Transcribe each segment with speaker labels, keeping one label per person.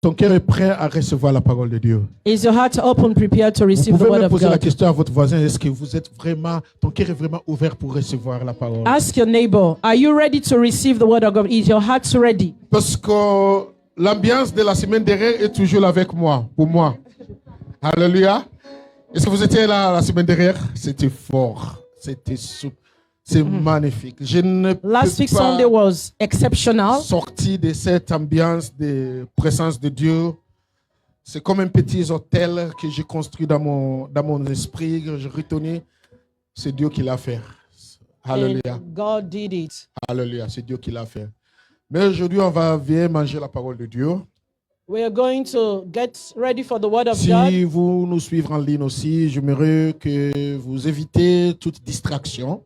Speaker 1: ton cœur est prêt à recevoir la parole de Dieu?
Speaker 2: Is your heart open, prepared to
Speaker 1: Vous
Speaker 2: receive the
Speaker 1: pouvez
Speaker 2: word
Speaker 1: même
Speaker 2: of
Speaker 1: poser la
Speaker 2: God?
Speaker 1: question à votre voisin, est-ce que vous êtes vraiment, ton cœur est vraiment ouvert pour recevoir la parole?
Speaker 2: Ask your neighbor, are you ready to receive the word of God? Is your heart ready?
Speaker 1: Parce que l'ambiance de la semaine dernière est toujours là avec moi, pour moi. Alléluia. Est-ce que vous étiez là la semaine dernière? C'était fort, c'était souple, c'est magnifique. Je ne
Speaker 2: Last week
Speaker 1: peux
Speaker 2: Sunday
Speaker 1: pas
Speaker 2: was exceptional.
Speaker 1: sortir de cette ambiance de présence de Dieu. C'est comme un petit hôtel que j'ai construit dans mon esprit. Je retenais, c'est Dieu qui l'a fait. Alléluia.
Speaker 2: And God did it.
Speaker 1: Alléluia, c'est Dieu qui l'a fait. Mais aujourd'hui, on va venir manger la parole de Dieu.
Speaker 2: We are going to get ready for the word of God.
Speaker 1: Si vous nous suivez en ligne aussi, j'aimerais que vous évitez toute distraction.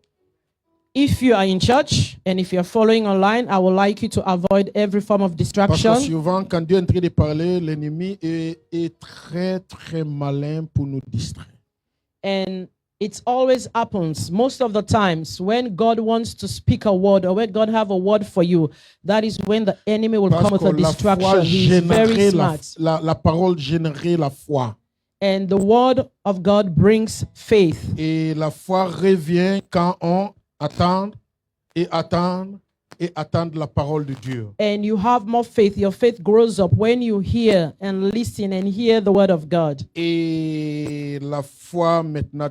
Speaker 2: If you are in church and if you're following online, I would like you to avoid every form of
Speaker 1: Parce que
Speaker 2: distraction.
Speaker 1: souvent, quand Dieu est en train de parler, l'ennemi est très, très malin pour nous distraire.
Speaker 2: And it always happens most of the times when God wants to speak a word or when God have a word for you, that is when the enemy will
Speaker 1: Parce
Speaker 2: come with
Speaker 1: que
Speaker 2: a
Speaker 1: la foi
Speaker 2: distraction. He is very
Speaker 1: générait
Speaker 2: smart.
Speaker 1: la parole générait la foi.
Speaker 2: And the word of God brings faith.
Speaker 1: Et la foi revient quand on attend et attend et attend la parole de Dieu.
Speaker 2: And you have more faith. Your faith grows up when you hear and listen and hear the word of God.
Speaker 1: Et la foi maintenant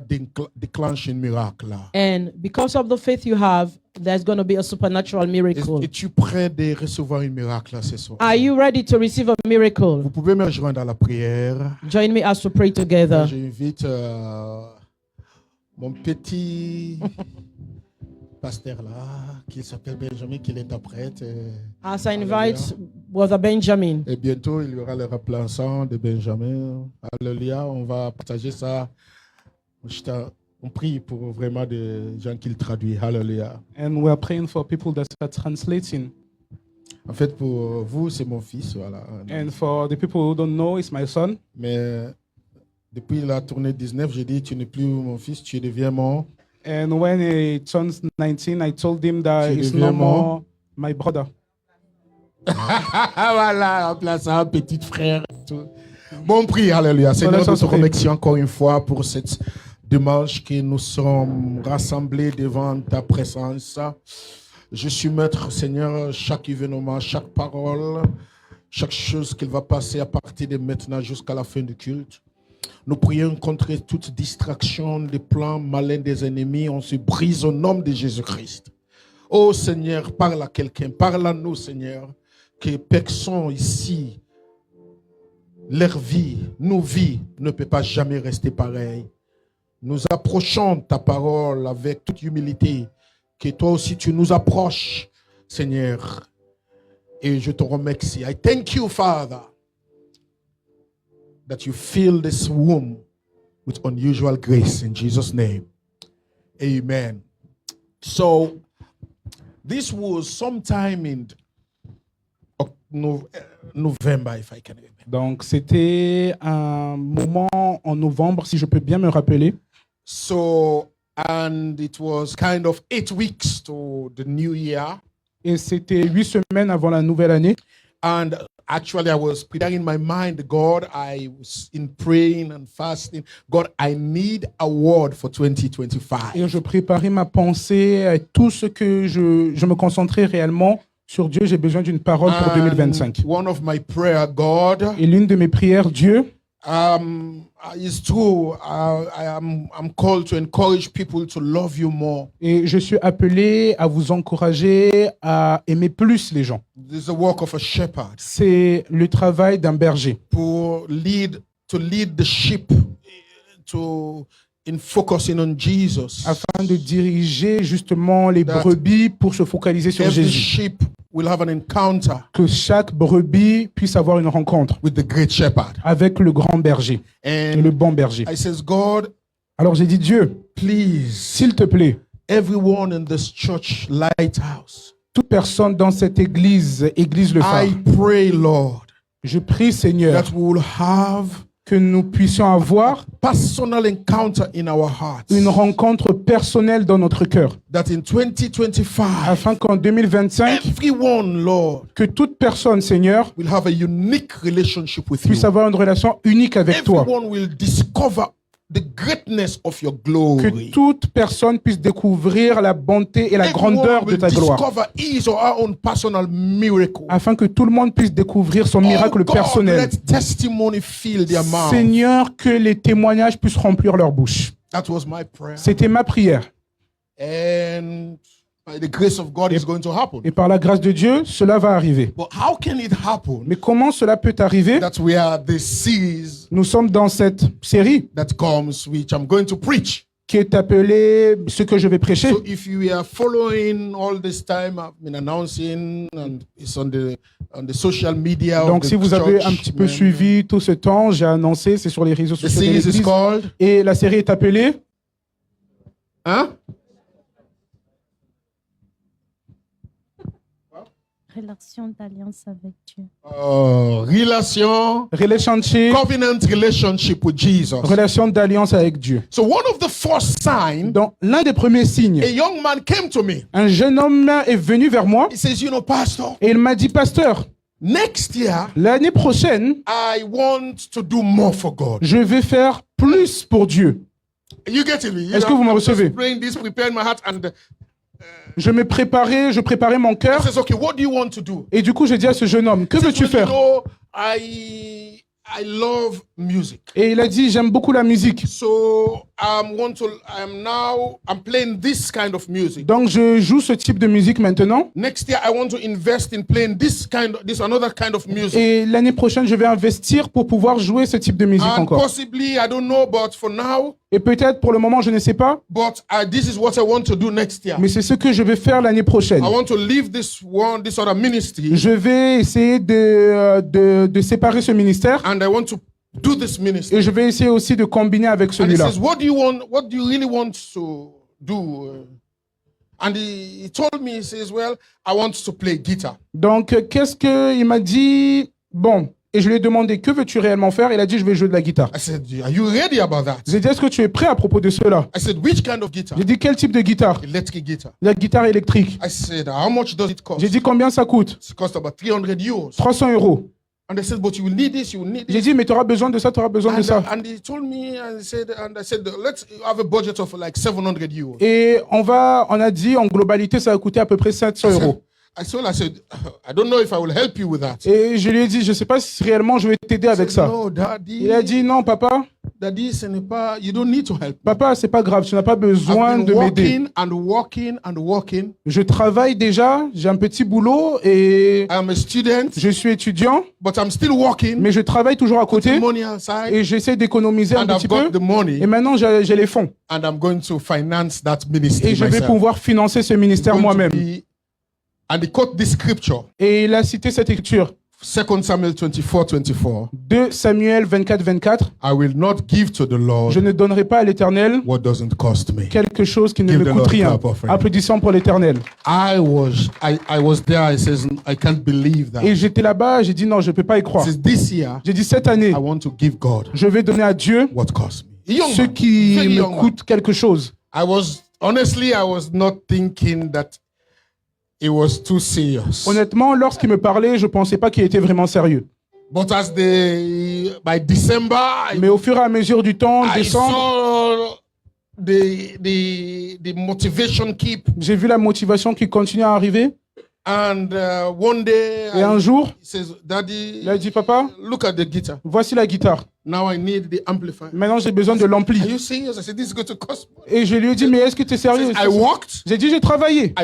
Speaker 1: déclenche un miracle.
Speaker 2: And because of the faith you have, there's going to be a supernatural miracle.
Speaker 1: Es-tu prêt de recevoir un miracle ce soir?
Speaker 2: Are you ready to receive a miracle?
Speaker 1: Vous pouvez me rejoindre à la prière.
Speaker 2: Join me as we pray together.
Speaker 1: J'invite mon petit pasteur là, qui s'appelle Benjamin, qui l'interprète.
Speaker 2: As I invite Brother Benjamin.
Speaker 1: Et bientôt, il y aura le remplaçant de Benjamin. Alléluia, on va partager ça. On prie pour vraiment des gens qui le traduisent. Alléluia.
Speaker 3: And we are praying for people that are translating.
Speaker 1: En fait, pour vous, c'est mon fils. Voilà.
Speaker 3: And for the people who don't know, it's my son.
Speaker 1: Mais depuis la tournée 19, j'ai dit, tu n'es plus mon fils, tu deviens mon...
Speaker 3: And when he turns 19, I told him that
Speaker 1: Tu
Speaker 3: he's
Speaker 1: deviens
Speaker 3: no more my brother.
Speaker 1: Voilà, remplaçant, petit frère. Tout. Bon, prie, alléluia. Seigneur,
Speaker 3: Let's
Speaker 1: nous te
Speaker 3: pray.
Speaker 1: remercions encore une fois pour cette dimanche que nous sommes rassemblés devant ta présence. Je suis maître, Seigneur, chaque événement, chaque parole, chaque chose qu'il va passer à partir de maintenant jusqu'à la fin du culte. Nous prions contre toute distraction des plans malins des ennemis. On se brise au nom de Jésus-Christ. Oh Seigneur, parle à quelqu'un, parle à nous, Seigneur, que personne ici, leur vie, nos vies, ne peut pas jamais rester pareil. Nous approchons ta parole avec toute humilité, que toi aussi tu nous approches, Seigneur. Et je te remercie. I thank you, Father, that you fill this room with unusual grace in Jesus' name. Amen. So, this was sometime in November, if I can remember.
Speaker 3: Donc, c'était un moment en novembre, si je peux bien me rappeler.
Speaker 1: So, and it was kind of 8 weeks to the new year.
Speaker 3: Et c'était 8 semaines avant la nouvelle année.
Speaker 1: And actually, I was preparing my mind, God, I was in praying and fasting. God, I need a word for 2025.
Speaker 3: Et je préparais ma pensée à tout ce que je me concentrais réellement sur Dieu. J'ai besoin d'une parole pour 2025.
Speaker 1: One of my prayer, God,
Speaker 3: Et l'une de mes prières, Dieu,
Speaker 1: it's true. I'm called to encourage people to love you more.
Speaker 3: et je suis appelé à vous encourager à aimer plus les gens.
Speaker 1: This is the work of a shepherd
Speaker 3: C'est le travail d'un berger
Speaker 1: to lead the sheep in focusing on Jesus.
Speaker 3: afin de diriger justement les
Speaker 1: That
Speaker 3: brebis pour se focaliser sur
Speaker 1: Every
Speaker 3: Jésus.
Speaker 1: sheep will have an encounter
Speaker 3: Que chaque brebis puisse avoir une rencontre
Speaker 1: with the great shepherd.
Speaker 3: avec le grand berger et le
Speaker 1: And
Speaker 3: bon berger.
Speaker 1: I says, God,
Speaker 3: Alors j'ai dit, Dieu,
Speaker 1: please,
Speaker 3: s'il te plaît,
Speaker 1: everyone in this church lighthouse,
Speaker 3: toute personne dans cette église le phare,
Speaker 1: I pray, Lord,
Speaker 3: je prie, Seigneur,
Speaker 1: that we will have
Speaker 3: que nous puissions avoir
Speaker 1: personal encounter in our hearts.
Speaker 3: une rencontre personnelle dans notre cœur.
Speaker 1: That in 2025,
Speaker 3: Afin qu'en 2025,
Speaker 1: everyone, Lord,
Speaker 3: que toute personne, Seigneur,
Speaker 1: will have a unique relationship with
Speaker 3: puisse
Speaker 1: you.
Speaker 3: avoir une relation unique avec toi.
Speaker 1: Everyone will discover the greatness of your
Speaker 3: Que
Speaker 1: glory.
Speaker 3: toute personne puisse découvrir la bonté et la grandeur
Speaker 1: Everyone
Speaker 3: de
Speaker 1: will
Speaker 3: ta gloire.
Speaker 1: discover his or her own personal miracle.
Speaker 3: Afin que tout le monde puisse découvrir son miracle
Speaker 1: Oh God,
Speaker 3: personnel.
Speaker 1: let testimony fill their mouth.
Speaker 3: Seigneur, que les témoignages puissent remplir leur bouche.
Speaker 1: That was my prayer.
Speaker 3: C'était ma prière.
Speaker 1: And by the grace of God, it's going to happen.
Speaker 3: Et par la grâce de Dieu, cela va arriver.
Speaker 1: But how can it happen
Speaker 3: Mais comment cela peut arriver?
Speaker 1: that we are this series
Speaker 3: Nous sommes dans cette série
Speaker 1: that comes, which I'm going to preach?
Speaker 3: qui est appelée ce que je vais prêcher.
Speaker 1: So if you are following all this time, I've been announcing, and it's on the social media.
Speaker 3: Donc
Speaker 1: of
Speaker 3: si
Speaker 1: the
Speaker 3: vous avez
Speaker 1: church,
Speaker 3: un petit peu
Speaker 1: man.
Speaker 3: suivi tout ce temps, j'ai annoncé, c'est sur les réseaux
Speaker 1: The
Speaker 3: sociaux de
Speaker 1: series is
Speaker 3: l'Église.
Speaker 1: called,
Speaker 3: Et la série est appelée
Speaker 1: huh?
Speaker 4: Relation d'alliance avec Dieu.
Speaker 1: Relationship, covenant relationship with Jesus.
Speaker 3: relation d'alliance avec Dieu.
Speaker 1: So one of the first signs,
Speaker 3: Donc l'un des premiers signes,
Speaker 1: a young man came to me.
Speaker 3: un jeune homme est venu vers moi
Speaker 1: He says, you know, Pastor,
Speaker 3: et il m'a dit, pasteur,
Speaker 1: next year,
Speaker 3: l'année prochaine,
Speaker 1: I want to do more for God.
Speaker 3: je vais faire plus pour Dieu.
Speaker 1: You get it? You
Speaker 3: Est-ce que
Speaker 1: know,
Speaker 3: vous me
Speaker 1: I'm just
Speaker 3: recevez?
Speaker 1: praying this, preparing my heart, and
Speaker 3: Je préparais mon
Speaker 1: he
Speaker 3: cœur.
Speaker 1: says, okay, what do you want to do?
Speaker 3: Et du coup, j'ai dit à ce jeune homme, que
Speaker 1: He says,
Speaker 3: veux-tu
Speaker 1: well, you
Speaker 3: faire?
Speaker 1: know, I love music.
Speaker 3: Et il a dit, j'aime beaucoup la musique.
Speaker 1: So I'm playing this kind of music.
Speaker 3: Donc, je joue ce type de musique maintenant.
Speaker 1: Next year, I want to invest in playing this another kind of music.
Speaker 3: Et l'année prochaine, je vais investir pour pouvoir jouer ce type de musique
Speaker 1: And
Speaker 3: encore.
Speaker 1: possibly, I don't know, but for now,
Speaker 3: Et peut-être, pour le moment, je ne sais pas,
Speaker 1: but this is what I want to do next year.
Speaker 3: mais c'est ce que je vais faire l'année prochaine.
Speaker 1: I want to leave this other ministry,
Speaker 3: Je vais essayer de séparer ce ministère
Speaker 1: and I want to do this ministry.
Speaker 3: et je vais essayer aussi de combiner avec
Speaker 1: And he
Speaker 3: celui-là.
Speaker 1: says, what do you really want to do? And he told me, he says, well, I want to play guitar.
Speaker 3: Donc, qu'est-ce qu'il m'a dit? Bon, et je lui ai demandé, que veux-tu réellement faire? Il a dit, je vais jouer de la guitare.
Speaker 1: I said, are you ready about that?
Speaker 3: J'ai dit, est-ce que tu es prêt à propos de cela?
Speaker 1: I said, which kind of guitar?
Speaker 3: J'ai dit, quel type de guitare?
Speaker 1: Electric guitar.
Speaker 3: La guitare électrique.
Speaker 1: I said, how much does it cost?
Speaker 3: J'ai dit, combien ça coûte?
Speaker 1: It costs about 300 euros.
Speaker 3: 300 €.
Speaker 1: And they said, but you will need this, you will need
Speaker 3: J'ai
Speaker 1: this.
Speaker 3: dit, mais tu auras besoin de ça, tu auras besoin de
Speaker 1: And,
Speaker 3: ça.
Speaker 1: and he told me, and I said, let's have a budget of like 700 euros.
Speaker 3: Et on a dit, en globalité, ça va coûter à peu près 700 €.
Speaker 1: I said, I don't know if I will help you with that.
Speaker 3: Et je lui ai dit, je ne sais pas si réellement je vais t'aider avec ça.
Speaker 1: No, Daddy.
Speaker 3: Il a dit, non, papa,
Speaker 1: Daddy, ce n'est pas, you don't need to help.
Speaker 3: papa, c'est pas grave, tu n'as pas besoin
Speaker 1: I've
Speaker 3: de
Speaker 1: been
Speaker 3: m'aider.
Speaker 1: working and working and working.
Speaker 3: Je travaille déjà, j'ai un petit boulot et
Speaker 1: I'm a student,
Speaker 3: je suis étudiant,
Speaker 1: but I'm still working.
Speaker 3: mais je travaille toujours à côté
Speaker 1: Money outside,
Speaker 3: et j'essaie d'économiser un
Speaker 1: and I've
Speaker 3: petit
Speaker 1: got
Speaker 3: peu.
Speaker 1: the money,
Speaker 3: Et maintenant, j'ai les fonds
Speaker 1: and I'm going to finance that ministry
Speaker 3: et je vais
Speaker 1: myself.
Speaker 3: pouvoir financer ce ministère
Speaker 1: Going to
Speaker 3: moi-même.
Speaker 1: be- And he quote this scripture,
Speaker 3: Et il a cité cette écriture,
Speaker 1: 2 Samuel 24:24.
Speaker 3: 2 Samuel 24, 24.
Speaker 1: I will not give to the Lord
Speaker 3: Je ne donnerai pas à l'Éternel
Speaker 1: what doesn't cost me.
Speaker 3: quelque chose qui ne
Speaker 1: Give
Speaker 3: me
Speaker 1: the
Speaker 3: coûte
Speaker 1: Lord a
Speaker 3: rien.
Speaker 1: clap offering.
Speaker 3: Applaudissons pour l'Éternel.
Speaker 1: I was there. He says, I can't believe that.
Speaker 3: Et j'étais là-bas, j'ai dit non, je ne peux pas y
Speaker 1: He
Speaker 3: croire.
Speaker 1: says, this year,
Speaker 3: J'ai dit cette année,
Speaker 1: I want to give God
Speaker 3: je vais donner à Dieu
Speaker 1: what cost me. A young
Speaker 3: ce
Speaker 1: man,
Speaker 3: qui
Speaker 1: very
Speaker 3: me
Speaker 1: young man.
Speaker 3: coûte quelque chose.
Speaker 1: Honestly, I was not thinking that it was too serious.
Speaker 3: Honnêtement, lorsqu'il me parlait, je ne pensais pas qu'il était vraiment sérieux.
Speaker 1: But by December,
Speaker 3: Mais au fur et à mesure du temps,
Speaker 1: I
Speaker 3: décembre,
Speaker 1: saw the motivation keep.
Speaker 3: j'ai vu la motivation qui continue à arriver.
Speaker 1: And one day,
Speaker 3: Et un jour,
Speaker 1: he says, Daddy,
Speaker 3: il a dit, papa,
Speaker 1: look at the guitar.
Speaker 3: voici la guitare.
Speaker 1: Now I need the amplifier.
Speaker 3: Maintenant, j'ai besoin de
Speaker 1: Are
Speaker 3: l'ampli.
Speaker 1: you serious? I said, this is going to cost me.
Speaker 3: Et je lui ai dit, mais est-ce que tu es sérieux?
Speaker 1: I worked.
Speaker 3: J'ai dit, j'ai travaillé.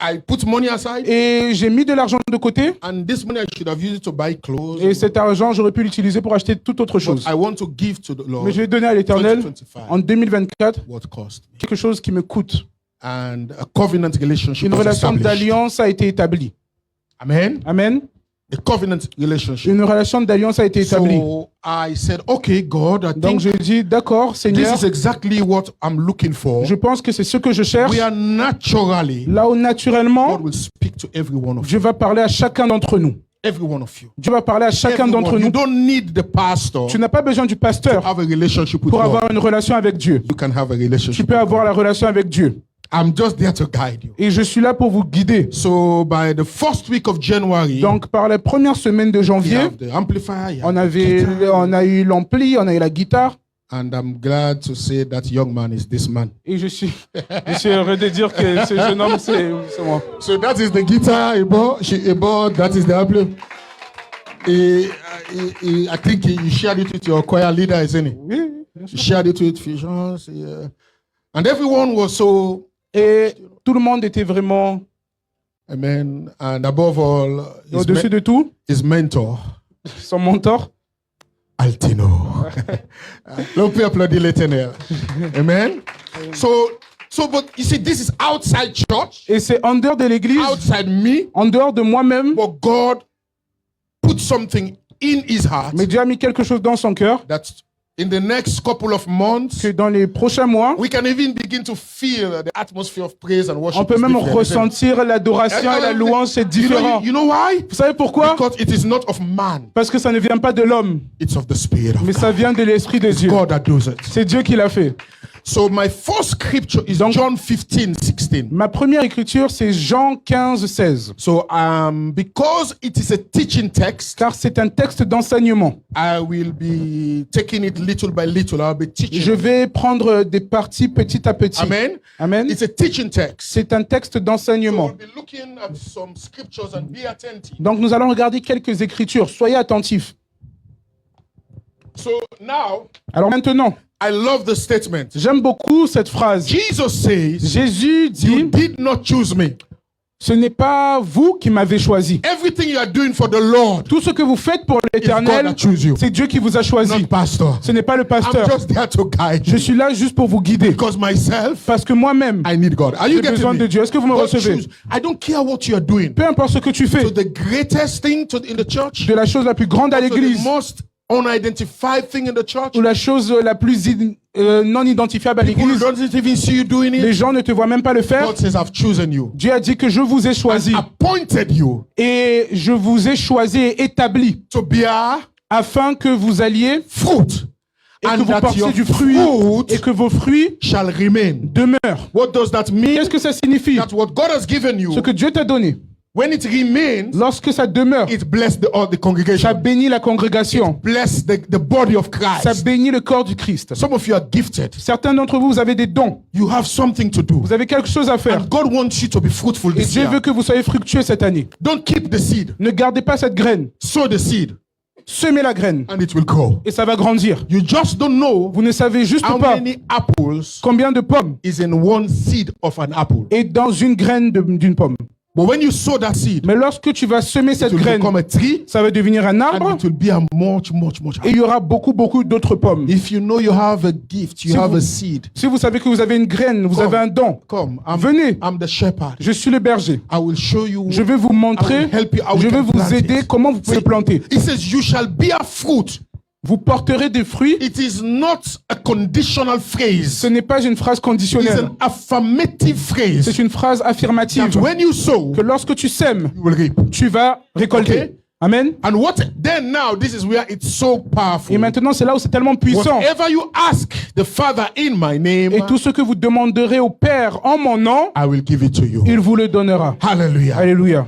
Speaker 1: I put money aside.
Speaker 3: Et j'ai mis de l'argent de côté.
Speaker 1: And this money I should have used it to buy clothes.
Speaker 3: Et cet argent, j'aurais pu l'utiliser pour acheter toute autre
Speaker 1: But
Speaker 3: chose.
Speaker 1: I want to give to the Lord
Speaker 3: Mais je vais donner à l'Éternel
Speaker 1: 2025,
Speaker 3: en 2024
Speaker 1: what cost me.
Speaker 3: quelque chose qui me coûte.
Speaker 1: And a covenant relationship
Speaker 3: Une
Speaker 1: was
Speaker 3: relation
Speaker 1: established.
Speaker 3: d'alliance a été établie.
Speaker 1: Amen.
Speaker 3: Amen.
Speaker 1: A covenant relationship.
Speaker 3: Une relation d'alliance a été établie.
Speaker 1: So I said, okay, God, I
Speaker 3: Donc
Speaker 1: think
Speaker 3: je dis, d'accord, Seigneur,
Speaker 1: this is exactly what I'm looking for.
Speaker 3: je pense que c'est ce que je cherche.
Speaker 1: We are naturally,
Speaker 3: Là où naturellement,
Speaker 1: God will speak to every one of you.
Speaker 3: Dieu va parler à chacun d'entre nous.
Speaker 1: Every one of you.
Speaker 3: Dieu va parler à chacun
Speaker 1: Everyone.
Speaker 3: d'entre
Speaker 1: You
Speaker 3: nous.
Speaker 1: don't need the pastor
Speaker 3: Tu n'as pas besoin du
Speaker 1: to
Speaker 3: pasteur
Speaker 1: have a relationship with
Speaker 3: pour
Speaker 1: God.
Speaker 3: avoir une relation avec Dieu.
Speaker 1: You can have a
Speaker 3: Tu
Speaker 1: relationship.
Speaker 3: peux avoir la relation avec Dieu.
Speaker 1: I'm just there to guide you.
Speaker 3: Et je suis là pour vous guider.
Speaker 1: So by the first week of January,
Speaker 3: Donc, par la première semaine de
Speaker 1: we
Speaker 3: janvier,
Speaker 1: have the amplifier, you
Speaker 3: on
Speaker 1: have the guitar,
Speaker 3: a eu l'ampli, on a eu la guitare.
Speaker 1: and I'm glad to say that young man is this man.
Speaker 3: Et je suis heureux de dire que ce jeune homme, c'est moi.
Speaker 1: So that is the guitar, Ebo, that is the ampli. I think you shared it with your choir leader, isn't it?
Speaker 3: Oui, bien
Speaker 1: You
Speaker 3: sûr.
Speaker 1: shared it with Visions, yeah. And everyone was so,
Speaker 3: Et tout le monde était vraiment
Speaker 1: amen. And above all,
Speaker 3: au-dessus de tout.
Speaker 1: his mentor,
Speaker 3: Son mentor.
Speaker 1: Altino. L'on peut applaudir l'Éternel. Amen. So, but you see, this is outside church,
Speaker 3: Et c'est en dehors de l'église,
Speaker 1: outside me,
Speaker 3: en dehors de moi-même.
Speaker 1: but God put something in his heart
Speaker 3: Mais Dieu a mis quelque chose dans son cœur
Speaker 1: that in the next couple of months,
Speaker 3: que dans les prochains mois,
Speaker 1: we can even begin to feel the atmosphere of praise and worship.
Speaker 3: on peut
Speaker 1: is
Speaker 3: même
Speaker 1: different, isn't it?
Speaker 3: ressentir l'adoration et la louange, c'est différent.
Speaker 1: You know why?
Speaker 3: Vous savez pourquoi?
Speaker 1: Because it is not of man,
Speaker 3: Parce que ça ne vient pas de l'homme,
Speaker 1: it's of the Spirit of
Speaker 3: mais
Speaker 1: God.
Speaker 3: ça vient de l'Esprit de Dieu.
Speaker 1: God that does it.
Speaker 3: C'est Dieu qui l'a fait.
Speaker 1: So my first scripture is
Speaker 3: Donc-
Speaker 1: John 15:16.
Speaker 3: Ma première écriture, c'est Jean 15, 16.
Speaker 1: So because it is a teaching text,
Speaker 3: Car c'est un texte d'enseignement.
Speaker 1: I will be taking it little by little. I'll be teaching.
Speaker 3: Je vais prendre des parties petit à petit.
Speaker 1: Amen.
Speaker 3: Amen.
Speaker 1: It's a teaching text.
Speaker 3: C'est un texte
Speaker 1: So
Speaker 3: d'enseignement.
Speaker 1: we'll be looking at some scriptures and be attentive.
Speaker 3: Donc nous allons regarder quelques écritures. Soyez attentifs.
Speaker 1: So now,
Speaker 3: Alors maintenant,
Speaker 1: I love the statement.
Speaker 3: j'aime beaucoup cette phrase.
Speaker 1: Jesus says,
Speaker 3: Jésus
Speaker 1: "You
Speaker 3: dit,
Speaker 1: did not choose me.
Speaker 3: ce n'est pas vous qui m'avez choisi.
Speaker 1: Everything you are doing for the Lord
Speaker 3: Tout ce que vous faites pour
Speaker 1: is God
Speaker 3: l'Éternel,
Speaker 1: that chose you,
Speaker 3: c'est Dieu qui vous a choisi.
Speaker 1: not pastor.
Speaker 3: Ce n'est pas le
Speaker 1: I'm
Speaker 3: pasteur.
Speaker 1: just there to guide
Speaker 3: Je
Speaker 1: you.
Speaker 3: suis là juste pour vous guider.
Speaker 1: Because myself,
Speaker 3: Parce que moi-même,
Speaker 1: I need God. Are you
Speaker 3: j'ai
Speaker 1: getting
Speaker 3: besoin
Speaker 1: me?
Speaker 3: de Dieu. Est-ce que vous me
Speaker 1: God
Speaker 3: recevez?
Speaker 1: choose. I don't care what you are doing.
Speaker 3: Peu importe ce que tu fais,
Speaker 1: So the greatest thing in the church,
Speaker 3: de la chose la plus grande à
Speaker 1: also the
Speaker 3: l'église
Speaker 1: most unidentified thing in the church,
Speaker 3: ou la chose la plus non identifiable à
Speaker 1: people
Speaker 3: l'église,
Speaker 1: don't even see you doing
Speaker 3: les
Speaker 1: it.
Speaker 3: gens ne te voient même pas le faire.
Speaker 1: God says, I've chosen you,
Speaker 3: Dieu a dit que je vous ai choisi
Speaker 1: appointed you
Speaker 3: et je vous ai choisi et établi
Speaker 1: to bear
Speaker 3: afin que vous alliez
Speaker 1: fruit,
Speaker 3: et que
Speaker 1: and
Speaker 3: vous
Speaker 1: that
Speaker 3: portiez
Speaker 1: your
Speaker 3: du fruit et
Speaker 1: fruit
Speaker 3: que vos fruits
Speaker 1: shall remain.
Speaker 3: demeurent.
Speaker 1: What does that mean?
Speaker 3: Qu'est-ce que ça signifie?
Speaker 1: That what God has given you,
Speaker 3: Ce que Dieu t'a donné,
Speaker 1: when it remains,
Speaker 3: lorsque ça demeure,
Speaker 1: it bless all the
Speaker 3: ça
Speaker 1: congregation,
Speaker 3: bénit la congrégation,
Speaker 1: bless the body of
Speaker 3: ça
Speaker 1: Christ.
Speaker 3: bénit le corps du Christ.
Speaker 1: Some of you are gifted.
Speaker 3: Certains d'entre vous, vous avez des dons,
Speaker 1: You have something to do.
Speaker 3: vous avez quelque chose à faire.
Speaker 1: And God wants you to be fruitful
Speaker 3: Et
Speaker 1: this
Speaker 3: Dieu
Speaker 1: year.
Speaker 3: veut que vous soyez fructueux cette année.
Speaker 1: Don't keep the seed.
Speaker 3: Ne gardez pas cette graine.
Speaker 1: Sow the seed
Speaker 3: Semez la graine
Speaker 1: and it will grow.
Speaker 3: et ça va grandir.
Speaker 1: You just don't know
Speaker 3: Vous ne savez juste
Speaker 1: how
Speaker 3: pas
Speaker 1: many apples
Speaker 3: combien de pommes
Speaker 1: is in one seed of an apple.
Speaker 3: est dans une graine d'une pomme.
Speaker 1: But when you sow that seed,
Speaker 3: Mais lorsque tu vas semer
Speaker 1: it
Speaker 3: cette
Speaker 1: will
Speaker 3: graine,
Speaker 1: become a tree
Speaker 3: ça va devenir un
Speaker 1: and
Speaker 3: arbre
Speaker 1: it will be a much
Speaker 3: et il y aura beaucoup d'autres pommes.
Speaker 1: If you know you have a gift, you
Speaker 3: Si
Speaker 1: have
Speaker 3: vous-
Speaker 1: a seed,
Speaker 3: Si vous savez que vous avez une graine, vous
Speaker 1: Come.
Speaker 3: avez un don,
Speaker 1: come.
Speaker 3: Venez.
Speaker 1: I'm the shepherd.
Speaker 3: je suis le berger.
Speaker 1: I will show you.
Speaker 3: Je vais vous montrer,
Speaker 1: I will help you how we
Speaker 3: je vais
Speaker 1: can
Speaker 3: vous
Speaker 1: plant
Speaker 3: aider
Speaker 1: it.
Speaker 3: comment vous pouvez le planter.
Speaker 1: He says, you shall bear fruit.
Speaker 3: Vous porterez des fruits.
Speaker 1: It is not a conditional
Speaker 3: Ce
Speaker 1: phrase.
Speaker 3: n'est pas une phrase
Speaker 1: It's
Speaker 3: conditionnelle.
Speaker 1: an affirmative phrase.
Speaker 3: C'est une phrase affirmative.
Speaker 1: That when you sow,
Speaker 3: Que lorsque tu sèmes,
Speaker 1: you will reap.
Speaker 3: tu vas récolter.
Speaker 1: Okay.
Speaker 3: Amen.
Speaker 1: And what then now, this is where it's so powerful.
Speaker 3: Et maintenant, c'est là où c'est tellement puissant.
Speaker 1: Whatever you ask the Father in my name,
Speaker 3: Et tout ce que vous demanderez au Père en mon nom,
Speaker 1: I will give it to you.
Speaker 3: il vous le donnera.
Speaker 1: Hallelujah.
Speaker 3: Alléluia.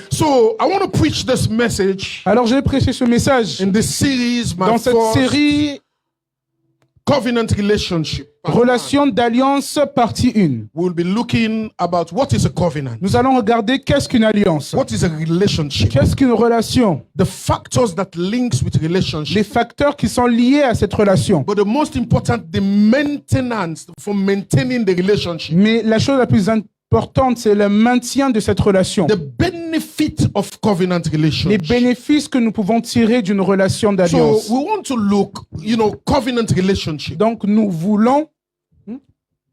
Speaker 1: So I want to preach this message
Speaker 3: Alors, j'ai prêché ce message
Speaker 1: in this series, my
Speaker 3: dans cette
Speaker 1: first
Speaker 3: série
Speaker 1: covenant relationship.
Speaker 3: Relation d'alliance, partie 1.
Speaker 1: We'll be looking about what is a covenant.
Speaker 3: Nous allons regarder qu'est-ce qu'une alliance.
Speaker 1: What is a relationship?
Speaker 3: Qu'est-ce qu'une relation?
Speaker 1: The factors that links with relationship.
Speaker 3: Les facteurs qui sont liés à cette relation.
Speaker 1: But the most important, the maintenance for maintaining the relationship.
Speaker 3: Mais la chose la plus importante, c'est le maintien de cette relation.
Speaker 1: The benefit of covenant
Speaker 3: Les
Speaker 1: relationship.
Speaker 3: bénéfices que nous pouvons tirer d'une relation
Speaker 1: So
Speaker 3: d'alliance.
Speaker 1: we want to look, covenant relationship.
Speaker 3: Donc, nous voulons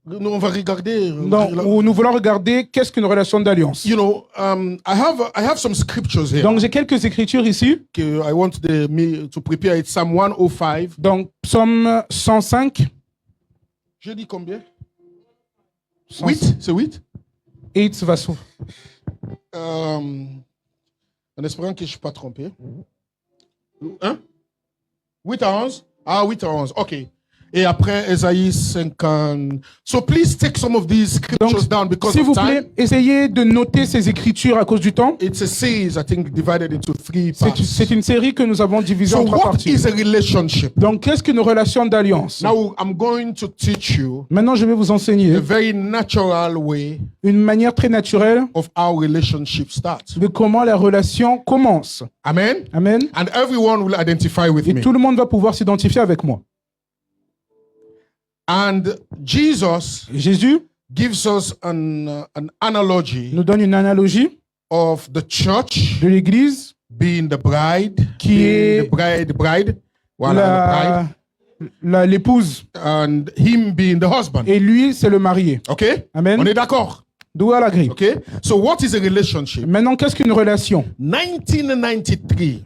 Speaker 1: Nous, on va regarder.
Speaker 3: nous voulons regarder qu'est-ce qu'une relation d'alliance.
Speaker 1: I have some scriptures here.
Speaker 3: Donc, j'ai quelques écritures ici.
Speaker 1: I want me to prepare it. Psalm 105.
Speaker 3: Donc, Psaume 105.
Speaker 1: J'ai dit combien? 8? C'est 8?
Speaker 3: 8 verse
Speaker 1: En espérant que je ne suis pas trompé. Hein? 8 à 11? Ah, 8 à 11, ok. Et après, Ésaïe 50. So please take some of these scriptures down because
Speaker 3: S'il vous
Speaker 1: of time.
Speaker 3: plaît, essayez de noter ces écritures à cause du temps.
Speaker 1: It's a series, I think, divided into 3 parts.
Speaker 3: C'est une série que nous avons divisée
Speaker 1: So
Speaker 3: en 3
Speaker 1: what
Speaker 3: parties.
Speaker 1: is a relationship?
Speaker 3: Donc, qu'est-ce qu'une relation d'alliance?
Speaker 1: Now, I'm going to teach you
Speaker 3: Maintenant, je vais vous
Speaker 1: a
Speaker 3: enseigner
Speaker 1: very natural way
Speaker 3: une manière très naturelle
Speaker 1: of how relationship starts.
Speaker 3: de comment la relation commence.
Speaker 1: Amen?
Speaker 3: Amen.
Speaker 1: And everyone will identify with
Speaker 3: Et
Speaker 1: me.
Speaker 3: tout le monde va pouvoir s'identifier avec moi.
Speaker 1: And Jesus
Speaker 3: Jésus
Speaker 1: gives us an analogy
Speaker 3: nous donne une analogie
Speaker 1: of the church
Speaker 3: de l'Église,
Speaker 1: being the bride,
Speaker 3: Qui est
Speaker 1: being the bride, voilà,
Speaker 3: l'épouse,
Speaker 1: the bride, and him being the husband.
Speaker 3: et lui, c'est le marié.
Speaker 1: Okay?
Speaker 3: Amen.
Speaker 1: On est d'accord?
Speaker 3: D'où à la grille.
Speaker 1: Okay? So what is a relationship?
Speaker 3: Maintenant, qu'est-ce qu'une relation?
Speaker 1: 1992,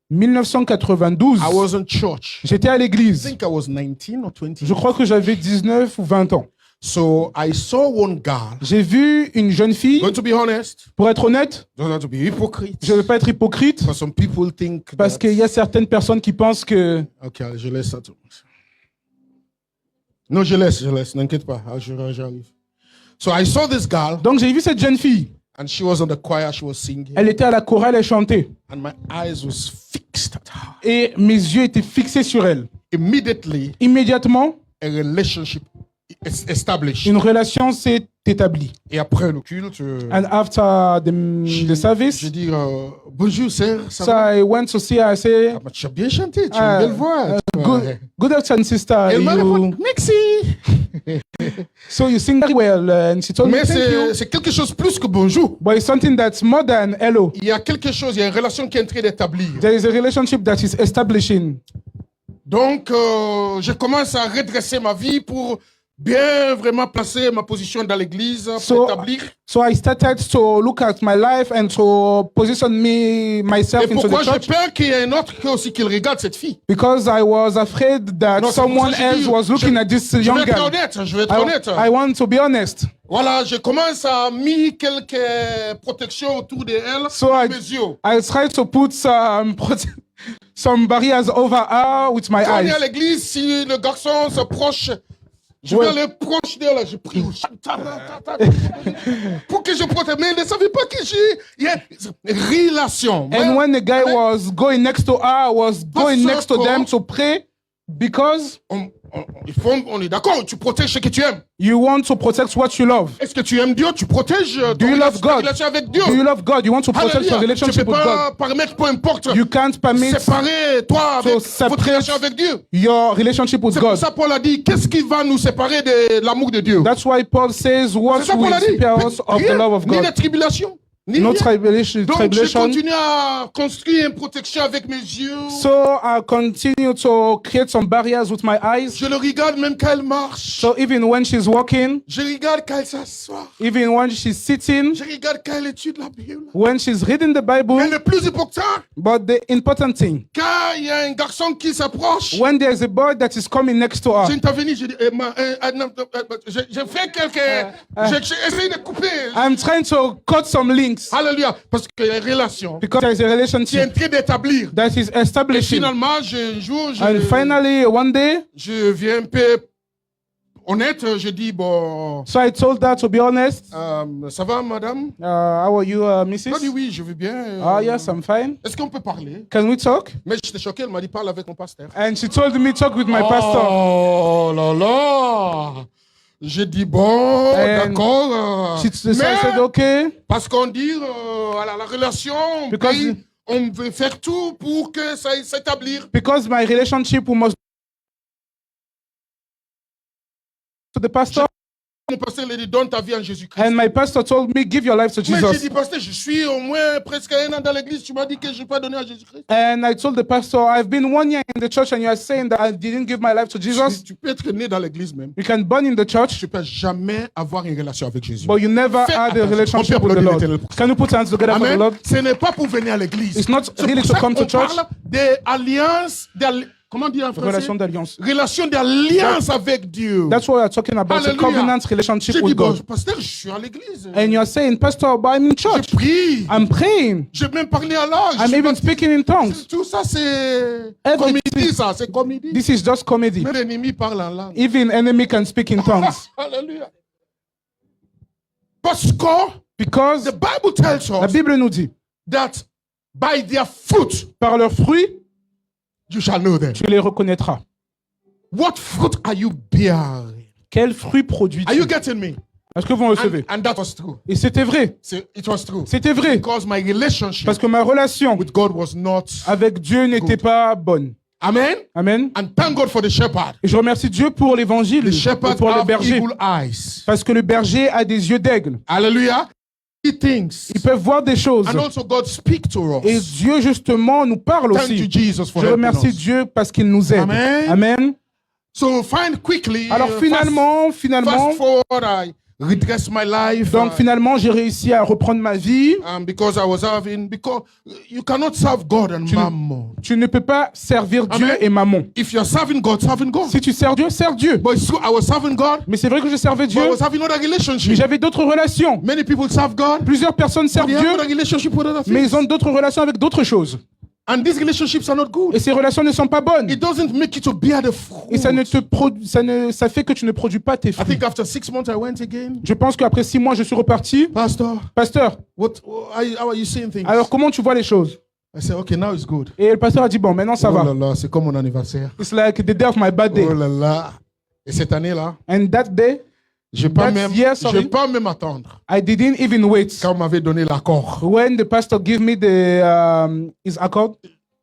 Speaker 3: 1992,
Speaker 1: I was in church.
Speaker 3: j'étais à
Speaker 1: I
Speaker 3: l'église.
Speaker 1: think I was 19 or 20.
Speaker 3: Je crois que j'avais 19 ou 20 ans.
Speaker 1: So I saw one girl.
Speaker 3: J'ai vu une jeune fille,
Speaker 1: Going to be honest,
Speaker 3: pour être honnête,
Speaker 1: don't have to be hypocrite.
Speaker 3: je ne vais pas être hypocrite,
Speaker 1: Because some people think
Speaker 3: parce qu'il y a certaines personnes qui pensent que...
Speaker 1: Ok, je laisse ça tout. Non, je laisse, n'inquiète pas, j'arrive. So I saw this girl,
Speaker 3: Donc j'ai vu cette jeune fille.
Speaker 1: and she was on the choir, she was singing,
Speaker 3: Elle était à la chorale, elle chantait.
Speaker 1: and my eyes was fixed at her.
Speaker 3: Et mes yeux étaient fixés sur elle.
Speaker 1: Immediately,
Speaker 3: Immédiatement,
Speaker 1: a relationship is established.
Speaker 3: une relation s'est établie.
Speaker 1: Et après le culte,
Speaker 3: And after the service,
Speaker 1: je dis bonjour sœur, ça
Speaker 3: so
Speaker 1: va?
Speaker 3: I went to see her. I said,
Speaker 1: Ah, bah, tu as bien chanté, tu as une belle voix.
Speaker 3: good afternoon, sister.
Speaker 1: Elle m'a répondu,
Speaker 3: You,
Speaker 1: merci.
Speaker 3: so you sing very well. And she told me,
Speaker 1: Mais
Speaker 3: thank you.
Speaker 1: c'est quelque chose plus que bonjour.
Speaker 3: But it's something that's more than hello.
Speaker 1: Il y a quelque chose, il y a une relation qui est en train d'établir.
Speaker 3: There is a relationship that is establishing.
Speaker 1: Donc, je commence à redresser ma vie pour bien vraiment placer ma position dans l'église,
Speaker 3: So-
Speaker 1: pour établir.
Speaker 3: So I started to look at my life and to position myself
Speaker 1: Et
Speaker 3: into
Speaker 1: pourquoi
Speaker 3: the
Speaker 1: j'ai
Speaker 3: church
Speaker 1: peur qu'il y ait un autre qui aussi qui regarde cette fille?
Speaker 3: because I was afraid that
Speaker 1: Non, c'est pour
Speaker 3: someone
Speaker 1: ça que je
Speaker 3: else
Speaker 1: dis,
Speaker 3: was looking at this
Speaker 1: je
Speaker 3: young
Speaker 1: vais être
Speaker 3: girl.
Speaker 1: honnête, je vais être honnête.
Speaker 3: I want to be honest.
Speaker 1: Voilà, je commence à mettre quelques protections autour d'elle,
Speaker 3: So
Speaker 1: de
Speaker 3: I-
Speaker 1: mes yeux.
Speaker 3: I tried to put some barriers over her with my
Speaker 1: Quand on est à
Speaker 3: eyes.
Speaker 1: l'église, si le garçon s'approche, je
Speaker 3: Ouais.
Speaker 1: vais aller proche d'elle, je prie pour que je protège. Mais elle ne savait pas que il y a une relation.
Speaker 3: And when the guy was going next to her, I was going next to them to pray because
Speaker 1: On est d'accord, tu protèges ce que tu aimes.
Speaker 3: you want to protect what you love.
Speaker 1: Est-ce que tu aimes Dieu? Tu protèges
Speaker 3: Do you love
Speaker 1: ta
Speaker 3: God?
Speaker 1: relation avec Dieu.
Speaker 3: Do you love God? You want to protect your
Speaker 1: Alléluia. Tu ne
Speaker 3: relationship
Speaker 1: peux
Speaker 3: with
Speaker 1: pas
Speaker 3: God.
Speaker 1: permettre, peu importe,
Speaker 3: You can't permit
Speaker 1: séparer toi avec votre
Speaker 3: separate
Speaker 1: relation avec Dieu.
Speaker 3: your relationship with
Speaker 1: C'est pour
Speaker 3: God.
Speaker 1: ça Paul a dit, qu'est-ce qui va nous séparer de l'amour de Dieu?
Speaker 3: That's why Paul says, what
Speaker 1: C'est ça Paul
Speaker 3: will
Speaker 1: a dit.
Speaker 3: separate us of the
Speaker 1: Rien,
Speaker 3: love of
Speaker 1: ni
Speaker 3: God?
Speaker 1: de tribulation, ni
Speaker 3: No
Speaker 1: rien.
Speaker 3: tribulation.
Speaker 1: Donc je continue à construire une protection avec mes yeux.
Speaker 3: So I continue to create some barriers with my eyes.
Speaker 1: Je le regarde même quand elle marche.
Speaker 3: So even when she's walking,
Speaker 1: Je regarde quand elle s'assoit.
Speaker 3: even when she's sitting,
Speaker 1: Je regarde quand elle étudie la Bible.
Speaker 3: when she's reading the
Speaker 1: Mais
Speaker 3: Bible,
Speaker 1: le plus important,
Speaker 3: but the important thing,
Speaker 1: quand il y a un garçon qui s'approche,
Speaker 3: when there's a boy that is coming next to her,
Speaker 1: j'ai intervenu, j'ai dit, j'ai fait j'ai essayé de couper.
Speaker 3: I'm trying to cut some links
Speaker 1: Alléluia. Parce qu'il y a une relation
Speaker 3: because there's a
Speaker 1: qui est en
Speaker 3: relationship
Speaker 1: train d'établir.
Speaker 3: that is
Speaker 1: Et
Speaker 3: establishing.
Speaker 1: finalement, un jour,
Speaker 3: And finally, one day,
Speaker 1: je viens un peu honnête. Je dis, bon,
Speaker 3: so I told her, to be honest,
Speaker 1: ça va, madame?
Speaker 3: how are you,
Speaker 1: Elle
Speaker 3: Mrs.?
Speaker 1: dit, oui, je vais bien.
Speaker 3: Ah, yes, I'm fine.
Speaker 1: Est-ce qu'on peut parler?
Speaker 3: Can we talk?
Speaker 1: Mais j'étais choqué, elle m'a dit, parle avec mon pasteur.
Speaker 3: And she told me, talk with my pastor.
Speaker 1: Oh là là! J'ai dit, bon,
Speaker 3: And
Speaker 1: d'accord.
Speaker 3: So I said, okay.
Speaker 1: Parce qu'on dit, la relation,
Speaker 3: Because-
Speaker 1: on veut faire tout pour que ça s'établir.
Speaker 3: Because my relationship must to the pastor.
Speaker 1: Mon pasteur lui dit, donne ta vie en Jésus-Christ.
Speaker 3: And my pastor told me, give your life to
Speaker 1: Mais j'ai
Speaker 3: Jesus.
Speaker 1: dit, pasteur, je suis au moins presque 1 an dans l'église. Tu m'as dit que je ne peux pas donner à Jésus-Christ.
Speaker 3: And I told the pastor, I've been 1 year in the church and you are saying that I didn't give my life to Jesus.
Speaker 1: Tu peux être né dans l'église même.
Speaker 3: You can born in the church,
Speaker 1: Tu ne peux jamais avoir une relation avec Jésus.
Speaker 3: but you never
Speaker 1: Fais
Speaker 3: had a
Speaker 1: attention.
Speaker 3: relationship
Speaker 1: On peut
Speaker 3: with the
Speaker 1: applaudir
Speaker 3: Lord.
Speaker 1: l'éternel pour ça.
Speaker 3: Can you put hands together for the
Speaker 1: Amen.
Speaker 3: Lord?
Speaker 1: Ce n'est pas pour venir à l'église.
Speaker 3: It's not
Speaker 1: C'est
Speaker 3: really
Speaker 1: pour
Speaker 3: to
Speaker 1: ça
Speaker 3: come to
Speaker 1: qu'on
Speaker 3: church.
Speaker 1: parle des alliances, Comment dire en français?
Speaker 3: relation d'alliance.
Speaker 1: Relation d'alliance avec Dieu.
Speaker 3: That's what we're talking about. It's a
Speaker 1: Hallelujah.
Speaker 3: covenant relationship
Speaker 1: J'ai dit,
Speaker 3: with
Speaker 1: bon,
Speaker 3: God.
Speaker 1: pasteur, je suis à l'église.
Speaker 3: And you're saying, Pastor, but I'm in church.
Speaker 1: Je prie.
Speaker 3: I'm praying.
Speaker 1: J'ai même parlé à l'âge.
Speaker 3: I'm even speaking in tongues.
Speaker 1: Tout ça, c'est
Speaker 3: Everything.
Speaker 1: comédie, ça. C'est comédie.
Speaker 3: This is just comedy.
Speaker 1: Mais l'ennemi parle en langue.
Speaker 3: Even enemy can speak in tongues.
Speaker 1: Alléluia. Parce que
Speaker 3: Because
Speaker 1: the Bible tells
Speaker 3: la
Speaker 1: us
Speaker 3: Bible nous dit,
Speaker 1: that by their fruit,
Speaker 3: par leurs fruits,
Speaker 1: you shall know them.
Speaker 3: tu les reconnaîtras.
Speaker 1: What fruit are you bearing?
Speaker 3: Quels fruits produis-tu?
Speaker 1: Are you getting me?
Speaker 3: Est-ce que vous me recevez?
Speaker 1: And that was true.
Speaker 3: Et c'était vrai.
Speaker 1: It was true.
Speaker 3: C'était vrai.
Speaker 1: Because my relationship
Speaker 3: Parce que ma relation
Speaker 1: with God was not.
Speaker 3: avec Dieu n'était pas bonne.
Speaker 1: Amen.
Speaker 3: Amen.
Speaker 1: And thank God for the shepherd.
Speaker 3: Et je remercie Dieu pour l'évangile,
Speaker 1: The
Speaker 3: et
Speaker 1: shepherd
Speaker 3: pour le
Speaker 1: have
Speaker 3: berger.
Speaker 1: eagle eyes.
Speaker 3: Parce que le berger a des yeux d'aigle.
Speaker 1: Hallelujah. He thinks.
Speaker 3: Ils peuvent voir des choses.
Speaker 1: And also God speak to
Speaker 3: Et
Speaker 1: us.
Speaker 3: Dieu, justement, nous parle
Speaker 1: Thank you,
Speaker 3: aussi.
Speaker 1: Jesus, for
Speaker 3: Je
Speaker 1: helping
Speaker 3: remercie
Speaker 1: us.
Speaker 3: Dieu parce qu'il nous aide.
Speaker 1: Amen.
Speaker 3: Amen.
Speaker 1: So find quickly.
Speaker 3: Alors finalement,
Speaker 1: fast forward, I redress my life.
Speaker 3: donc finalement, j'ai réussi à reprendre ma vie.
Speaker 1: Because I was having, because you cannot serve God and
Speaker 3: Tu ne-
Speaker 1: mammon.
Speaker 3: Tu ne peux pas servir Dieu
Speaker 1: Amen.
Speaker 3: et mammon.
Speaker 1: If you're serving God, serving God.
Speaker 3: Si tu sers Dieu, sers Dieu.
Speaker 1: But it's true, I was serving God,
Speaker 3: Mais c'est vrai que je servais
Speaker 1: but I
Speaker 3: Dieu,
Speaker 1: was having other
Speaker 3: mais
Speaker 1: relationship.
Speaker 3: j'avais d'autres relations.
Speaker 1: Many people serve God,
Speaker 3: Plusieurs personnes servent
Speaker 1: they have
Speaker 3: Dieu,
Speaker 1: other relationship with other
Speaker 3: mais
Speaker 1: things.
Speaker 3: ils ont d'autres relations avec d'autres choses.
Speaker 1: And these relationships are not good.
Speaker 3: Et ces relations ne sont pas bonnes.
Speaker 1: It doesn't make you to bear the fruit.
Speaker 3: Et ça fait que tu ne produis pas tes
Speaker 1: I
Speaker 3: fruits.
Speaker 1: think after 6 months I went again.
Speaker 3: Je pense qu'après 6 mois, je suis reparti.
Speaker 1: Pastor,
Speaker 3: Pasteur,
Speaker 1: how are you seeing things?
Speaker 3: alors comment tu vois les choses?
Speaker 1: I said, okay, now it's good.
Speaker 3: Et le pasteur a dit, bon, maintenant ça
Speaker 1: Oh là
Speaker 3: va.
Speaker 1: là, c'est comme mon anniversaire.
Speaker 3: It's like the day of my birthday.
Speaker 1: Oh là là. Et cette année-là,
Speaker 3: And that day,
Speaker 1: je ne
Speaker 3: sorry.
Speaker 1: vais pas même attendre.
Speaker 3: I didn't even wait.
Speaker 1: Quand on m'avait donné l'accord,
Speaker 3: When the pastor gave me his accord,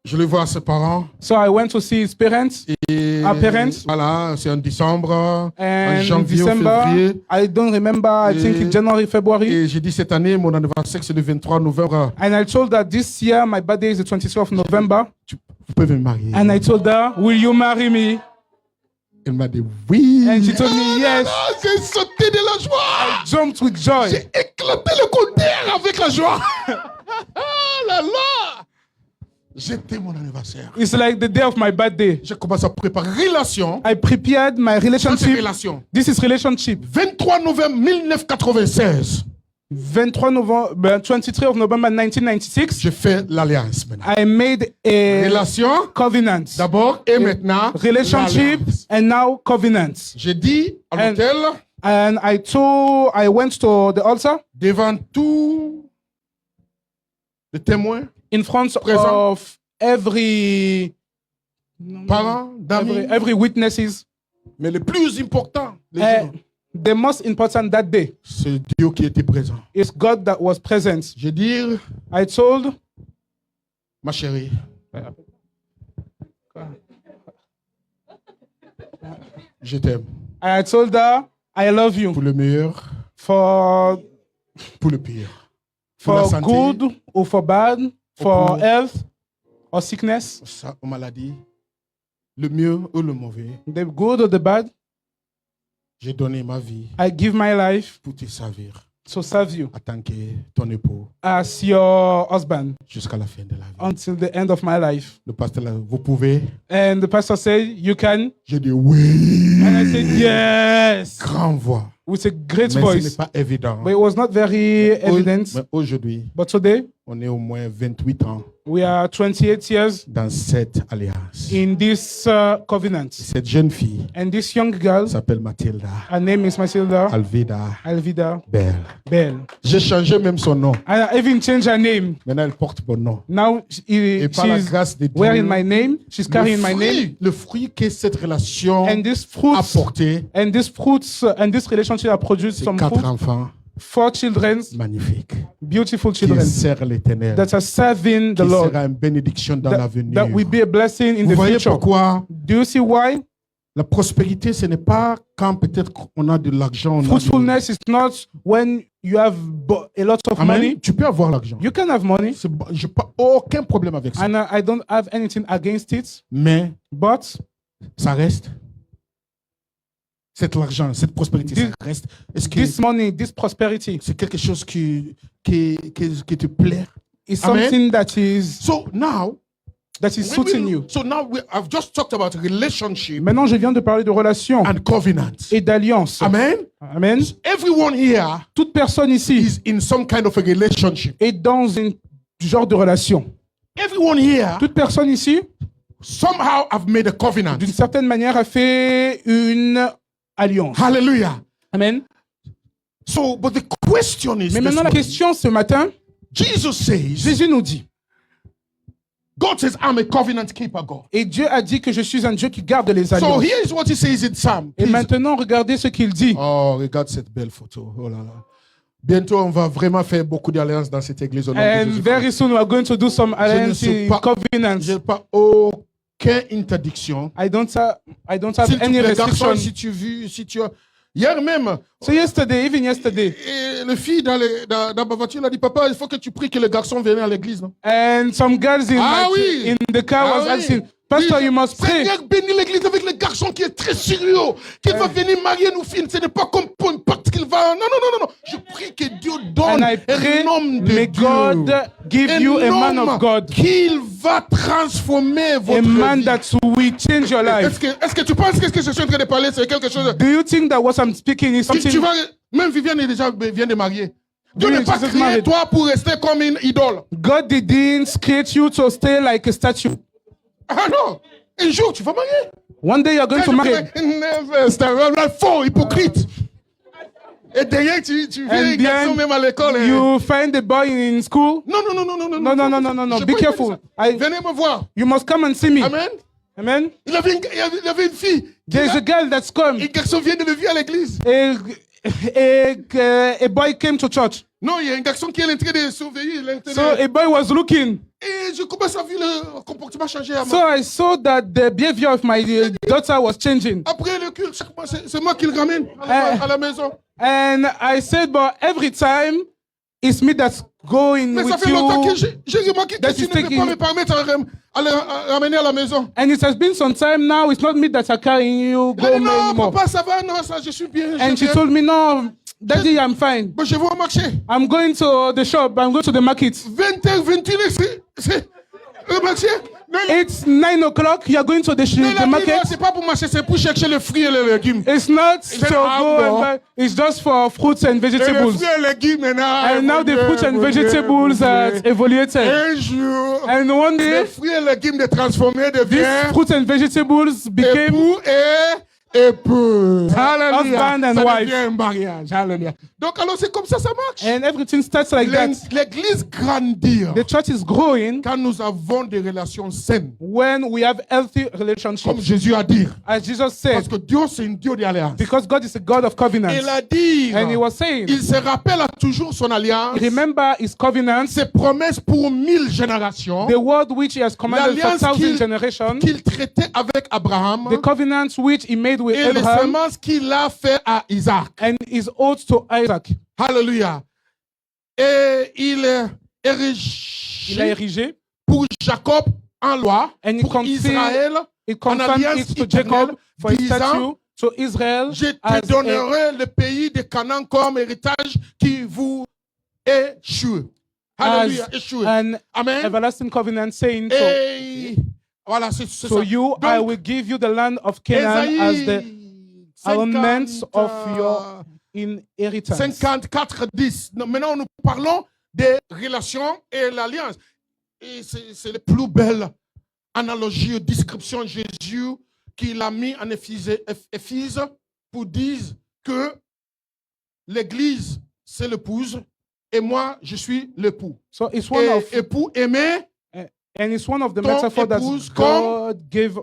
Speaker 1: je le vois à ses parents.
Speaker 3: so I went to see his parents.
Speaker 1: Et
Speaker 3: Our parents.
Speaker 1: voilà, c'est en décembre, en
Speaker 3: And in
Speaker 1: janvier ou
Speaker 3: December,
Speaker 1: février.
Speaker 3: I don't remember, I think in January, February.
Speaker 1: Et j'ai dit cette année, mon anniversaire, c'est le 23 novembre.
Speaker 3: And I told her this year, my birthday is the 23rd of November.
Speaker 1: Vous pouvez me marier.
Speaker 3: And I told her, will you marry me?
Speaker 1: Elle m'a dit oui.
Speaker 3: And she told me yes.
Speaker 1: Ah, j'ai sauté de la joie.
Speaker 3: Jumped with joy.
Speaker 1: J'ai éclaté le compteur avec la joie. Ah là là. J'étais mon anniversaire.
Speaker 3: It's like the day of my birthday.
Speaker 1: J'ai commencé à préparer relation.
Speaker 3: I prepared my
Speaker 1: Ça, c'est
Speaker 3: relationship.
Speaker 1: relation.
Speaker 3: This is relationship.
Speaker 1: 23 novembre 1996.
Speaker 3: 23 November, 23 of November 1996.
Speaker 1: Je fais l'alliance maintenant.
Speaker 3: I made a
Speaker 1: Relation
Speaker 3: covenant.
Speaker 1: d'abord et maintenant.
Speaker 3: Relationship
Speaker 1: l'alliance.
Speaker 3: and now covenant.
Speaker 1: J'ai dit à
Speaker 3: And-
Speaker 1: l'hôtel,
Speaker 3: And I went to the altar
Speaker 1: devant tous les témoins,
Speaker 3: in front
Speaker 1: Présent.
Speaker 3: of every
Speaker 1: parents, d'amis,
Speaker 3: every witnesses.
Speaker 1: mais le plus important, les
Speaker 3: Uh,
Speaker 1: gens,
Speaker 3: the most important that day
Speaker 1: c'est Dieu qui était présent.
Speaker 3: is God that was present.
Speaker 1: Je dis,
Speaker 3: I told
Speaker 1: ma chérie, je t'aime
Speaker 3: I told her I love you
Speaker 1: pour le meilleur,
Speaker 3: for
Speaker 1: pour le pire. Pour la santé,
Speaker 3: good or for bad, for
Speaker 1: pour-
Speaker 3: health or sickness,
Speaker 1: ça, aux maladies, le mieux ou le mauvais.
Speaker 3: the good or the bad.
Speaker 1: J'ai donné ma vie
Speaker 3: I give my life
Speaker 1: pour te servir
Speaker 3: to serve you
Speaker 1: en tant que ton époux
Speaker 3: as your husband
Speaker 1: jusqu'à la fin de la vie.
Speaker 3: until the end of my life.
Speaker 1: Le pasteur, là, vous pouvez?
Speaker 3: And the pastor said, you can.
Speaker 1: J'ai dit oui.
Speaker 3: And I said, yes,
Speaker 1: Grand voix.
Speaker 3: with a great
Speaker 1: Mais ce n'est
Speaker 3: voice.
Speaker 1: pas évident.
Speaker 3: But it was not very evident.
Speaker 1: Mais aujourd'hui,
Speaker 3: But today,
Speaker 1: on est au moins 28 ans
Speaker 3: we are 28 years
Speaker 1: dans cette alliance.
Speaker 3: in this covenant.
Speaker 1: Cette jeune fille
Speaker 3: And this young girl,
Speaker 1: s'appelle Mathilda
Speaker 3: her name is Matilda
Speaker 1: Alvida
Speaker 3: Bell.
Speaker 1: Bell. J'ai changé même son nom.
Speaker 3: And I even changed her name.
Speaker 1: Maintenant, elle porte mon nom.
Speaker 3: Now
Speaker 1: Et par la
Speaker 3: she's
Speaker 1: grâce de Dieu,
Speaker 3: wearing my name. She's carrying my name.
Speaker 1: le fruit que cette relation
Speaker 3: And this
Speaker 1: a
Speaker 3: fruits
Speaker 1: porté,
Speaker 3: and this fruits and this relationship have produced
Speaker 1: c'est
Speaker 3: some
Speaker 1: 4
Speaker 3: fruit.
Speaker 1: enfants
Speaker 3: 4 children,
Speaker 1: magnifiques
Speaker 3: beautiful
Speaker 1: qui
Speaker 3: children
Speaker 1: servent l'Éternel,
Speaker 3: that are serving the
Speaker 1: qui
Speaker 3: Lord.
Speaker 1: sera une bénédiction dans
Speaker 3: That,
Speaker 1: l'avenir.
Speaker 3: that will be a blessing in
Speaker 1: Vous
Speaker 3: the
Speaker 1: voyez
Speaker 3: future.
Speaker 1: pourquoi
Speaker 3: Do you see why?
Speaker 1: la prospérité, ce n'est pas quand peut-être on a de l'argent. on a
Speaker 3: Fruitfulness is not when you have a lot of
Speaker 1: Amen.
Speaker 3: money.
Speaker 1: Tu peux avoir l'argent.
Speaker 3: You can have money,
Speaker 1: Je n'ai pas aucun problème avec ça.
Speaker 3: and I don't have anything against it.
Speaker 1: Mais
Speaker 3: But
Speaker 1: ça reste. Cet argent, cette prospérité, ça reste. Est-ce que
Speaker 3: this money, this prosperity,
Speaker 1: c'est quelque chose qui te plaît?
Speaker 3: is
Speaker 1: Amen.
Speaker 3: something that is.
Speaker 1: So now,
Speaker 3: that is suiting you.
Speaker 1: So now I've just talked about relationship
Speaker 3: Maintenant, je viens de parler de relations
Speaker 1: and covenant.
Speaker 3: et d'alliances.
Speaker 1: Amen.
Speaker 3: Amen.
Speaker 1: Everyone here
Speaker 3: Toute personne ici
Speaker 1: is in some kind of a relationship.
Speaker 3: est dans un genre de relation.
Speaker 1: Everyone here
Speaker 3: Toute personne ici,
Speaker 1: somehow have made a covenant.
Speaker 3: d'une certaine manière, a fait une alliance.
Speaker 1: Hallelujah.
Speaker 3: Amen.
Speaker 1: So, but the question is,
Speaker 3: Mais
Speaker 1: this
Speaker 3: maintenant, la
Speaker 1: morning,
Speaker 3: question ce matin,
Speaker 1: Jesus says,
Speaker 3: Jésus nous dit,
Speaker 1: God says, I'm a covenant keeper, God.
Speaker 3: et Dieu a dit que je suis un Dieu qui garde les
Speaker 1: So
Speaker 3: alliances.
Speaker 1: here is what he says in Psalm.
Speaker 3: Et
Speaker 1: Please.
Speaker 3: maintenant, regardez ce qu'il dit.
Speaker 1: Oh, regarde cette belle photo. Oh là là. Bientôt, on va vraiment faire beaucoup d'alliances dans cette église au nom de
Speaker 3: And
Speaker 1: Jésus.
Speaker 3: very soon we are going to do some alliance
Speaker 1: suis pas-
Speaker 3: covenants.
Speaker 1: Je n'ai pas aucune interdiction.
Speaker 3: I don't have
Speaker 1: S'il te
Speaker 3: any
Speaker 1: plaît, garçon,
Speaker 3: restriction.
Speaker 1: si tu as... Hier même,
Speaker 3: So yesterday, even yesterday,
Speaker 1: et le fille dans ma voiture, il a dit, papa, il faut que tu pries que le garçon vienne à l'église, non?
Speaker 3: and some girls in the car was asking, Pastor,
Speaker 1: Oui,
Speaker 3: you must pray.
Speaker 1: Seigneur, bénis l'église avec le garçon qui est très sérieux, qui va venir marier nos filles. Ce n'est pas comme peu importe qu'il va. Non. Je prie que Dieu donne
Speaker 3: And I pray,
Speaker 1: un homme de
Speaker 3: may
Speaker 1: Dieu.
Speaker 3: God give you a man
Speaker 1: homme
Speaker 3: of God,
Speaker 1: qu'il va transformer
Speaker 3: a
Speaker 1: votre
Speaker 3: man
Speaker 1: vie.
Speaker 3: that will change your life.
Speaker 1: Est-ce que tu penses que ce que je suis en train de parler, c'est quelque chose...
Speaker 3: Do you think that what I'm speaking is
Speaker 1: Tu
Speaker 3: something?
Speaker 1: vas... Même Viviane vient de marier. Dieu
Speaker 3: Oui,
Speaker 1: n'est pas
Speaker 3: Jesus
Speaker 1: créé
Speaker 3: married.
Speaker 1: toi pour rester comme une idole.
Speaker 3: God didn't create you to stay like a statue.
Speaker 1: Ah non. Un jour, tu vas marier.
Speaker 3: One day you're going to marry.
Speaker 1: C'est un faux hypocrite. Et derrière, tu fais
Speaker 3: And
Speaker 1: un garçon
Speaker 3: then
Speaker 1: même à l'école.
Speaker 3: you find a boy in school.
Speaker 1: Non.
Speaker 3: No.
Speaker 1: Je
Speaker 3: Be
Speaker 1: peux
Speaker 3: careful.
Speaker 1: pas dire ça. Venez me voir.
Speaker 3: You must come and see me.
Speaker 1: Amen.
Speaker 3: Amen.
Speaker 1: Il avait une fille.
Speaker 3: There's a girl that's come.
Speaker 1: Un garçon vient de le voir à l'église.
Speaker 3: A boy came to church.
Speaker 1: Non, il y a un garçon qui est en train de surveiller.
Speaker 3: So a boy was looking.
Speaker 1: Et je commence à voir le comportement changer.
Speaker 3: So I saw that the behavior of my daughter was changing.
Speaker 1: Après le culte, chaque mois, c'est moi qui le ramène à la maison.
Speaker 3: And I said, but every time it's me that's going
Speaker 1: Mais ça
Speaker 3: with
Speaker 1: fait longtemps que
Speaker 3: you.
Speaker 1: j'ai remarqué que
Speaker 3: That
Speaker 1: tu
Speaker 3: is
Speaker 1: ne peux
Speaker 3: taking-
Speaker 1: pas me permettre à le ramener à la maison.
Speaker 3: And it has been some time now. It's not me that's carrying you
Speaker 1: Il a
Speaker 3: go
Speaker 1: dit, non,
Speaker 3: anymore.
Speaker 1: papa, ça va, non, ça, je suis bien.
Speaker 3: And she told me, no, Daddy, I'm fine.
Speaker 1: Bon, je vais au marché.
Speaker 3: I'm going to the shop. I'm going to the market.
Speaker 1: 20h, 21h, c'est le marché.
Speaker 3: It's 9 o'clock. You're going to
Speaker 1: Mais
Speaker 3: the
Speaker 1: la vie, non,
Speaker 3: market.
Speaker 1: c'est pas pour marcher, c'est pour chercher les fruits et les légumes.
Speaker 3: It's not
Speaker 1: It's
Speaker 3: to
Speaker 1: an
Speaker 3: go
Speaker 1: outdoor.
Speaker 3: and buy. It's just for fruits and
Speaker 1: Et les
Speaker 3: vegetables.
Speaker 1: fruits et les légumes, maintenant.
Speaker 3: And now the fruits and vegetables are evaluated.
Speaker 1: Un jour,
Speaker 3: And one
Speaker 1: les
Speaker 3: day,
Speaker 1: fruits et les légumes de transformer
Speaker 3: these
Speaker 1: deviennent
Speaker 3: fruits and vegetables became
Speaker 1: époux et épouse.
Speaker 3: husband and
Speaker 1: Ça
Speaker 3: wife.
Speaker 1: devient un mariage. Hallelujah. Donc, alors, c'est comme ça marche.
Speaker 3: And everything starts like that.
Speaker 1: L'église grandit
Speaker 3: The church is growing
Speaker 1: quand nous avons des relations saines.
Speaker 3: when we have healthy
Speaker 1: Comme
Speaker 3: relationships.
Speaker 1: Jésus a dit.
Speaker 3: As Jesus
Speaker 1: Parce
Speaker 3: said,
Speaker 1: que Dieu, c'est un Dieu d'alliance.
Speaker 3: because God is a God of covenants.
Speaker 1: Il a dit,
Speaker 3: And he was saying,
Speaker 1: il se rappelle à toujours son alliance,
Speaker 3: remember his covenants,
Speaker 1: ses promesses pour 1000 générations,
Speaker 3: the word which he has commanded for
Speaker 1: l'alliance
Speaker 3: 1,000 generations,
Speaker 1: qu'il traitait avec Abraham
Speaker 3: the covenants which he made with
Speaker 1: et les
Speaker 3: Abraham,
Speaker 1: semences qu'il a fait à Isaac.
Speaker 3: and his oath to Isaac.
Speaker 1: Alléluia. Et il est
Speaker 3: Il a
Speaker 1: érigé
Speaker 3: érigé,
Speaker 1: pour Jacob en loi,
Speaker 3: and he
Speaker 1: pour
Speaker 3: confirmed,
Speaker 1: Israël,
Speaker 3: he confirmed
Speaker 1: alliance
Speaker 3: it to Jacob for his
Speaker 1: disant,
Speaker 3: statue, to Israel,
Speaker 1: je
Speaker 3: as
Speaker 1: te
Speaker 3: a,
Speaker 1: donnerai le pays de Canaan comme héritage qui vous échoue. Alléluia, échoue.
Speaker 3: an
Speaker 1: Amen.
Speaker 3: everlasting covenant saying, so,
Speaker 1: Et voilà, c'est ça.
Speaker 3: so you, I
Speaker 1: Donc,
Speaker 3: will give you the land of Canaan as the
Speaker 1: Ésaïe
Speaker 3: allotments of
Speaker 1: 50,
Speaker 3: your inheritance.
Speaker 1: 54, 10. Non, maintenant, nous parlons des relations et l'alliance. Et c'est la plus belle analogie ou description de Jésus qu'il a mis en Éphésiens pour dire que l'Église, c'est l'épouse et moi, je suis l'époux.
Speaker 3: So it's one
Speaker 1: Et
Speaker 3: of,
Speaker 1: époux aimé,
Speaker 3: and it's one of the
Speaker 1: ton
Speaker 3: metaphors that
Speaker 1: épouse
Speaker 3: God gave.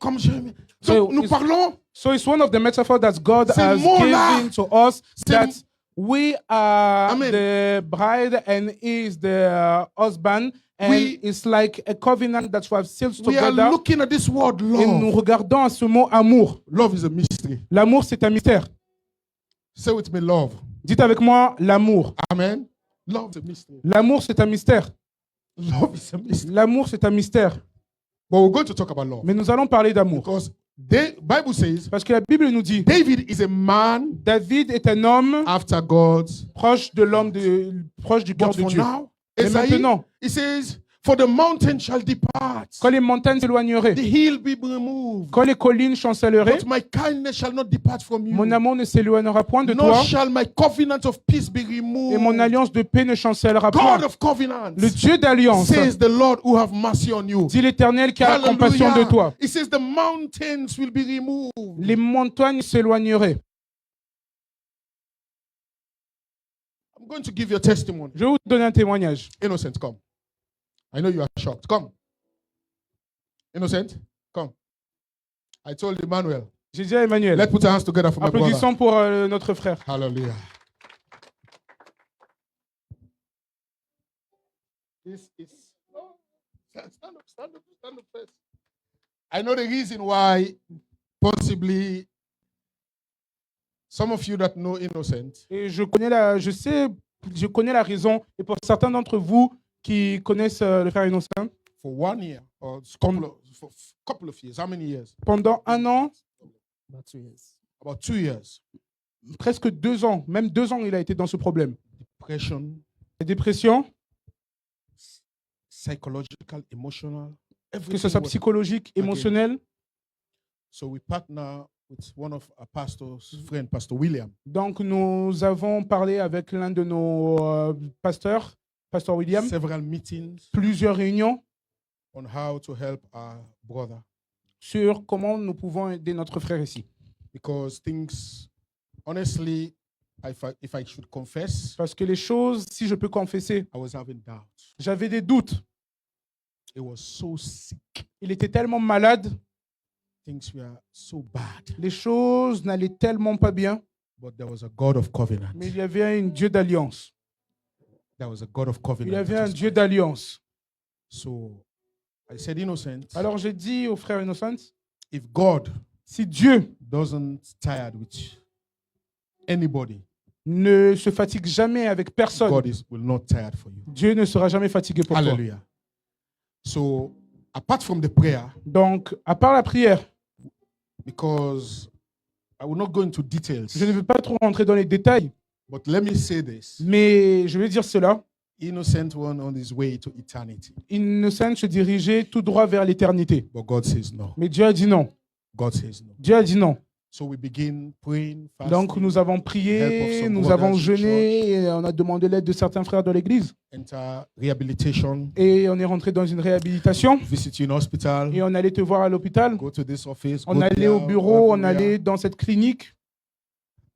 Speaker 1: comme j'aime.
Speaker 3: So
Speaker 1: Donc, nous
Speaker 3: it's-
Speaker 1: parlons,
Speaker 3: So it's one of the metaphors that God
Speaker 1: Ces
Speaker 3: has
Speaker 1: mots-là,
Speaker 3: given to us
Speaker 1: c'est-
Speaker 3: that we are
Speaker 1: Amen.
Speaker 3: the bride and he is the husband, and it's like a covenant that we have sealed
Speaker 1: we are
Speaker 3: together.
Speaker 1: looking at this word
Speaker 3: Et nous
Speaker 1: love.
Speaker 3: regardons à ce mot amour.
Speaker 1: Love is a mystery.
Speaker 3: L'amour, c'est un mystère.
Speaker 1: Say with me, love.
Speaker 3: Dites avec moi l'amour.
Speaker 1: Amen. Love is a mystery.
Speaker 3: L'amour, c'est un mystère.
Speaker 1: Love is a mystery.
Speaker 3: L'amour, c'est un mystère.
Speaker 1: But we're going to talk about love.
Speaker 3: Mais nous allons parler d'amour.
Speaker 1: Because the Bible says
Speaker 3: Parce que la Bible nous dit,
Speaker 1: David is a man
Speaker 3: David est un homme
Speaker 1: after God's.
Speaker 3: proche de l'homme, proche du cœur
Speaker 1: But
Speaker 3: de
Speaker 1: for
Speaker 3: Dieu.
Speaker 1: now,
Speaker 3: Mais
Speaker 1: Esaïe,
Speaker 3: maintenant,
Speaker 1: he says, For the mountain shall depart,
Speaker 3: quand les montagnes s'éloigneraient,
Speaker 1: the hill be removed,
Speaker 3: quand les collines chancelleraient,
Speaker 1: but my kindness shall not depart from you.
Speaker 3: mon amour ne s'éloignera point de
Speaker 1: Nor
Speaker 3: toi,
Speaker 1: shall my covenant of peace be
Speaker 3: et
Speaker 1: removed.
Speaker 3: mon alliance de paix ne chancellera
Speaker 1: God
Speaker 3: point.
Speaker 1: of covenants,
Speaker 3: Le Dieu d'alliance,
Speaker 1: says the Lord who have mercy on you.
Speaker 3: dit l'Éternel qui a compassion de toi.
Speaker 1: It says the mountains will be removed.
Speaker 3: Les montagnes s'éloigneraient.
Speaker 1: I'm going to give you a testimony.
Speaker 3: Je vais vous donner un témoignage.
Speaker 1: Innocent, come. I know you are shocked. Come. Innocent, come. I told Emmanuel,
Speaker 3: J'ai dit à Emmanuel,
Speaker 1: let's put our hands together for my brother.
Speaker 3: applaudissons pour notre frère.
Speaker 1: Hallelujah. This is. Oh, stand up first. I know the reason why, possibly, some of you that know Innocent,
Speaker 3: Et je connais la raison. Et pour certains d'entre vous qui connaissent le frère Innocent,
Speaker 1: for 1 year or for couple of years, how many years?
Speaker 3: pendant 1 an,
Speaker 1: About 2 years.
Speaker 3: presque 2 ans, même 2 ans, il a été dans ce problème.
Speaker 1: Depression,
Speaker 3: La dépression,
Speaker 1: psychological, emotional,
Speaker 3: que
Speaker 1: everything.
Speaker 3: ce soit
Speaker 1: was-
Speaker 3: psychologique, émotionnel.
Speaker 1: So we partner with one of our pastor's friend, Pastor William.
Speaker 3: Donc, nous avons parlé avec l'un de nos pasteurs, Pasteur William,
Speaker 1: Several meetings
Speaker 3: plusieurs réunions
Speaker 1: on how to help our brother,
Speaker 3: sur comment nous pouvons aider notre frère ici.
Speaker 1: because things, honestly, if I should confess,
Speaker 3: Parce que les choses, si je peux confesser,
Speaker 1: I was having doubts.
Speaker 3: j'avais des doutes.
Speaker 1: It was so sick.
Speaker 3: Il était tellement malade,
Speaker 1: Things were so bad.
Speaker 3: les choses n'allaient tellement pas bien,
Speaker 1: But there was a God of covenant.
Speaker 3: mais il y avait un Dieu d'alliance.
Speaker 1: There was a God of covenant.
Speaker 3: Il y avait
Speaker 1: that
Speaker 3: un
Speaker 1: was
Speaker 3: Dieu
Speaker 1: present.
Speaker 3: d'alliance.
Speaker 1: So I said, Innocent,
Speaker 3: Alors j'ai dit au frère Innocent,
Speaker 1: if God
Speaker 3: si Dieu
Speaker 1: doesn't tired with anybody,
Speaker 3: ne se fatigue jamais avec personne,
Speaker 1: God will not tired for you.
Speaker 3: Dieu ne sera jamais fatigué pour toi.
Speaker 1: Hallelujah. So apart from the prayer,
Speaker 3: Donc, à part la prière,
Speaker 1: because I will not go into details,
Speaker 3: je ne veux pas trop rentrer dans les détails,
Speaker 1: but let me say this.
Speaker 3: mais je vais dire cela.
Speaker 1: Innocent one on his way to eternity.
Speaker 3: Innocent se dirigeait tout droit vers l'éternité.
Speaker 1: But God says no.
Speaker 3: Mais Dieu a dit non.
Speaker 1: God says no.
Speaker 3: Dieu a dit non.
Speaker 1: So we begin praying, fasting,
Speaker 3: Donc nous avons
Speaker 1: help of
Speaker 3: prié,
Speaker 1: some
Speaker 3: nous
Speaker 1: brothers
Speaker 3: avons
Speaker 1: in
Speaker 3: jeûné, et on a demandé l'aide de certains frères de l'église.
Speaker 1: enter rehabilitation,
Speaker 3: Et on est rentré dans une réhabilitation.
Speaker 1: visit in hospital,
Speaker 3: Et on allait te voir à l'hôpital.
Speaker 1: go to this office,
Speaker 3: On
Speaker 1: go
Speaker 3: allait
Speaker 1: there,
Speaker 3: au bureau, on
Speaker 1: everywhere.
Speaker 3: allait dans cette clinique.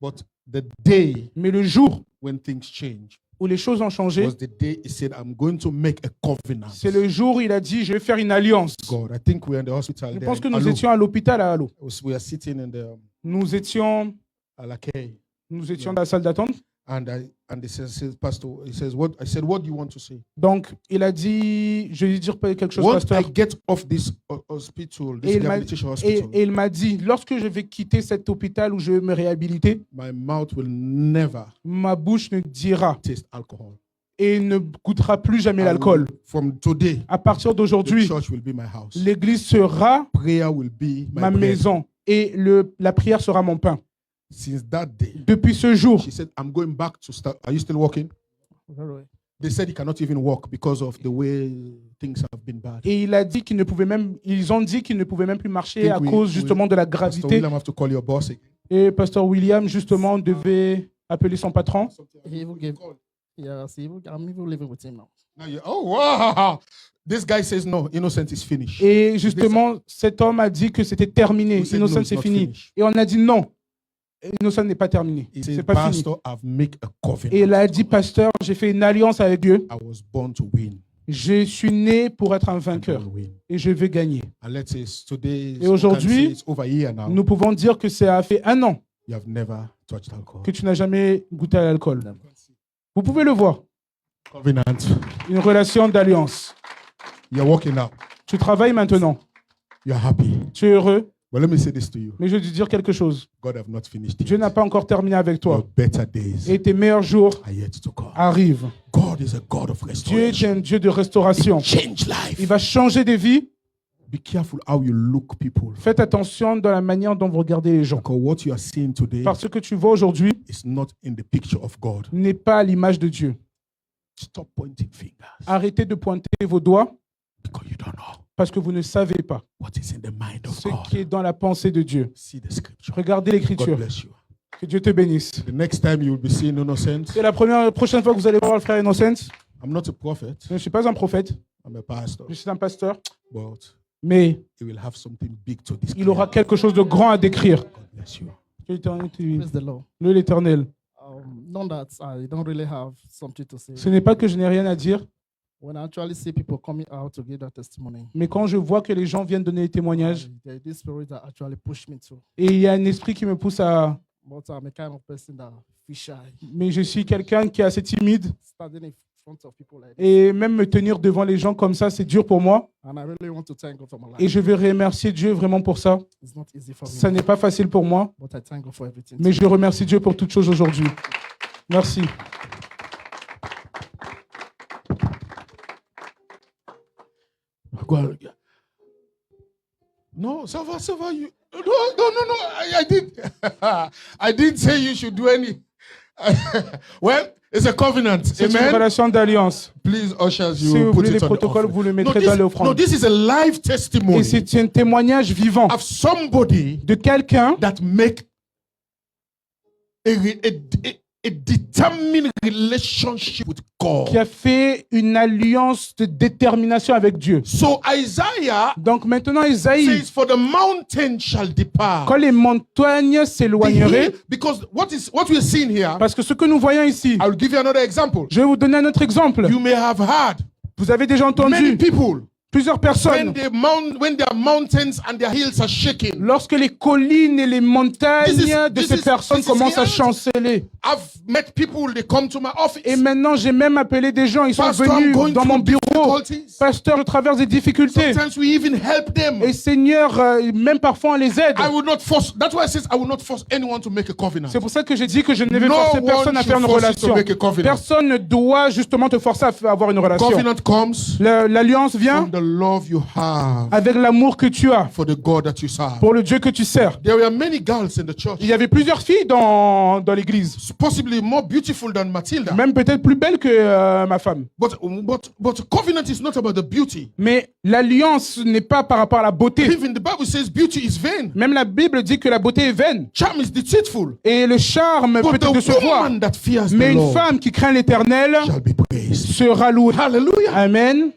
Speaker 1: But the day
Speaker 3: Mais le jour
Speaker 1: when things change
Speaker 3: où les choses ont changé,
Speaker 1: was the day he said, I'm going to make a covenant.
Speaker 3: c'est le jour où il a dit, je vais faire une alliance.
Speaker 1: God, I think we're in the hospital
Speaker 3: Je
Speaker 1: there
Speaker 3: pense que
Speaker 1: in
Speaker 3: nous
Speaker 1: Alu.
Speaker 3: étions à l'hôpital à Allo.
Speaker 1: We are sitting in the
Speaker 3: Nous étions
Speaker 1: Alakay,
Speaker 3: dans la salle d'attente.
Speaker 1: and he says, Pastor, he says, what? I said, what do you want to say?
Speaker 3: Donc, il a dit, je vais lui dire quelque chose,
Speaker 1: Once
Speaker 3: pasteur.
Speaker 1: I get off this hospital, this
Speaker 3: Et il m'a-
Speaker 1: rehabilitation hospital,
Speaker 3: Et il m'a dit, lorsque je vais quitter cet hôpital où je vais me réhabiliter,
Speaker 1: my mouth will never
Speaker 3: ma bouche ne dira
Speaker 1: taste alcohol.
Speaker 3: et ne goûtera plus jamais
Speaker 1: I
Speaker 3: l'alcool.
Speaker 1: will- From today,
Speaker 3: À partir
Speaker 1: the
Speaker 3: d'aujourd'hui,
Speaker 1: church will be my house.
Speaker 3: l'église sera
Speaker 1: Prayer will be my
Speaker 3: ma
Speaker 1: bread.
Speaker 3: maison et la prière sera mon pain.
Speaker 1: Since that day,
Speaker 3: Depuis ce jour,
Speaker 1: she said, I'm going back to start. Are you still walking? They said he cannot even walk because of the way things have been bad.
Speaker 3: et il a dit qu'ils ne pouvaient même, ils ont dit qu'ils ne pouvaient même plus marcher
Speaker 1: Think
Speaker 3: à
Speaker 1: we-
Speaker 3: cause
Speaker 1: we-
Speaker 3: justement de la
Speaker 1: Pastor
Speaker 3: gravité.
Speaker 1: William have to call your boss again.
Speaker 3: Et pasteur William justement devait appeler son patron.
Speaker 5: He will give. Yes, he will live with him now.
Speaker 1: Now you, oh wow! This guy says no. Innocent is finished.
Speaker 3: Et justement, cet homme a dit que c'était terminé.
Speaker 1: We said, no,
Speaker 3: Innocent,
Speaker 1: it's
Speaker 3: c'est
Speaker 1: not
Speaker 3: fini.
Speaker 1: finished.
Speaker 3: Et on a dit non. Innocent n'est pas terminé.
Speaker 1: He says,
Speaker 3: C'est pas fini.
Speaker 1: Pastor, I've made a covenant.
Speaker 3: Et il a dit, pasteur, j'ai fait une alliance avec Dieu.
Speaker 1: I was born to win.
Speaker 3: Je suis né pour être un
Speaker 1: And I
Speaker 3: vainqueur
Speaker 1: will win.
Speaker 3: et je vais gagner.
Speaker 1: And let's say today,
Speaker 3: Et aujourd'hui,
Speaker 1: it's over a year now.
Speaker 3: Nous pouvons dire que ça a fait 1 an
Speaker 1: You have never touched alcohol.
Speaker 3: que tu n'as jamais goûté à l'alcool. Vous pouvez le voir.
Speaker 1: Covenant.
Speaker 3: Une relation d'alliance.
Speaker 1: You're walking out.
Speaker 3: Tu travailles maintenant.
Speaker 1: You're happy.
Speaker 3: Tu es heureux.
Speaker 1: But let me say this to you.
Speaker 3: Mais je vais te dire quelque chose.
Speaker 1: God have not finished it.
Speaker 3: Dieu n'a pas encore terminé avec
Speaker 1: Your
Speaker 3: toi.
Speaker 1: better days
Speaker 3: Et tes meilleurs jours
Speaker 1: are yet to come.
Speaker 3: arrivent.
Speaker 1: God is a God of
Speaker 3: Dieu
Speaker 1: restoration.
Speaker 3: est un Dieu de restauration.
Speaker 1: Change life.
Speaker 3: Il va changer des vies.
Speaker 1: Be careful how you look people.
Speaker 3: Faites attention dans la manière dont vous regardez les gens.
Speaker 1: Because what you are seeing today
Speaker 3: Parce que tu vois aujourd'hui
Speaker 1: is not in the picture of God.
Speaker 3: n'est pas à l'image de Dieu.
Speaker 1: Stop pointing fingers
Speaker 3: Arrêtez de pointer vos doigts
Speaker 1: because you don't know
Speaker 3: parce que vous ne savez pas
Speaker 1: what is in the mind of
Speaker 3: ce
Speaker 1: God.
Speaker 3: qui est dans la pensée de Dieu.
Speaker 1: See the scripture.
Speaker 3: Regardez
Speaker 1: God
Speaker 3: l'écriture.
Speaker 1: bless you.
Speaker 3: Que Dieu te bénisse.
Speaker 1: The next time you will be seeing Innocent,
Speaker 3: C'est la prochaine fois que vous allez voir le frère Innocent.
Speaker 1: I'm not a prophet,
Speaker 3: Je ne suis pas un prophète,
Speaker 1: I'm a pastor,
Speaker 3: je suis un pasteur,
Speaker 1: but
Speaker 3: mais
Speaker 1: he will have something big to discuss.
Speaker 3: il aura quelque chose de grand à décrire.
Speaker 1: God bless you.
Speaker 3: Que l'Éternel te bénisse.
Speaker 5: Praise the Lord.
Speaker 3: Louez l'Éternel.
Speaker 5: Not that I don't really have something to say.
Speaker 3: Ce n'est pas que je n'ai rien à dire,
Speaker 5: When I actually see people coming out to give their testimony,
Speaker 3: mais quand je vois que les gens viennent donner des témoignages,
Speaker 5: there is this spirit that actually push me to.
Speaker 3: et il y a un esprit qui me pousse à...
Speaker 5: But I'm a kind of person that feel shy,
Speaker 3: Mais je suis quelqu'un qui est assez timide,
Speaker 5: standing in front of people like this.
Speaker 3: et même me tenir devant les gens comme ça, c'est dur pour moi.
Speaker 5: And I really want to thank God for my life.
Speaker 3: Et je veux remercier Dieu vraiment pour ça.
Speaker 5: It's not easy for me,
Speaker 3: Ça n'est pas facile pour moi,
Speaker 5: but I thank God for everything.
Speaker 3: mais je remercie Dieu pour toutes choses aujourd'hui. Merci.
Speaker 1: Go on. No, ça va. You, no. I did. I didn't say you should do any. Well, it's a covenant.
Speaker 3: C'est une
Speaker 1: Amen.
Speaker 3: relation d'alliance.
Speaker 1: Please, ushers,
Speaker 3: Si
Speaker 1: you
Speaker 3: vous
Speaker 1: put
Speaker 3: voulez les
Speaker 1: it on the
Speaker 3: protocoles, vous le
Speaker 1: offering.
Speaker 3: mettrez dans l'offrande.
Speaker 1: This is a live
Speaker 3: Et
Speaker 1: testimony
Speaker 3: c'est un témoignage vivant
Speaker 1: of somebody
Speaker 3: de quelqu'un
Speaker 1: that make a determined relationship with God.
Speaker 3: qui a fait une alliance de détermination avec Dieu.
Speaker 1: So Isaiah
Speaker 3: Donc maintenant, Isaïe,
Speaker 1: says, "For the mountain shall depart."
Speaker 3: quand les montagnes s'éloigneraient,
Speaker 1: Because what we're seeing here,
Speaker 3: parce que ce que nous voyons ici,
Speaker 1: I will give you another example.
Speaker 3: je vais vous donner un autre exemple.
Speaker 1: You may have heard
Speaker 3: Vous avez déjà
Speaker 1: many
Speaker 3: entendu
Speaker 1: people
Speaker 3: plusieurs personnes,
Speaker 1: when their mountains and their hills are shaking.
Speaker 3: lorsque les collines et les montagnes de ces personnes commencent à chanceler.
Speaker 1: I've met people, they come to my office.
Speaker 3: Et maintenant, j'ai même appelé des gens, ils sont
Speaker 1: Pastor, I'm
Speaker 3: venus
Speaker 1: going
Speaker 3: dans mon
Speaker 1: through
Speaker 3: bureau.
Speaker 1: difficulties.
Speaker 3: Pasteur, je traverse des difficultés.
Speaker 1: Sometimes we even help them.
Speaker 3: Et Seigneur, même parfois on les aide.
Speaker 1: I will not force. That's why I says I will not force anyone to make a covenant.
Speaker 3: C'est pour ça que j'ai dit que je ne vais
Speaker 1: No
Speaker 3: forcer personne
Speaker 1: one
Speaker 3: à
Speaker 1: should
Speaker 3: faire une
Speaker 1: force you to
Speaker 3: relation.
Speaker 1: make a covenant.
Speaker 3: Personne ne doit justement te forcer à avoir une relation.
Speaker 1: Covenant comes
Speaker 3: L'alliance vient
Speaker 1: from the love you have
Speaker 3: avec l'amour que tu as
Speaker 1: for the God that you serve.
Speaker 3: pour le Dieu que tu sers.
Speaker 1: There were many girls in the church,
Speaker 3: Il y avait plusieurs filles dans l'église,
Speaker 1: possibly more beautiful than Matilda.
Speaker 3: même peut-être plus belles que ma femme.
Speaker 1: But covenant is not about the beauty.
Speaker 3: Mais l'alliance n'est pas par rapport à la beauté.
Speaker 1: Even the Bible says beauty is vain.
Speaker 3: Même la Bible dit que la beauté est vaine.
Speaker 1: Charm is deceitful.
Speaker 3: Et le charme
Speaker 1: But
Speaker 3: peut
Speaker 1: the
Speaker 3: être de se voir.
Speaker 1: woman that fears
Speaker 3: Mais
Speaker 1: the
Speaker 3: une
Speaker 1: Lord
Speaker 3: femme qui craint l'Éternel
Speaker 1: shall be praised.
Speaker 3: sera louée.
Speaker 1: Hallelujah.
Speaker 3: Amen.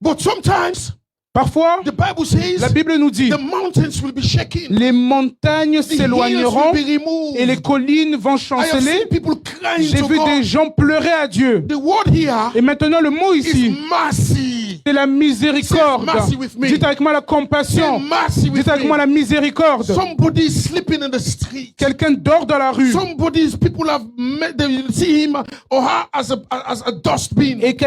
Speaker 1: But sometimes
Speaker 3: Parfois,
Speaker 1: the Bible says
Speaker 3: la Bible nous dit,
Speaker 1: the mountains will be shaking.
Speaker 3: les montagnes
Speaker 1: The hills
Speaker 3: s'éloigneront
Speaker 1: will be removed.
Speaker 3: et les collines vont
Speaker 1: I have
Speaker 3: chanceler.
Speaker 1: seen people crying
Speaker 3: J'ai
Speaker 1: to
Speaker 3: vu des
Speaker 1: God.
Speaker 3: gens pleurer à Dieu.
Speaker 1: The word here
Speaker 3: Et maintenant, le mot
Speaker 1: is
Speaker 3: ici,
Speaker 1: mercy.
Speaker 3: c'est la miséricorde.
Speaker 1: Say mercy with me.
Speaker 3: Dites avec moi la
Speaker 1: Say
Speaker 3: compassion.
Speaker 1: mercy with
Speaker 3: Dites avec moi
Speaker 1: me.
Speaker 3: la miséricorde.
Speaker 1: Somebody is sleeping in the street.
Speaker 3: Quelqu'un dort dans la rue.
Speaker 1: People have met, they see him or her as a dustbin.
Speaker 3: Et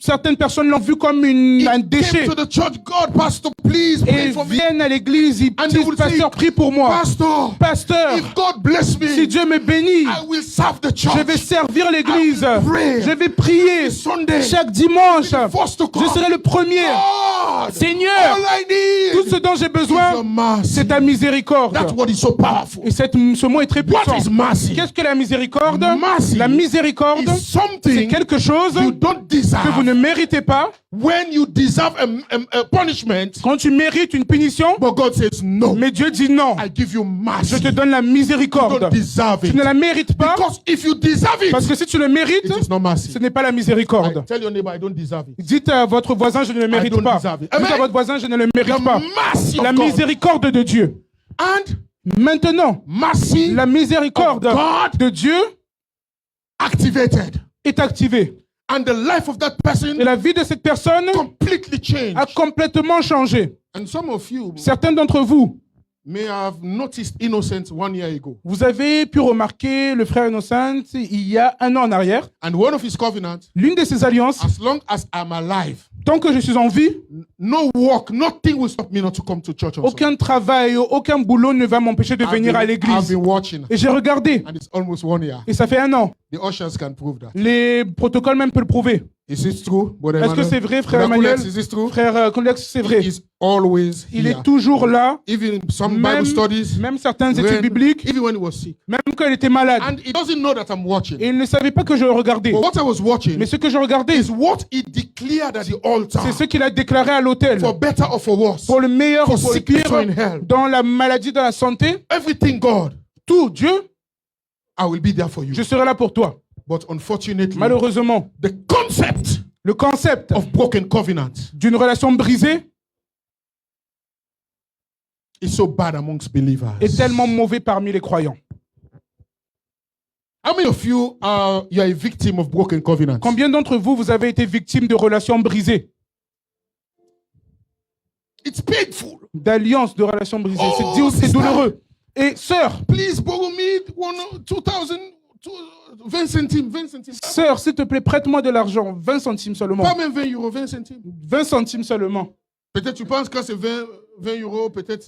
Speaker 3: certaines personnes l'ont vu comme un déchet.
Speaker 1: Came to the church, God, Pastor, please
Speaker 3: Et
Speaker 1: pray
Speaker 3: ils
Speaker 1: for me.
Speaker 3: viennent à l'église, ils
Speaker 1: And
Speaker 3: disent,
Speaker 1: they will say,
Speaker 3: Pasteur, prie pour moi.
Speaker 1: Pastor,
Speaker 3: Pasteur,
Speaker 1: if God bless me,
Speaker 3: si Dieu me bénit,
Speaker 1: I will serve the church.
Speaker 3: je vais servir l'église.
Speaker 1: I will pray.
Speaker 3: Je vais prier.
Speaker 1: Sunday,
Speaker 3: Chaque dimanche,
Speaker 1: be the first to come.
Speaker 3: je serai le premier.
Speaker 1: God,
Speaker 3: Seigneur,
Speaker 1: all I need
Speaker 3: tout ce dont j'ai
Speaker 1: is
Speaker 3: besoin,
Speaker 1: your mercy.
Speaker 3: c'est ta miséricorde.
Speaker 1: That's what is so powerful.
Speaker 3: Et ce mot est très puissant.
Speaker 1: What is mercy?
Speaker 3: Qu'est-ce que la miséricorde?
Speaker 1: Mercy
Speaker 3: La miséricorde,
Speaker 1: Is
Speaker 3: c'est
Speaker 1: something
Speaker 3: quelque chose
Speaker 1: you don't
Speaker 3: que vous ne
Speaker 1: deserve.
Speaker 3: méritez pas.
Speaker 1: When you deserve a punishment,
Speaker 3: Quand tu mérites une punition,
Speaker 1: but God says no.
Speaker 3: mais Dieu dit non.
Speaker 1: I give you mercy.
Speaker 3: Je te donne la
Speaker 1: You
Speaker 3: miséricorde.
Speaker 1: don't deserve
Speaker 3: Tu
Speaker 1: it.
Speaker 3: ne la mérites pas
Speaker 1: Because if you deserve
Speaker 3: parce
Speaker 1: it,
Speaker 3: que si tu le mérites,
Speaker 1: it is not mercy.
Speaker 3: ce n'est pas la
Speaker 1: I
Speaker 3: miséricorde.
Speaker 1: tell your neighbor, I don't deserve it.
Speaker 3: Dites à votre voisin, je ne le mérite
Speaker 1: don't
Speaker 3: pas.
Speaker 1: deserve it.
Speaker 3: Dites à
Speaker 1: Amen.
Speaker 3: votre voisin, je ne le
Speaker 1: The
Speaker 3: mérite pas.
Speaker 1: mercy
Speaker 3: La
Speaker 1: of God.
Speaker 3: miséricorde de Dieu.
Speaker 1: And
Speaker 3: Maintenant,
Speaker 1: mercy
Speaker 3: la miséricorde
Speaker 1: of God
Speaker 3: de Dieu
Speaker 1: activated.
Speaker 3: est activée.
Speaker 1: And the life of that person
Speaker 3: Et la vie de cette personne
Speaker 1: completely changed.
Speaker 3: a complètement changé.
Speaker 1: And some of you
Speaker 3: Certains d'entre vous,
Speaker 1: may have noticed Innocent 1 year ago.
Speaker 3: vous avez pu remarquer le frère Innocent il y a 1 an en arrière.
Speaker 1: And one of his covenants,
Speaker 3: L'une de ses alliances,
Speaker 1: as long as I'm alive,
Speaker 3: tant que je suis en vie,
Speaker 1: no work, nothing will stop me not to come to church on Sunday.
Speaker 3: aucun travail, aucun boulot ne va m'empêcher de venir à
Speaker 1: I've
Speaker 3: l'église.
Speaker 1: been watching,
Speaker 3: Et j'ai regardé,
Speaker 1: and it's almost 1 year.
Speaker 3: et ça fait 1 an.
Speaker 1: The ushers can prove that.
Speaker 3: Les protocoles même peuvent le prouver.
Speaker 1: Is it true, Brother
Speaker 3: Est-ce que
Speaker 1: Emmanuel?
Speaker 3: c'est vrai, frère
Speaker 1: Brother
Speaker 3: Emmanuel?
Speaker 1: Kulex, is this true?
Speaker 3: Frère Kulex, c'est vrai.
Speaker 1: He is always
Speaker 3: Il
Speaker 1: here.
Speaker 3: est toujours là,
Speaker 1: Even some
Speaker 3: même,
Speaker 1: Bible studies,
Speaker 3: même certaines études
Speaker 1: when-
Speaker 3: bibliques,
Speaker 1: even when he was sick.
Speaker 3: même quand il était malade.
Speaker 1: And he doesn't know that I'm watching.
Speaker 3: Et il ne savait pas que je le regardais.
Speaker 1: But what I was watching
Speaker 3: Mais ce que je regardais,
Speaker 1: is what he declared at the altar.
Speaker 3: c'est ce qu'il a déclaré à l'autel.
Speaker 1: For better or for worse.
Speaker 3: Pour le meilleur
Speaker 1: For
Speaker 3: ou pour le
Speaker 1: sickness
Speaker 3: pire,
Speaker 1: or in health.
Speaker 3: dans la maladie, dans la santé,
Speaker 1: Everything, God,
Speaker 3: tout, Dieu,
Speaker 1: I will be there for you.
Speaker 3: je serai là pour toi.
Speaker 1: But unfortunately,
Speaker 3: Malheureusement,
Speaker 1: the concept
Speaker 3: le concept
Speaker 1: of broken covenant
Speaker 3: d'une relation brisée
Speaker 1: is so bad amongst believers.
Speaker 3: est tellement mauvais parmi les croyants.
Speaker 1: How many of you are a victim of broken covenant?
Speaker 3: Combien d'entre vous, vous avez été victime de relations brisées,
Speaker 1: It's painful.
Speaker 3: d'alliances de relations brisées?
Speaker 1: Oh,
Speaker 3: C'est douloureux. Et sœur,
Speaker 1: Please borrow me 20 centimes, 20 centimes.
Speaker 3: sœur, s'il te plaît, prête-moi de l'argent, 20 centimes seulement.
Speaker 1: Pas même 20 euros, 20 centimes.
Speaker 3: 20 centimes seulement.
Speaker 1: Peut-être tu penses que c'est 20 euros, peut-être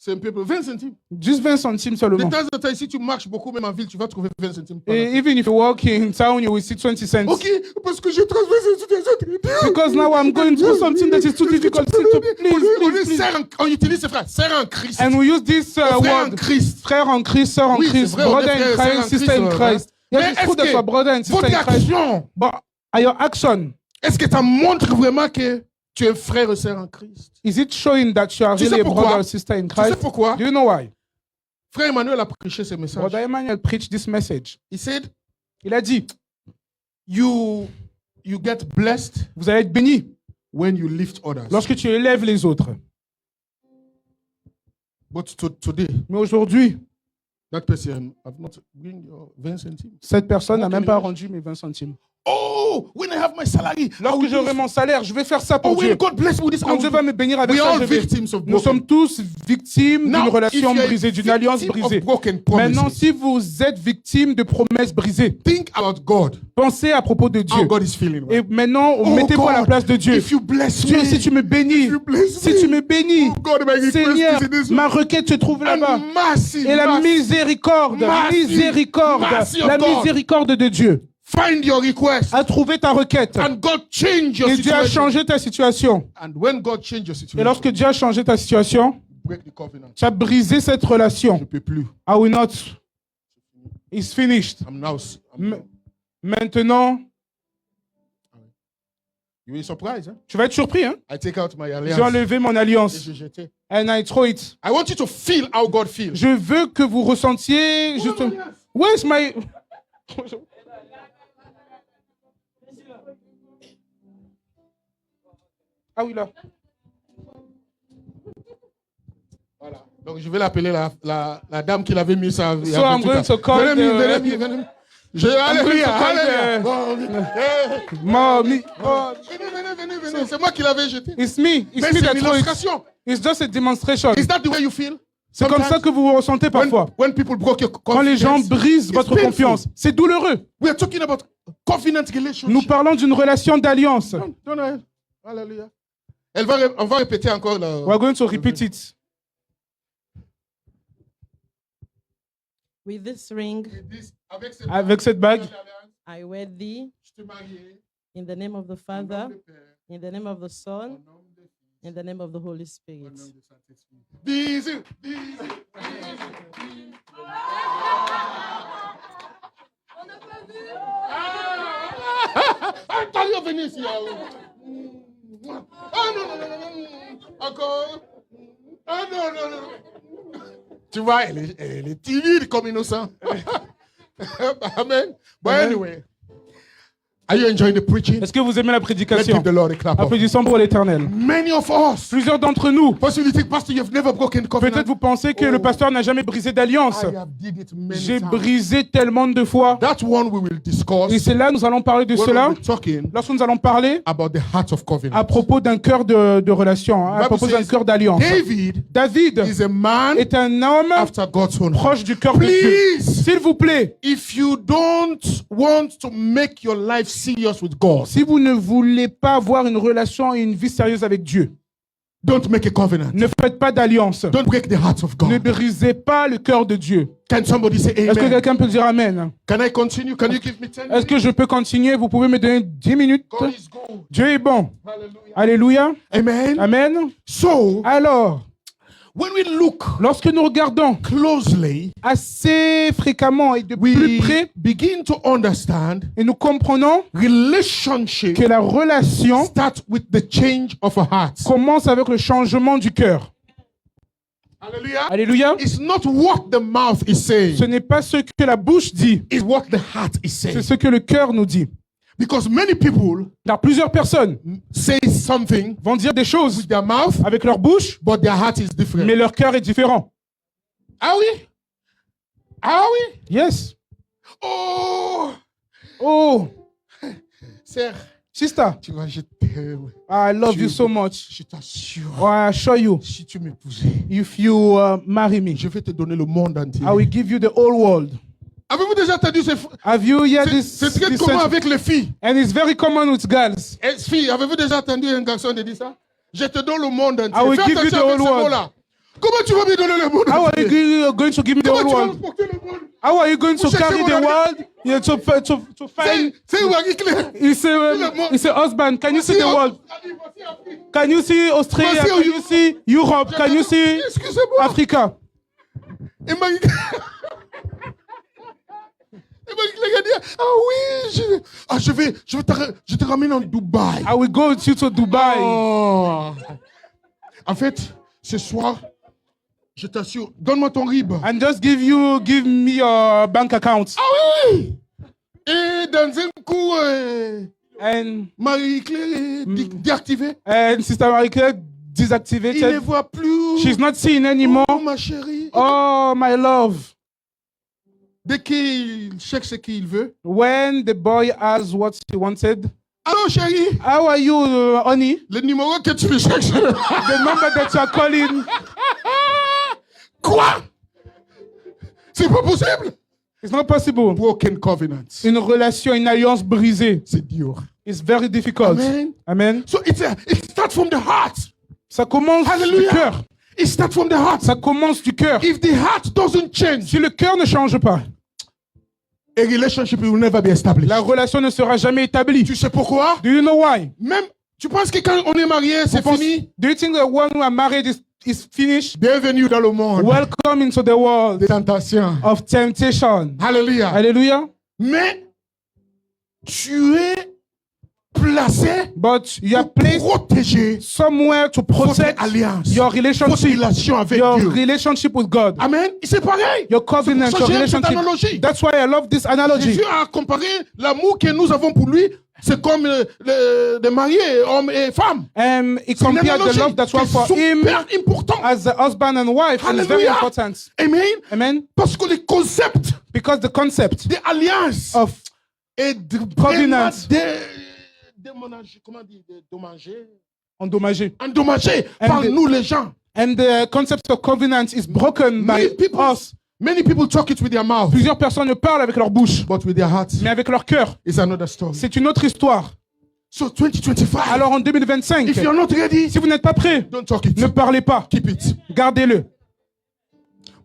Speaker 1: c'est un peu plus. 20 centimes.
Speaker 3: Juste 20 centimes
Speaker 1: De
Speaker 3: seulement.
Speaker 1: temps en temps, si tu marches beaucoup, même en ville, tu vas trouver 20 centimes.
Speaker 3: Et even if you walk in town, you will see 20 cents.
Speaker 1: Ok, parce que je transfère sur des autres.
Speaker 3: Because now I'm going through something that is too difficult. So please.
Speaker 1: On utilise ces frères, sœur en Christ.
Speaker 3: And we use this
Speaker 1: Frère en
Speaker 3: word,
Speaker 1: Christ.
Speaker 3: frère en Christ, sœur en
Speaker 1: Oui, c'est
Speaker 3: Christ,
Speaker 1: vrai, on
Speaker 3: brother
Speaker 1: est
Speaker 3: in
Speaker 1: frère,
Speaker 3: Christ,
Speaker 1: sœur en
Speaker 3: sister in
Speaker 1: Christ,
Speaker 3: Christ.
Speaker 1: Mais
Speaker 3: Yes, it's true
Speaker 1: est-ce
Speaker 3: that
Speaker 1: que
Speaker 3: your brother and sister
Speaker 1: votre
Speaker 3: in Christ.
Speaker 1: action,
Speaker 3: But are your action,
Speaker 1: est-ce que ça montre vraiment que tu es frère et sœur en Christ?
Speaker 3: is it showing that you are
Speaker 1: Tu sais
Speaker 3: really a
Speaker 1: pourquoi?
Speaker 3: brother or sister in
Speaker 1: Tu sais
Speaker 3: Christ?
Speaker 1: pourquoi?
Speaker 3: Do you know why?
Speaker 1: Frère Emmanuel a prêché ce message.
Speaker 3: Brother Emmanuel preached this message.
Speaker 1: He said,
Speaker 3: Il a dit,
Speaker 1: you get blessed
Speaker 3: vous allez être bénis
Speaker 1: when you lift others.
Speaker 3: lorsque tu élèves les autres.
Speaker 1: But today,
Speaker 3: Mais aujourd'hui,
Speaker 1: that person have not bring your 20 centimes.
Speaker 3: cette personne n'a
Speaker 1: What
Speaker 3: même
Speaker 1: can
Speaker 3: pas
Speaker 1: you-
Speaker 3: rendu mes 20 centimes.
Speaker 1: Oh, when I have my salary, I
Speaker 3: Lorsque
Speaker 1: will
Speaker 3: j'aurai
Speaker 1: do-
Speaker 3: mon salaire, je vais faire ça pour
Speaker 1: Oh, when
Speaker 3: Dieu.
Speaker 1: God bless me with this, I
Speaker 3: Quand
Speaker 1: will
Speaker 3: Dieu
Speaker 1: do-
Speaker 3: va me bénir avec
Speaker 1: We
Speaker 3: ça,
Speaker 1: are
Speaker 3: je vais.
Speaker 1: victims of
Speaker 3: Nous
Speaker 1: broken.
Speaker 3: sommes tous victimes
Speaker 1: Now,
Speaker 3: d'une relation
Speaker 1: if you are
Speaker 3: brisée, d'une alliance
Speaker 1: victim
Speaker 3: brisée.
Speaker 1: of broken promises,
Speaker 3: Maintenant, si vous êtes victime de promesses brisées,
Speaker 1: think about God.
Speaker 3: pensez à propos de
Speaker 1: How
Speaker 3: Dieu.
Speaker 1: God is feeling.
Speaker 3: Et
Speaker 1: Right?
Speaker 3: maintenant,
Speaker 1: Oh,
Speaker 3: mettez-vous à la
Speaker 1: God,
Speaker 3: place de Dieu.
Speaker 1: If you bless
Speaker 3: Dieu,
Speaker 1: me,
Speaker 3: si tu me bénis,
Speaker 1: if you bless
Speaker 3: si
Speaker 1: me,
Speaker 3: tu me bénis,
Speaker 1: oh God, my request
Speaker 3: Seigneur,
Speaker 1: is in this
Speaker 3: ma
Speaker 1: one.
Speaker 3: requête se trouve là-bas.
Speaker 1: And mercy,
Speaker 3: Et la
Speaker 1: mercy.
Speaker 3: miséricorde,
Speaker 1: Mercy,
Speaker 3: miséricorde,
Speaker 1: mercy of
Speaker 3: la
Speaker 1: God.
Speaker 3: miséricorde de Dieu
Speaker 1: Find your request,
Speaker 3: a trouvé ta requête.
Speaker 1: and God change your
Speaker 3: Et Dieu a
Speaker 1: situation.
Speaker 3: changé ta situation.
Speaker 1: And when God change your
Speaker 3: Et
Speaker 1: situation,
Speaker 3: lorsque Dieu a changé ta situation,
Speaker 1: break the covenant.
Speaker 3: tu as brisé cette relation.
Speaker 1: Je peux plus.
Speaker 3: I will not. It's finished.
Speaker 1: I'm now.
Speaker 3: Maintenant,
Speaker 1: You will be surprised. Huh?
Speaker 3: tu vas être surpris. Hein?
Speaker 1: I take out my
Speaker 3: J'ai
Speaker 1: alliance.
Speaker 3: enlevé mon
Speaker 1: Et
Speaker 3: alliance.
Speaker 1: je jetais.
Speaker 3: And I throw it.
Speaker 1: I want you to feel how God feels.
Speaker 3: Je veux que vous ressentiez juste. Where's my. Ah oui, là.
Speaker 1: Voilà. Donc je vais l'appeler la dame qui l'avait mis ça.
Speaker 3: So I'm going to call
Speaker 1: Venez. Alléluia.
Speaker 3: going to call
Speaker 1: Alléluia.
Speaker 3: the-
Speaker 1: Bon,
Speaker 3: Mommy.
Speaker 1: venez. C'est moi qui l'avais jeté.
Speaker 3: It's me. It's
Speaker 1: Mais
Speaker 3: me
Speaker 1: c'est
Speaker 3: that
Speaker 1: une
Speaker 3: throw it.
Speaker 1: illustration.
Speaker 3: It's just a demonstration.
Speaker 1: Is that the way you feel?
Speaker 3: C'est comme ça que vous vous ressentez parfois.
Speaker 1: When people broke your
Speaker 3: Quand les gens
Speaker 1: confidence,
Speaker 3: brisent
Speaker 1: it's
Speaker 3: votre
Speaker 1: painful.
Speaker 3: confiance, c'est douloureux.
Speaker 1: We are talking about covenant relationship.
Speaker 3: Nous parlons d'une relation d'alliance.
Speaker 1: Donne-la. Alléluia. On va répéter encore.
Speaker 3: We're going to repeat it.
Speaker 2: With this ring,
Speaker 3: Avec cette bague,
Speaker 2: I wed thee
Speaker 1: je te marie.
Speaker 2: in the name of the
Speaker 1: Au nom
Speaker 2: Father,
Speaker 1: du Père,
Speaker 2: in the name of the
Speaker 1: au
Speaker 2: Son,
Speaker 1: nom du Fils,
Speaker 2: in the name of the Holy
Speaker 1: au
Speaker 2: Spirit.
Speaker 1: nom du Saint-Esprit. Bisous. Antonio, venez ici. Ah non. Encore. Ah non. Tu vois, elle est timide comme innocent. Amen. But
Speaker 3: Amen.
Speaker 1: anyway, are you enjoying the preaching?
Speaker 3: est-ce que vous aimez la
Speaker 1: Let's
Speaker 3: prédication?
Speaker 1: give the Lord a clap.
Speaker 3: Applaudissons pour l'Éternel.
Speaker 1: Many of us,
Speaker 3: Plusieurs d'entre nous,
Speaker 1: possibly think, Pastor, you've never broken covenant.
Speaker 3: peut-être vous pensez que
Speaker 1: Oh.
Speaker 3: le pasteur n'a jamais brisé d'alliance.
Speaker 1: I have did it many
Speaker 3: J'ai
Speaker 1: times.
Speaker 3: brisé tellement de fois.
Speaker 1: That one we will discuss
Speaker 3: Et c'est là nous allons parler de
Speaker 1: when
Speaker 3: cela.
Speaker 1: we're talking
Speaker 3: Lorsque nous allons parler
Speaker 1: about the heart of covenant.
Speaker 3: à propos d'un cœur de relation, hein, à
Speaker 1: Bible
Speaker 3: propos d'un
Speaker 1: says
Speaker 3: cœur d'alliance.
Speaker 1: David
Speaker 3: David
Speaker 1: is a man
Speaker 3: est un homme
Speaker 1: after God's own heart.
Speaker 3: proche du cœur de Dieu.
Speaker 1: Please,
Speaker 3: S'il vous plaît,
Speaker 1: if you don't want to make your life serious with God,
Speaker 3: si vous ne voulez pas avoir une relation et une vie sérieuse avec Dieu,
Speaker 1: Don't make a covenant.
Speaker 3: Ne faites pas d'alliance.
Speaker 1: Don't break the heart of
Speaker 3: Ne
Speaker 1: God.
Speaker 3: brisez pas le cœur de Dieu.
Speaker 1: Can somebody say
Speaker 3: Est-ce que
Speaker 1: amen?
Speaker 3: quelqu'un peut dire Amen?
Speaker 1: Can I continue? Can you give me 10
Speaker 3: Est-ce
Speaker 1: minutes?
Speaker 3: que je peux continuer? Vous pouvez me donner 10 minutes?
Speaker 1: God is good.
Speaker 3: Dieu est bon.
Speaker 1: Hallelujah.
Speaker 3: Alléluia.
Speaker 1: Amen.
Speaker 3: Amen.
Speaker 1: So,
Speaker 3: Alors,
Speaker 1: when we look
Speaker 3: lorsque nous regardons
Speaker 1: closely,
Speaker 3: assez fréquemment et de plus
Speaker 1: we
Speaker 3: près,
Speaker 1: begin to understand
Speaker 3: et nous comprenons
Speaker 1: relationship
Speaker 3: que la relation
Speaker 1: starts with the change of a heart.
Speaker 3: commence avec le changement du cœur.
Speaker 1: Hallelujah.
Speaker 3: Alléluia.
Speaker 1: It's not what the mouth is saying.
Speaker 3: Ce n'est pas ce que la bouche dit,
Speaker 1: It's what the heart is saying.
Speaker 3: c'est ce que le cœur nous dit.
Speaker 1: Because many people
Speaker 3: Car plusieurs personnes
Speaker 1: say something
Speaker 3: vont dire des choses
Speaker 1: with their mouth,
Speaker 3: avec leur bouche,
Speaker 1: but their heart is different.
Speaker 3: mais leur cœur est différent.
Speaker 1: Are we? Are we?
Speaker 3: Yes.
Speaker 1: Oh,
Speaker 3: Oh,
Speaker 1: sir,
Speaker 3: sister,
Speaker 1: tu vois, je t'aime.
Speaker 3: I love you so much.
Speaker 1: Je t'assure.
Speaker 3: Oh, I assure you,
Speaker 1: Si tu m'épousais,
Speaker 3: if you marry me,
Speaker 1: je vais te donner le monde entier.
Speaker 3: I will give you the whole world.
Speaker 1: Avez-vous déjà entendu
Speaker 3: Have you heard
Speaker 1: c'est
Speaker 3: this?
Speaker 1: c'est très
Speaker 3: this
Speaker 1: commun
Speaker 3: sentence?
Speaker 1: avec les filles.
Speaker 3: And it's very common with girls.
Speaker 1: Filles, avez-vous déjà entendu un garçon de dire ça? Je te donne le monde entier.
Speaker 3: I will
Speaker 1: Fais
Speaker 3: give you
Speaker 1: attention
Speaker 3: the
Speaker 1: avec
Speaker 3: whole
Speaker 1: ce
Speaker 3: world.
Speaker 1: mot-là. Comment tu vas me donner le monde
Speaker 3: How are
Speaker 1: entier?
Speaker 3: you going to give me the
Speaker 1: Comment
Speaker 3: whole
Speaker 1: tu vas
Speaker 3: world?
Speaker 1: porter le monde?
Speaker 3: How are you going to
Speaker 1: Vous
Speaker 3: carry
Speaker 1: cherchez
Speaker 3: the
Speaker 1: mon
Speaker 3: world? Yeah, to find.
Speaker 1: C'est Marie-Claire.
Speaker 3: It's a husband. Can you see the world?
Speaker 1: Voici Afrique.
Speaker 3: Can you see Australia?
Speaker 1: Voici
Speaker 3: Can you see Europe? Can you see
Speaker 1: Excusez-moi.
Speaker 3: Africa?
Speaker 1: Et Marie-Claire a dit, ah oui, je te ramène en Dubaï.
Speaker 3: I will go with you to Dubai.
Speaker 1: Oh. En fait, ce soir, je t'assure, donne-moi ton RIB.
Speaker 3: And just give me your bank account.
Speaker 1: Ah oui! Et dans un coup,
Speaker 3: And
Speaker 1: Marie-Claire est déactivée.
Speaker 3: Sister Marie-Claire
Speaker 1: Il ne
Speaker 3: deactivated.
Speaker 1: voit plus.
Speaker 3: She's not seen anymore.
Speaker 1: Oh, ma chérie.
Speaker 3: Oh, my love.
Speaker 1: Dès qu'il cherche ce qu'il veut.
Speaker 3: When the boy asked what he wanted,
Speaker 1: Allô, chérie.
Speaker 3: how are you, honey?
Speaker 1: Le numéro que tu cherches.
Speaker 3: The number that you are calling.
Speaker 1: Quoi? C'est pas possible.
Speaker 3: It's not possible.
Speaker 1: Broken covenants.
Speaker 3: Une relation, une alliance brisée.
Speaker 1: C'est dur.
Speaker 3: It's very difficult.
Speaker 1: Amen.
Speaker 3: Amen.
Speaker 1: So it starts from the heart.
Speaker 3: Ça commence du
Speaker 1: Hallelujah.
Speaker 3: cœur.
Speaker 1: It starts from the heart.
Speaker 3: Ça commence du cœur.
Speaker 1: If the heart doesn't change,
Speaker 3: Si le cœur ne change pas,
Speaker 1: a relationship will never be established.
Speaker 3: la relation ne sera jamais établie.
Speaker 1: Tu sais pourquoi?
Speaker 3: Do you know why?
Speaker 1: Même, tu penses que quand on est marié, c'est fini?
Speaker 3: Do you think that when we are married is finished?
Speaker 1: Bienvenue dans le monde
Speaker 3: Welcome into the world
Speaker 1: des tentations.
Speaker 3: of temptation.
Speaker 1: Alléluia.
Speaker 3: Hallelujah.
Speaker 1: Mais tu es placé
Speaker 3: But you are
Speaker 1: pour
Speaker 3: placed
Speaker 1: protéger
Speaker 3: somewhere to
Speaker 1: votre
Speaker 3: protect
Speaker 1: alliance,
Speaker 3: your
Speaker 1: votre
Speaker 3: relationship,
Speaker 1: relation avec
Speaker 3: your
Speaker 1: Dieu.
Speaker 3: relationship with God,
Speaker 1: Amen. C'est pareil.
Speaker 3: your covenant,
Speaker 1: C'est pour
Speaker 3: your
Speaker 1: ça que j'aime cette analogie.
Speaker 3: relationship. That's why I love this analogy.
Speaker 1: Jésus a comparé l'amour que nous avons pour lui, c'est comme les mariés, hommes et femmes.
Speaker 3: He
Speaker 1: C'est une
Speaker 3: compared the
Speaker 1: analogie
Speaker 3: love that
Speaker 1: qui
Speaker 3: was
Speaker 1: est
Speaker 3: for him
Speaker 1: super important.
Speaker 3: as a husband and wife, and it's very
Speaker 1: Hallelujah.
Speaker 3: important.
Speaker 1: Amen.
Speaker 3: Amen.
Speaker 1: Parce que le concept
Speaker 3: Because the concept
Speaker 1: d'alliance
Speaker 3: of
Speaker 1: est de
Speaker 3: covenant.
Speaker 1: déménager, comment dire,
Speaker 3: endommagé
Speaker 1: endommagé
Speaker 3: And
Speaker 1: par
Speaker 3: the-
Speaker 1: nous les gens.
Speaker 3: and the concept of covenant is broken by us.
Speaker 1: Many people talk it with their mouth,
Speaker 3: Plusieurs personnes ne parlent avec leur bouche,
Speaker 1: but with their heart,
Speaker 3: mais avec leur cœur.
Speaker 1: it's another story.
Speaker 3: C'est une autre histoire.
Speaker 1: So 2025,
Speaker 3: Alors en 2025,
Speaker 1: if you're not ready,
Speaker 3: si vous n'êtes pas prêt,
Speaker 1: don't talk it.
Speaker 3: ne parlez pas.
Speaker 1: Keep it.
Speaker 3: Gardez-le.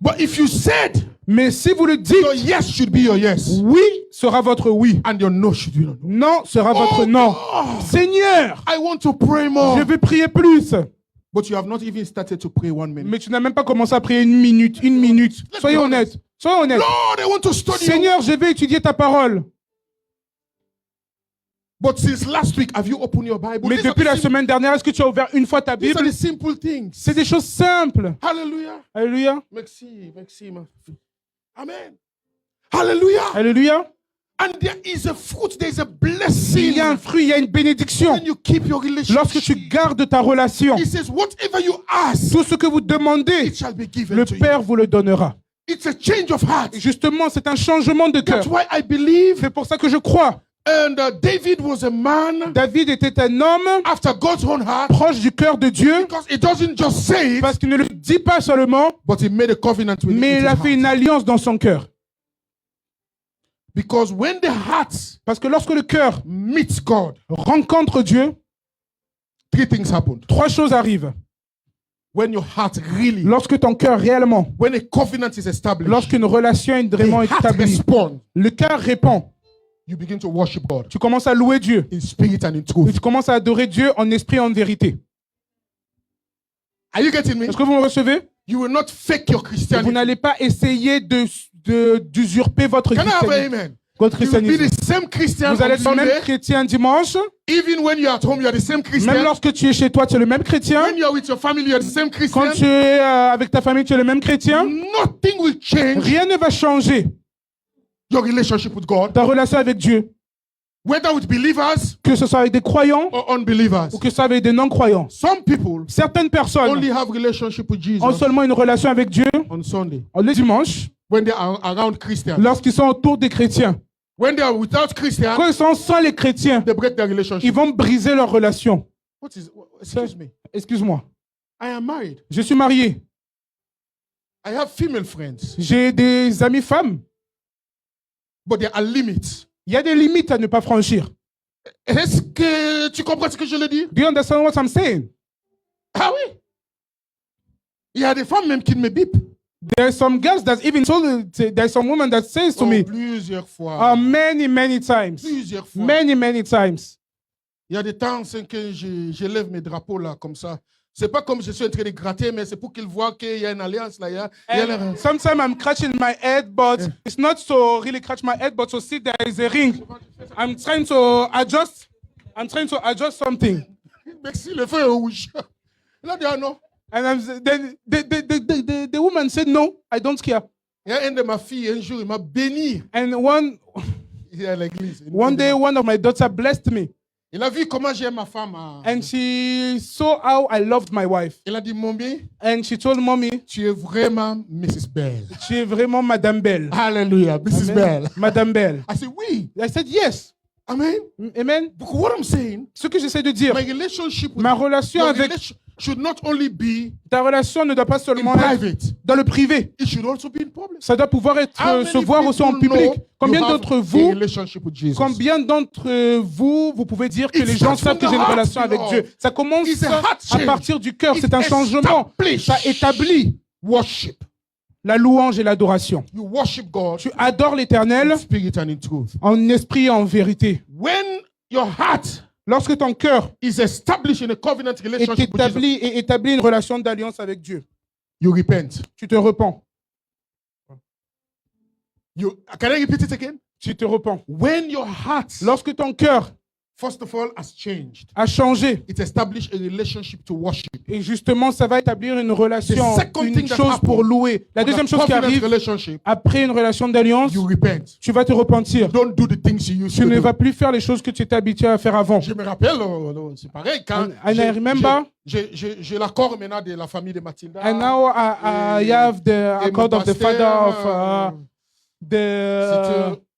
Speaker 1: But if you said
Speaker 3: Mais si vous le dites,
Speaker 1: your yes should be your yes,
Speaker 3: oui sera votre oui.
Speaker 1: and your no should be your no.
Speaker 3: Non sera votre non.
Speaker 1: God,
Speaker 3: Seigneur,
Speaker 1: I want to pray more.
Speaker 3: je vais prier plus.
Speaker 1: But you have not even started to pray 1 minute.
Speaker 3: Mais tu n'as même pas commencé à prier une minute. Soyez honnête. Soyez honnête.
Speaker 1: Lord, I want to study you.
Speaker 3: Seigneur, je vais étudier ta parole.
Speaker 1: But since last week, have you opened your Bible?
Speaker 3: Mais
Speaker 1: These are
Speaker 3: depuis
Speaker 1: the
Speaker 3: la
Speaker 1: sim-
Speaker 3: semaine dernière, est-ce que tu as ouvert une fois ta
Speaker 1: These are
Speaker 3: Bible?
Speaker 1: the simple things.
Speaker 3: C'est des choses simples.
Speaker 1: Hallelujah.
Speaker 3: Alléluia.
Speaker 1: Merci, ma fille. Amen. Hallelujah.
Speaker 3: Alléluia.
Speaker 1: And there is a fruit, there is a
Speaker 3: Il
Speaker 1: blessing
Speaker 3: y a un fruit, il y a une bénédiction.
Speaker 1: when you keep your relationship.
Speaker 3: Lorsque tu gardes ta relation,
Speaker 1: He says, whatever you ask,
Speaker 3: tout ce que vous demandez,
Speaker 1: it shall be given
Speaker 3: le
Speaker 1: to
Speaker 3: Père vous le donnera.
Speaker 1: you. It's a change of heart.
Speaker 3: Et justement, c'est un changement de cœur.
Speaker 1: That's why I believe.
Speaker 3: C'est pour ça que je crois.
Speaker 1: And David was a man
Speaker 3: David était un homme
Speaker 1: after God's own heart,
Speaker 3: proche du cœur de Dieu,
Speaker 1: because he doesn't just say it,
Speaker 3: parce qu'il ne le dit pas seulement,
Speaker 1: but he made a covenant with
Speaker 3: mais
Speaker 1: it.
Speaker 3: il a fait une alliance dans son cœur.
Speaker 1: Because when the heart
Speaker 3: Parce que lorsque le cœur
Speaker 1: meets God,
Speaker 3: rencontre Dieu,
Speaker 1: 3 things happened.
Speaker 3: 3 choses arrivent.
Speaker 1: when your heart really,
Speaker 3: Lorsque ton cœur réellement,
Speaker 1: when a covenant is established,
Speaker 3: lorsqu'une relation est
Speaker 1: the
Speaker 3: vraiment
Speaker 1: heart
Speaker 3: établie,
Speaker 1: responds.
Speaker 3: le cœur répond.
Speaker 1: You begin to worship God
Speaker 3: Tu commences à louer Dieu.
Speaker 1: in spirit and in
Speaker 3: Et
Speaker 1: truth.
Speaker 3: tu commences à adorer Dieu en esprit et en vérité.
Speaker 1: Are you getting me?
Speaker 3: Est-ce que vous me recevez?
Speaker 1: You will not fake your
Speaker 3: Vous
Speaker 1: Christianity.
Speaker 3: n'allez pas essayer d'usurper votre
Speaker 1: Can I have
Speaker 3: christianisme.
Speaker 1: amen?
Speaker 3: Votre
Speaker 1: You will be
Speaker 3: christianisme.
Speaker 1: the same Christian
Speaker 3: Vous allez
Speaker 1: on
Speaker 3: être le même
Speaker 1: Sunday.
Speaker 3: chrétien dimanche.
Speaker 1: Even when you're at home, you are the same
Speaker 3: Même
Speaker 1: Christian.
Speaker 3: lorsque tu es chez toi, tu es le même chrétien.
Speaker 1: When you're with your family, you are the same
Speaker 3: Quand
Speaker 1: Christian.
Speaker 3: tu es avec ta famille, tu es le même chrétien.
Speaker 1: Nothing will change
Speaker 3: Rien ne va changer
Speaker 1: your relationship with God,
Speaker 3: ta relation avec Dieu.
Speaker 1: whether with believers
Speaker 3: Que ce soit avec des croyants
Speaker 1: or unbelievers.
Speaker 3: ou que ce soit avec des non-croyants.
Speaker 1: Some people
Speaker 3: Certaines personnes
Speaker 1: only have relationship with Jesus
Speaker 3: ont seulement une relation avec Dieu
Speaker 1: on Sunday
Speaker 3: le dimanche
Speaker 1: when they are around Christians.
Speaker 3: lorsqu'ils sont autour des chrétiens.
Speaker 1: When they are without Christians,
Speaker 3: Quand ils sont sans les chrétiens,
Speaker 1: they break their
Speaker 3: ils
Speaker 1: relationship.
Speaker 3: vont briser leur relation.
Speaker 1: Excuse me.
Speaker 3: Excuse-moi.
Speaker 1: I am married.
Speaker 3: Je suis marié.
Speaker 1: I have female friends,
Speaker 3: J'ai des amis femmes.
Speaker 1: but there are limits.
Speaker 3: Il y a des limites à ne pas franchir.
Speaker 1: Est-ce que tu comprends ce que je le dis?
Speaker 3: Do you understand what I'm saying?
Speaker 1: Ah oui. Il y a des femmes même qui me bipent.
Speaker 3: There's some girls that even told, there's some woman that says to
Speaker 1: Oh,
Speaker 3: me,
Speaker 1: plusieurs fois.
Speaker 3: many times,
Speaker 1: Plusieurs fois.
Speaker 3: many times.
Speaker 1: Il y a des temps c'est que je lève mes drapeaux là, comme ça. C'est pas comme je suis en train de gratter, mais c'est pour qu'ils voient qu'il y a une alliance là.
Speaker 3: And sometimes I'm scratching my head, but it's not to really scratch my head, but to see there is a ring. I'm trying to adjust. I'm trying to adjust something.
Speaker 1: Merci, le feu est rouge. Là, dit, ah non.
Speaker 3: And then the woman said, no, I don't care.
Speaker 1: Il y a un de ma fille, un jour, il m'a béni.
Speaker 3: And
Speaker 1: Il est à l'église.
Speaker 3: one day, one of my daughters blessed me.
Speaker 1: Il a vu comment j'aime ma femme.
Speaker 3: And she saw how I loved my wife.
Speaker 1: Il a dit, Mommy,
Speaker 3: And she told mommy,
Speaker 1: tu es vraiment Mrs. Bell.
Speaker 3: tu es vraiment Madame Belle.
Speaker 1: Hallelujah, Mrs.
Speaker 3: Amen.
Speaker 1: Bell.
Speaker 3: Madame Belle.
Speaker 1: I said, oui.
Speaker 3: I said, yes.
Speaker 1: Amen.
Speaker 3: Amen.
Speaker 1: Because what I'm saying,
Speaker 3: Ce que j'essaie de dire,
Speaker 1: my relationship with
Speaker 3: ma relation
Speaker 1: your
Speaker 3: avec
Speaker 1: relation should not only be
Speaker 3: ta relation ne doit pas
Speaker 1: in
Speaker 3: seulement être
Speaker 1: private,
Speaker 3: dans le privé.
Speaker 1: it should also be in public.
Speaker 3: Ça doit pouvoir être,
Speaker 1: How
Speaker 3: se
Speaker 1: many
Speaker 3: voir aussi en
Speaker 1: people
Speaker 3: public.
Speaker 1: know
Speaker 3: Combien
Speaker 1: you have
Speaker 3: d'entre
Speaker 1: a
Speaker 3: vous,
Speaker 1: relationship with Jesus?
Speaker 3: vous pouvez dire que
Speaker 1: It
Speaker 3: les gens
Speaker 1: starts
Speaker 3: savent
Speaker 1: from
Speaker 3: que j'ai
Speaker 1: the
Speaker 3: une
Speaker 1: heart,
Speaker 3: relation avec
Speaker 1: Lord.
Speaker 3: Dieu. Ça commence
Speaker 1: It's a heart
Speaker 3: à
Speaker 1: change.
Speaker 3: partir du cœur.
Speaker 1: It
Speaker 3: C'est un changement.
Speaker 1: establishes
Speaker 3: Ça établit
Speaker 1: worship.
Speaker 3: la louange et l'adoration.
Speaker 1: You worship God
Speaker 3: Tu adores l'Éternel
Speaker 1: in spirit and in truth.
Speaker 3: en esprit et en vérité.
Speaker 1: When your heart
Speaker 3: Lorsque ton cœur
Speaker 1: is established in a covenant
Speaker 3: est
Speaker 1: relationship with Jesus,
Speaker 3: établit une relation d'alliance avec Dieu,
Speaker 1: you repent.
Speaker 3: tu te repens.
Speaker 1: Can I repeat it again?
Speaker 3: Tu te repens.
Speaker 1: When your heart,
Speaker 3: Lorsque ton cœur
Speaker 1: first of all, has changed,
Speaker 3: a changé,
Speaker 1: it established a relationship to worship.
Speaker 3: et justement, ça va établir une relation,
Speaker 1: The second
Speaker 3: une
Speaker 1: thing that
Speaker 3: chose pour
Speaker 1: happens
Speaker 3: louer. La
Speaker 1: With
Speaker 3: deuxième
Speaker 1: a
Speaker 3: chose qui
Speaker 1: covenant
Speaker 3: arrive
Speaker 1: relationship,
Speaker 3: après une relation d'alliance,
Speaker 1: you repent.
Speaker 3: tu vas te repentir.
Speaker 1: Don't do the things you used
Speaker 3: Tu
Speaker 1: to
Speaker 3: ne
Speaker 1: do.
Speaker 3: vas plus faire les choses que tu étais habitué à faire avant.
Speaker 1: Je me rappelle, c'est pareil, quand
Speaker 3: And I remember,
Speaker 1: j'ai l'accord maintenant de la famille de Mathilda.
Speaker 3: and now I have the
Speaker 1: et
Speaker 3: accord
Speaker 1: mon
Speaker 3: of the
Speaker 1: pasteur,
Speaker 3: father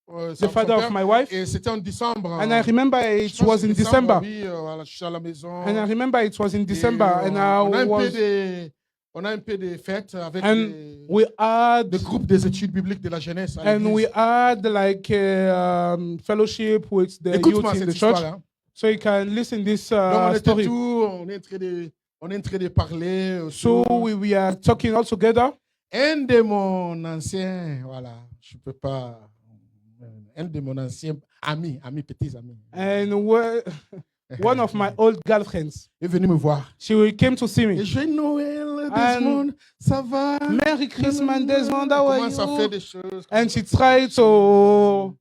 Speaker 3: of the father of my wife.
Speaker 1: Et c'était en décembre.
Speaker 3: And I remember
Speaker 1: Je
Speaker 3: it
Speaker 1: pense
Speaker 3: was in
Speaker 1: décembre,
Speaker 3: December.
Speaker 1: Oui, voilà, je suis à la maison.
Speaker 3: And I remember it was in
Speaker 1: Et,
Speaker 3: December. And
Speaker 1: on a
Speaker 3: I
Speaker 1: un peu
Speaker 3: was,
Speaker 1: on a un peu de fêtes avec
Speaker 3: and we had,
Speaker 1: le groupe des études bibliques de la jeunesse. À
Speaker 3: and we
Speaker 1: l'église.
Speaker 3: had like a fellowship with the
Speaker 1: Écoute-moi
Speaker 3: youth in
Speaker 1: cette
Speaker 3: the church.
Speaker 1: histoire-là.
Speaker 3: So you can listen this
Speaker 1: Donc, on était
Speaker 3: story.
Speaker 1: tout, on est en train de parler.
Speaker 3: So
Speaker 1: autour.
Speaker 3: we are talking all together.
Speaker 1: Un de mon ancien, voilà, je peux pas. Un de mon ancien ami, petits amis,
Speaker 3: And one of my old girlfriends,
Speaker 1: est venu me voir.
Speaker 3: she came to see
Speaker 1: Et
Speaker 3: me.
Speaker 1: je dis, Noël,
Speaker 3: And-
Speaker 1: Desmond, ça va?
Speaker 3: Merry Christmas, Desmond, how are
Speaker 1: Commence à faire
Speaker 3: you?
Speaker 1: des choses.
Speaker 3: And she tried to,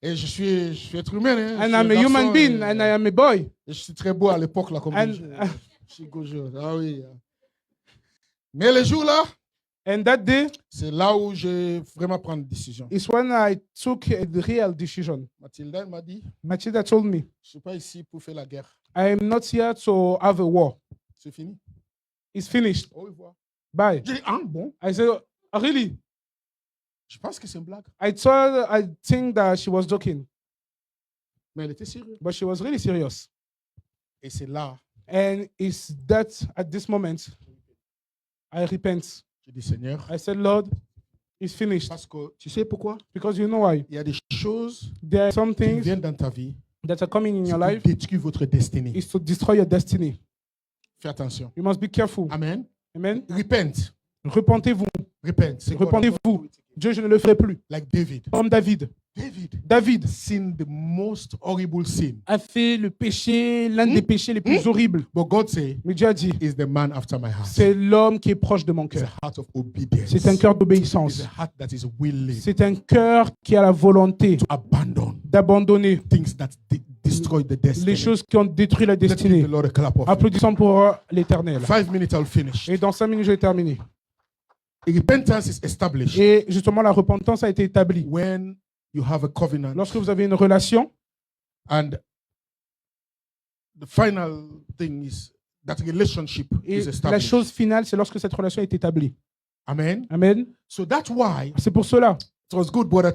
Speaker 1: Et je suis être humain. Hein.
Speaker 3: and
Speaker 1: Je suis
Speaker 3: I'm a
Speaker 1: garçon,
Speaker 3: human being,
Speaker 1: et-
Speaker 3: and I am a boy.
Speaker 1: et je suis très beau à l'époque, là, comme
Speaker 3: And,
Speaker 1: je suis gaucheux. Ah oui. Mais le jour là,
Speaker 3: and that day
Speaker 1: c'est là où j'ai vraiment pris une décision.
Speaker 3: is when I took a real decision.
Speaker 1: Mathilda, elle m'a dit,
Speaker 3: Matilda told me,
Speaker 1: je ne suis pas ici pour faire la guerre.
Speaker 3: I am not here to have a war.
Speaker 1: C'est fini.
Speaker 3: It's finished.
Speaker 1: Au revoir.
Speaker 3: Bye.
Speaker 1: J'ai dit, ah bon?
Speaker 3: I said, "Oh, really?
Speaker 1: Je pense que c'est une blague.
Speaker 3: I think that she was joking,
Speaker 1: Mais elle était sérieuse.
Speaker 3: but she was really serious.
Speaker 1: Et c'est là,
Speaker 3: And it's that at this moment, I repent.
Speaker 1: j'ai dit, Seigneur,
Speaker 3: I said, Lord, it's finished.
Speaker 1: parce que tu sais pourquoi?
Speaker 3: Because you know why?
Speaker 1: Il y a des choses
Speaker 3: There are some
Speaker 1: qui
Speaker 3: things
Speaker 1: viennent dans ta vie
Speaker 3: that are coming in
Speaker 1: qui
Speaker 3: your life
Speaker 1: détruisent votre destinée.
Speaker 3: is to destroy your destiny.
Speaker 1: Fais attention.
Speaker 3: You must be careful.
Speaker 1: Amen.
Speaker 3: Amen.
Speaker 1: Repent.
Speaker 3: Repentez-vous.
Speaker 1: Repent. Say, God, I'm not
Speaker 3: Repentez-vous.
Speaker 1: doing it again.
Speaker 3: Dieu, je ne le ferai plus.
Speaker 1: Like David.
Speaker 3: Comme David. David
Speaker 1: Sinned the most horrible sin.
Speaker 3: a fait le péché, l'un des péchés les plus horribles.
Speaker 1: But God say,
Speaker 3: Mais Dieu a dit,
Speaker 1: is the man after my heart.
Speaker 3: c'est l'homme qui est proche de mon
Speaker 1: It's a
Speaker 3: cœur.
Speaker 1: heart of obedience.
Speaker 3: C'est un cœur
Speaker 1: It's
Speaker 3: d'obéissance.
Speaker 1: a heart that is willing
Speaker 3: C'est un cœur qui a la volonté
Speaker 1: to abandon
Speaker 3: d'abandonner
Speaker 1: things that destroy the destiny.
Speaker 3: les choses qui ont détruit la
Speaker 1: Let's give
Speaker 3: destinée.
Speaker 1: the Lord a clap of
Speaker 3: Applaudissons pour l'Éternel.
Speaker 1: 5 minutes, I'll finish.
Speaker 3: Et dans 5 minutes, je vais terminer.
Speaker 1: Repentance is established
Speaker 3: Et justement, la repentance a été établie.
Speaker 1: when you have a covenant,
Speaker 3: Lorsque vous avez une relation,
Speaker 1: and the final thing is that relationship
Speaker 3: et
Speaker 1: is
Speaker 3: la
Speaker 1: established.
Speaker 3: chose finale, c'est lorsque cette relation est établie.
Speaker 1: Amen.
Speaker 3: Amen.
Speaker 1: So that's why
Speaker 3: C'est pour cela.
Speaker 1: it was good. Brother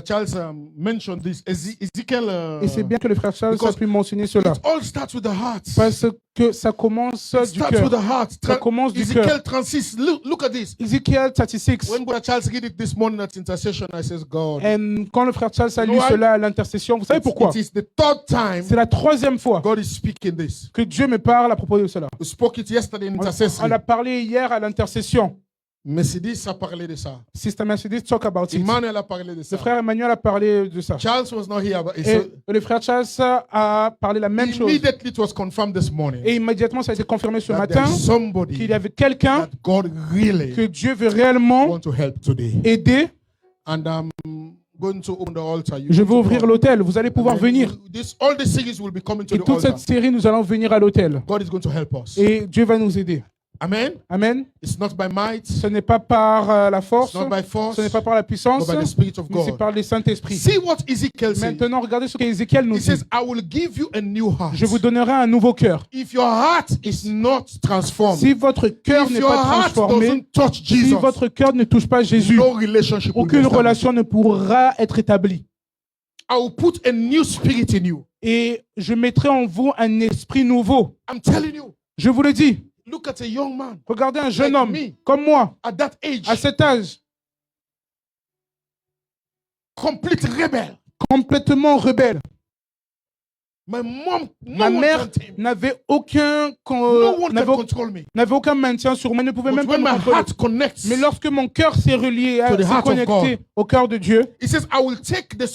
Speaker 1: Charles mentioned this. Ezekiel.
Speaker 3: Et c'est bien que le frère Charles a pu mentionner cela.
Speaker 1: It all starts with the heart.
Speaker 3: Parce que ça commence
Speaker 1: It
Speaker 3: du
Speaker 1: starts with
Speaker 3: cœur.
Speaker 1: the heart.
Speaker 3: Ça commence du
Speaker 1: Ezekiel
Speaker 3: cœur.
Speaker 1: 36. Look at this.
Speaker 3: Ézéchiel 36.
Speaker 1: When Brother Charles read it this morning at intercession, I says, God.
Speaker 3: Et quand le frère Charles a lu
Speaker 1: You know
Speaker 3: cela à l'intercession, vous savez pourquoi?
Speaker 1: It is the third time
Speaker 3: C'est la 3e fois
Speaker 1: God is speaking this.
Speaker 3: que Dieu me parle à propos de cela.
Speaker 1: We spoke it yesterday in
Speaker 3: On
Speaker 1: intercession.
Speaker 3: a parlé hier à l'intercession.
Speaker 1: Mercedes a parlé de ça.
Speaker 3: Sister Mercedes talk about it.
Speaker 1: Emmanuel a parlé de ça.
Speaker 3: Le frère Emmanuel a parlé de ça.
Speaker 1: Charles was not here, but
Speaker 3: Et le frère Charles a parlé la même chose.
Speaker 1: immediately it was confirmed this morning
Speaker 3: Et immédiatement, ça a été confirmé ce
Speaker 1: that
Speaker 3: matin
Speaker 1: there is somebody
Speaker 3: qu'il y avait quelqu'un
Speaker 1: that God really
Speaker 3: que Dieu veut réellement
Speaker 1: want to help today.
Speaker 3: aider.
Speaker 1: And I'm going to open the altar. You
Speaker 3: Je
Speaker 1: need
Speaker 3: vais
Speaker 1: to
Speaker 3: ouvrir
Speaker 1: come.
Speaker 3: l'autel. Vous allez pouvoir
Speaker 1: And
Speaker 3: venir.
Speaker 1: all the series will be coming to
Speaker 3: Et
Speaker 1: the
Speaker 3: toute
Speaker 1: altar.
Speaker 3: cette série, nous allons venir à l'autel.
Speaker 1: God is going to help us.
Speaker 3: Et Dieu va nous aider.
Speaker 1: Amen.
Speaker 3: Amen.
Speaker 1: It's not by might,
Speaker 3: Ce n'est pas par la force,
Speaker 1: it's not by force,
Speaker 3: ce n'est pas par la puissance,
Speaker 1: but by the Spirit of
Speaker 3: mais c'est
Speaker 1: God.
Speaker 3: par le Saint-Esprit.
Speaker 1: See what Ezekiel says.
Speaker 3: Maintenant, regardez ce qu'Ézéchiel nous
Speaker 1: He
Speaker 3: dit.
Speaker 1: says, I will give you a new heart.
Speaker 3: Je vous donnerai un nouveau cœur.
Speaker 1: If your heart is not transformed,
Speaker 3: Si votre cœur
Speaker 1: if
Speaker 3: n'est
Speaker 1: your
Speaker 3: pas
Speaker 1: heart
Speaker 3: transformé,
Speaker 1: doesn't touch
Speaker 3: si
Speaker 1: Jesus,
Speaker 3: votre cœur ne touche pas Jésus,
Speaker 1: no relationship will be
Speaker 3: aucune
Speaker 1: established.
Speaker 3: relation ne pourra être établie.
Speaker 1: I will put a new spirit in you.
Speaker 3: Et je mettrai en vous un esprit nouveau.
Speaker 1: I'm telling you.
Speaker 3: Je vous le dis.
Speaker 1: Look at a young man
Speaker 3: Regardez un jeune
Speaker 1: Like
Speaker 3: homme
Speaker 1: me.
Speaker 3: comme moi,
Speaker 1: at that age,
Speaker 3: à cet âge,
Speaker 1: complete rebel.
Speaker 3: complètement rebelle.
Speaker 1: My mom, no
Speaker 3: Ma
Speaker 1: one
Speaker 3: mère
Speaker 1: can tame me.
Speaker 3: n'avait aucun,
Speaker 1: No one can control me.
Speaker 3: n'avait aucun maintien sur moi, ne pouvait
Speaker 1: But
Speaker 3: même pas
Speaker 1: when
Speaker 3: me
Speaker 1: my
Speaker 3: contrôler.
Speaker 1: heart connects,
Speaker 3: Mais lorsque mon cœur s'est relié,
Speaker 1: To the
Speaker 3: s'est
Speaker 1: heart of
Speaker 3: connecté
Speaker 1: God.
Speaker 3: au cœur de Dieu,
Speaker 1: he says, I will take the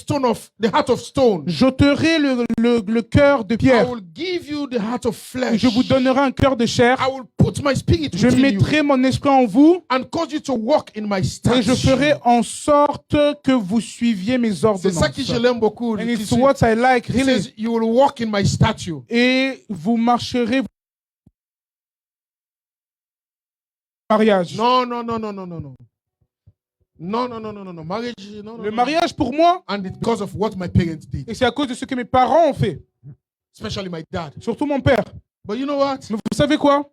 Speaker 1: heart of stone.
Speaker 3: j'ôterai le cœur de
Speaker 1: I
Speaker 3: pierre.
Speaker 1: will give you the heart of
Speaker 3: Et
Speaker 1: flesh.
Speaker 3: je vous donnerai un cœur de chair.
Speaker 1: I will put my spirit
Speaker 3: Je
Speaker 1: within you
Speaker 3: mettrai mon esprit en vous
Speaker 1: and cause you to walk in my
Speaker 3: et
Speaker 1: statutes.
Speaker 3: je ferai en sorte que vous suiviez mes
Speaker 1: C'est
Speaker 3: ordonnances.
Speaker 1: ça que je l'aime beaucoup.
Speaker 3: And it's what I like,
Speaker 1: He
Speaker 3: really.
Speaker 1: says, you will walk in my statue.
Speaker 3: Et vous marcherez mariage.
Speaker 1: No. Marriage, no.
Speaker 3: Le mariage pour moi,
Speaker 1: And it's because of what my parents did,
Speaker 3: et c'est à cause de ce que mes parents ont fait,
Speaker 1: especially my dad.
Speaker 3: surtout mon père.
Speaker 1: But you know what?
Speaker 3: Mais vous savez quoi?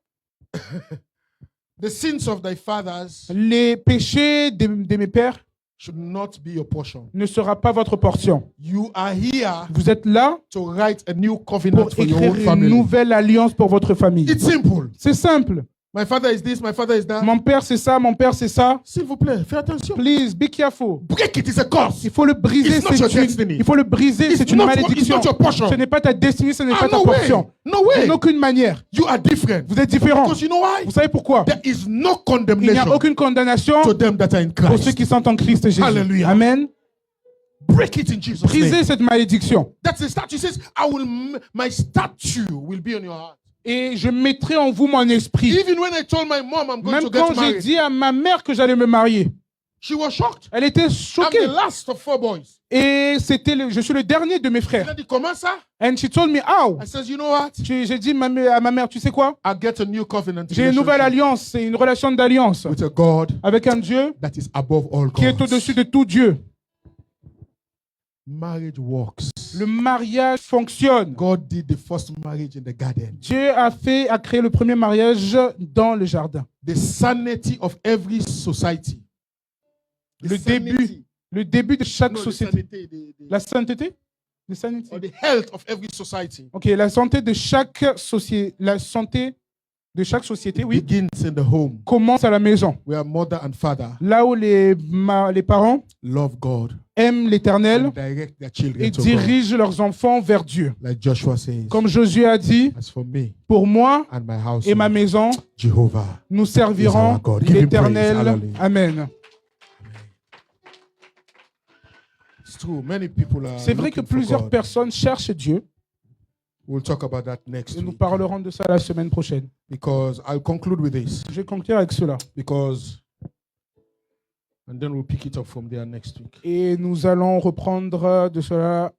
Speaker 1: The sins of thy fathers
Speaker 3: Les péchés de mes pères
Speaker 1: should not be your portion.
Speaker 3: ne sera pas votre portion.
Speaker 1: You are here
Speaker 3: Vous êtes là
Speaker 1: to write a new covenant
Speaker 3: pour
Speaker 1: for your
Speaker 3: écrire
Speaker 1: own
Speaker 3: une
Speaker 1: family.
Speaker 3: nouvelle alliance pour votre famille.
Speaker 1: It's simple.
Speaker 3: C'est simple.
Speaker 1: My father is this, my father is that.
Speaker 3: Mon père c'est ça, mon père c'est ça.
Speaker 1: S'il vous plaît, fais attention.
Speaker 3: Please, be careful.
Speaker 1: Break it is a curse.
Speaker 3: Il faut le briser,
Speaker 1: It's not your
Speaker 3: c'est
Speaker 1: destiny.
Speaker 3: il faut le briser,
Speaker 1: It's
Speaker 3: c'est une
Speaker 1: not
Speaker 3: malédiction.
Speaker 1: your portion.
Speaker 3: Ce n'est pas ta destinée, ce n'est pas ta
Speaker 1: no way.
Speaker 3: portion.
Speaker 1: No way.
Speaker 3: En aucune manière.
Speaker 1: You are different.
Speaker 3: Vous êtes différents.
Speaker 1: Because you know why?
Speaker 3: Vous savez pourquoi?
Speaker 1: There is no
Speaker 3: Il n'y a
Speaker 1: condemnation
Speaker 3: aucune condamnation
Speaker 1: to them that are in
Speaker 3: pour ceux
Speaker 1: Christ.
Speaker 3: qui sont en Christ Jésus.
Speaker 1: Hallelujah.
Speaker 3: Amen.
Speaker 1: Break it in Jesus' name.
Speaker 3: Brisez cette malédiction.
Speaker 1: That's the statue. It says, my statue will be on your heart.
Speaker 3: Et je mettrai en vous mon esprit.
Speaker 1: Even when I told my mom I'm going
Speaker 3: Même
Speaker 1: to get
Speaker 3: quand j'ai
Speaker 1: married,
Speaker 3: dit à ma mère que j'allais me marier,
Speaker 1: she was shocked.
Speaker 3: elle était
Speaker 1: I'm
Speaker 3: choquée.
Speaker 1: the last of 4 boys.
Speaker 3: Et je suis le dernier de mes
Speaker 1: Elle
Speaker 3: frères.
Speaker 1: a dit, comment ça?
Speaker 3: And she told me, how?
Speaker 1: I says, you know what?
Speaker 3: J'ai dit à ma mère, tu sais quoi?
Speaker 1: I'll get a new covenant
Speaker 3: J'ai une nouvelle
Speaker 1: relationship
Speaker 3: alliance, c'est une relation d'alliance
Speaker 1: with a God
Speaker 3: avec un Dieu
Speaker 1: that is above all
Speaker 3: qui est
Speaker 1: gods.
Speaker 3: au-dessus de tout Dieu.
Speaker 1: Marriage works.
Speaker 3: Le mariage fonctionne.
Speaker 1: God did the first marriage in the garden.
Speaker 3: Dieu a créé le premier mariage dans le jardin.
Speaker 1: The sanity of every society. The
Speaker 3: Le
Speaker 1: sanity.
Speaker 3: début de chaque
Speaker 1: No, the
Speaker 3: société.
Speaker 1: sanity,
Speaker 3: La sainteté? La sanité.
Speaker 1: or the health of every society
Speaker 3: Ok, la santé de chaque société. La santé de chaque société, oui,
Speaker 1: begins in the home,
Speaker 3: commence à la maison.
Speaker 1: where mother and father
Speaker 3: Là où les parents
Speaker 1: love God
Speaker 3: aiment l'Éternel
Speaker 1: and direct their
Speaker 3: et
Speaker 1: children to God.
Speaker 3: dirigent leurs enfants vers Dieu.
Speaker 1: Like Joshua says,
Speaker 3: Comme Josué a dit,
Speaker 1: as for me
Speaker 3: pour moi
Speaker 1: and my
Speaker 3: et ma
Speaker 1: household,
Speaker 3: maison,
Speaker 1: Jehovah.
Speaker 3: nous
Speaker 1: Is
Speaker 3: servirons
Speaker 1: our God. Give him praise.
Speaker 3: l'Éternel.
Speaker 1: Hallelujah.
Speaker 3: Amen.
Speaker 1: It's true. Many people are
Speaker 3: C'est vrai que
Speaker 1: looking for
Speaker 3: plusieurs
Speaker 1: God.
Speaker 3: personnes cherchent Dieu.
Speaker 1: We'll talk about that next
Speaker 3: Et nous
Speaker 1: week.
Speaker 3: parlerons de ça la semaine prochaine.
Speaker 1: Because I'll conclude with this.
Speaker 3: Je vais conclure avec cela.
Speaker 1: Because, and then we'll pick it up from there next week.
Speaker 3: Et nous allons reprendre de cela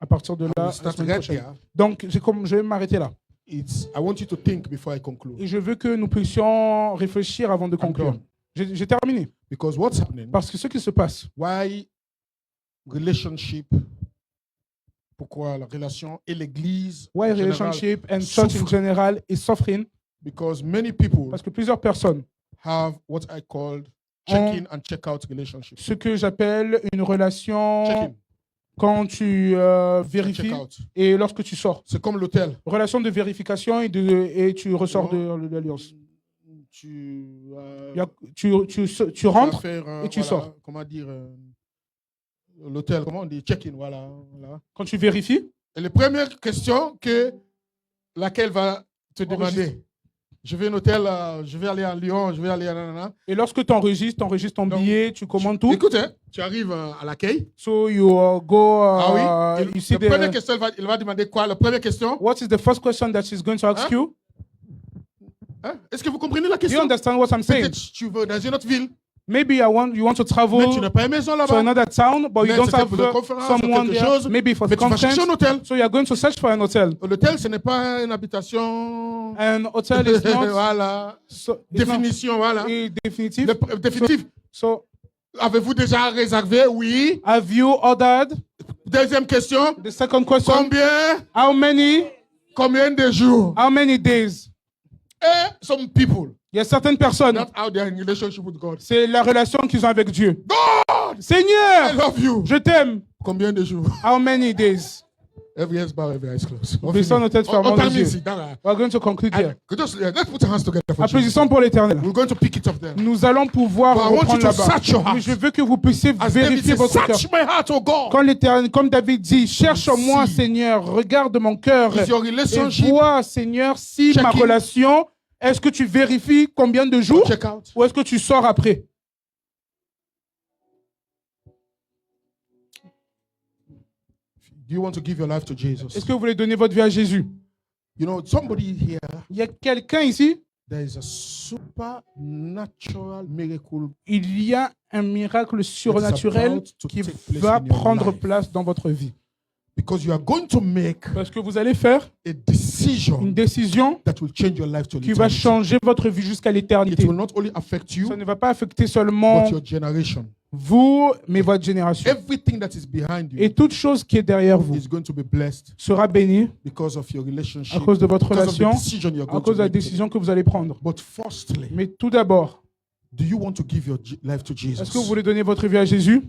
Speaker 3: à partir de là
Speaker 1: We'll
Speaker 3: la
Speaker 1: start
Speaker 3: semaine
Speaker 1: right
Speaker 3: prochaine.
Speaker 1: here.
Speaker 3: Donc, je vais m'arrêter là.
Speaker 1: I want you to think before I conclude.
Speaker 3: Et je veux que nous puissions réfléchir avant de
Speaker 1: I'm
Speaker 3: conclure.
Speaker 1: done.
Speaker 3: J'ai terminé.
Speaker 1: Because what's happening?
Speaker 3: Parce que ce qui se passe,
Speaker 1: Why relationship? Pourquoi la relation et l'église?
Speaker 3: why
Speaker 1: en général
Speaker 3: relationship and church in
Speaker 1: souffre?
Speaker 3: general is suffering,
Speaker 1: Because many people
Speaker 3: parce que plusieurs personnes
Speaker 1: have what I called check-in and check-out relationship.
Speaker 3: ce que j'appelle une relation
Speaker 1: Check-in,
Speaker 3: quand tu vérifies
Speaker 1: check-out.
Speaker 3: et lorsque tu sors.
Speaker 1: C'est comme l'hôtel.
Speaker 3: Relation de vérification et tu ressors de l'alliance.
Speaker 1: Tu,
Speaker 3: Il y a- tu
Speaker 1: tu vas
Speaker 3: rentres
Speaker 1: faire,
Speaker 3: et tu sors.
Speaker 1: Comment dire, l'hôtel, comment on dit, check-in, voilà.
Speaker 3: quand tu vérifies.
Speaker 1: Et la première question que laquelle va te demander, je vais à un hôtel, je vais aller à Lyon, je vais aller à nanana.
Speaker 3: Et lorsque tu enregistres ton
Speaker 1: Donc,
Speaker 3: billet, tu commandes tout.
Speaker 1: Écoute, hein, tu arrives à l'accueil.
Speaker 3: So you go,
Speaker 1: Ah oui.
Speaker 3: you see
Speaker 1: La première
Speaker 3: the,
Speaker 1: question, il va demander quoi? La première question,
Speaker 3: what is the first question that she's going to ask
Speaker 1: Hein?
Speaker 3: you?
Speaker 1: hein? Est-ce que vous comprenez la
Speaker 3: Do you
Speaker 1: question?
Speaker 3: understand what I'm saying?
Speaker 1: Peut-être tu veux dans une autre ville,
Speaker 3: Maybe you want to
Speaker 1: mais
Speaker 3: travel
Speaker 1: tu n'as pas une maison
Speaker 3: to
Speaker 1: là-bas.
Speaker 3: another town, but you
Speaker 1: Mais
Speaker 3: don't
Speaker 1: c'était
Speaker 3: have
Speaker 1: pour une conférence ou
Speaker 3: someone
Speaker 1: quelque
Speaker 3: there.
Speaker 1: chose.
Speaker 3: Maybe for
Speaker 1: Mais
Speaker 3: the
Speaker 1: tu vas chercher un
Speaker 3: conference.
Speaker 1: hôtel.
Speaker 3: So you are going to search for an hotel.
Speaker 1: L'hôtel, ce n'est pas une habitation.
Speaker 3: An hotel is not
Speaker 1: Voilà.
Speaker 3: it's not
Speaker 1: Définition, voilà.
Speaker 3: definitive.
Speaker 1: Définitif.
Speaker 3: So
Speaker 1: Avez-vous déjà réservé? Oui.
Speaker 3: have you ordered?
Speaker 1: Deuxième question.
Speaker 3: The second question:
Speaker 1: Combien de jours?
Speaker 3: How many days?
Speaker 1: Some people,
Speaker 3: Il y a certaines personnes.
Speaker 1: not how they are in relationship with God.
Speaker 3: C'est la relation qu'ils ont avec Dieu.
Speaker 1: God, I
Speaker 3: Seigneur,
Speaker 1: love you.
Speaker 3: je t'aime.
Speaker 1: Combien de jours?
Speaker 3: How many days?
Speaker 1: Every head bow, every eyes closed.
Speaker 3: Baissons nos têtes, fermons les yeux.
Speaker 1: Let's
Speaker 3: We're going to conclude here.
Speaker 1: put our hands together for Jesus.
Speaker 3: Applaudissons pour l'Éternel.
Speaker 1: We're going to pick it up there.
Speaker 3: Nous allons pouvoir
Speaker 1: But I want you
Speaker 3: reprendre
Speaker 1: to
Speaker 3: là-bas.
Speaker 1: search your heart.
Speaker 3: Mais je veux que vous puissiez
Speaker 1: As David
Speaker 3: vérifier
Speaker 1: said,
Speaker 3: votre cœur.
Speaker 1: search my heart, oh God.
Speaker 3: Quand l'Éternel, comme David dit, cherche-moi,
Speaker 1: See.
Speaker 3: Seigneur, regarde mon cœur
Speaker 1: Is your
Speaker 3: et
Speaker 1: relationship
Speaker 3: vois, Seigneur, si ma
Speaker 1: Check-in.
Speaker 3: relation, est-ce que tu vérifies combien de jours
Speaker 1: check out?
Speaker 3: ou est-ce que tu sors après?
Speaker 1: Do you want to give your life to Jesus?
Speaker 3: Est-ce que vous voulez donner votre vie à Jésus?
Speaker 1: You know, somebody here,
Speaker 3: Il y a quelqu'un ici,
Speaker 1: there is a supernatural miracle
Speaker 3: il y a un miracle
Speaker 1: that is
Speaker 3: surnaturel
Speaker 1: about to
Speaker 3: qui
Speaker 1: take place
Speaker 3: va
Speaker 1: in your
Speaker 3: prendre
Speaker 1: life.
Speaker 3: place dans votre vie.
Speaker 1: Because you are going to make
Speaker 3: Parce que vous allez faire
Speaker 1: a decision
Speaker 3: une décision
Speaker 1: that will change your life to
Speaker 3: qui va
Speaker 1: eternity.
Speaker 3: changer votre vie jusqu'à
Speaker 1: It
Speaker 3: l'éternité.
Speaker 1: will not only affect you,
Speaker 3: Ça ne va pas affecter seulement
Speaker 1: but your generation.
Speaker 3: vous, mais votre génération.
Speaker 1: Everything that is behind you
Speaker 3: Et toute chose qui est derrière vous
Speaker 1: is going to be blessed
Speaker 3: sera bénie
Speaker 1: because of your
Speaker 3: à
Speaker 1: relationship,
Speaker 3: cause de votre
Speaker 1: because of the
Speaker 3: relation,
Speaker 1: decision you're
Speaker 3: à
Speaker 1: going
Speaker 3: cause
Speaker 1: to
Speaker 3: de la
Speaker 1: make today.
Speaker 3: décision que vous allez prendre.
Speaker 1: But firstly,
Speaker 3: Mais tout d'abord,
Speaker 1: do you want to give your life to
Speaker 3: est-ce que vous
Speaker 1: Jesus?
Speaker 3: voulez donner votre vie à Jésus?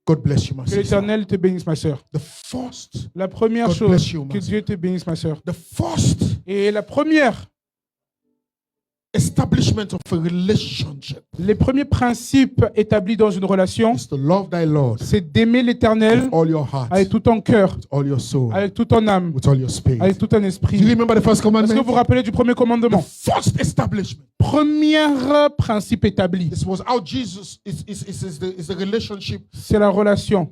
Speaker 1: God bless you, my
Speaker 3: Que
Speaker 1: sister.
Speaker 3: l'Éternel te bénisse, ma sœur.
Speaker 1: The first,
Speaker 3: La première
Speaker 1: God
Speaker 3: chose,
Speaker 1: bless you,
Speaker 3: que
Speaker 1: ma
Speaker 3: Dieu te bénisse, ma sœur.
Speaker 1: the first
Speaker 3: Et la première,
Speaker 1: establishment of a relationship
Speaker 3: les premiers principes établis dans une relation,
Speaker 1: is to love thy Lord
Speaker 3: c'est d'aimer l'Éternel
Speaker 1: with all your heart,
Speaker 3: avec tout ton cœur,
Speaker 1: with all your soul,
Speaker 3: avec tout ton âme,
Speaker 1: with all your spirit.
Speaker 3: avec tout ton
Speaker 1: Do you
Speaker 3: esprit.
Speaker 1: remember the first
Speaker 3: Est-ce que
Speaker 1: commandment?
Speaker 3: vous vous rappelez du premier
Speaker 1: The
Speaker 3: commandement?
Speaker 1: first establishment.
Speaker 3: Premier principe établi,
Speaker 1: This was how Jesus is the relationship
Speaker 3: c'est la relation.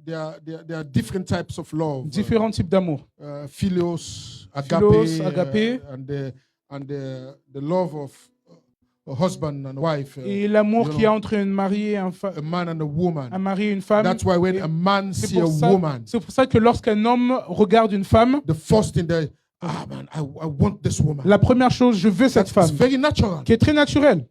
Speaker 1: there are different types of love.
Speaker 3: Différents types d'amour.
Speaker 1: Philios,
Speaker 3: Philos,
Speaker 1: agape,
Speaker 3: agape.
Speaker 1: and the love of a husband and wife,
Speaker 3: Et l'amour
Speaker 1: you
Speaker 3: qu'il y a
Speaker 1: know,
Speaker 3: entre une mariée et
Speaker 1: a man and a woman.
Speaker 3: un mari et une femme.
Speaker 1: That's why when
Speaker 3: Et
Speaker 1: a man
Speaker 3: c'est
Speaker 1: see a
Speaker 3: pour ça-
Speaker 1: woman,
Speaker 3: c'est pour ça que lorsqu'un homme regarde une femme,
Speaker 1: the first thing that, man, I want this woman.
Speaker 3: la première chose, je veux cette
Speaker 1: It's
Speaker 3: femme,
Speaker 1: very natural.
Speaker 3: qui est très naturelle.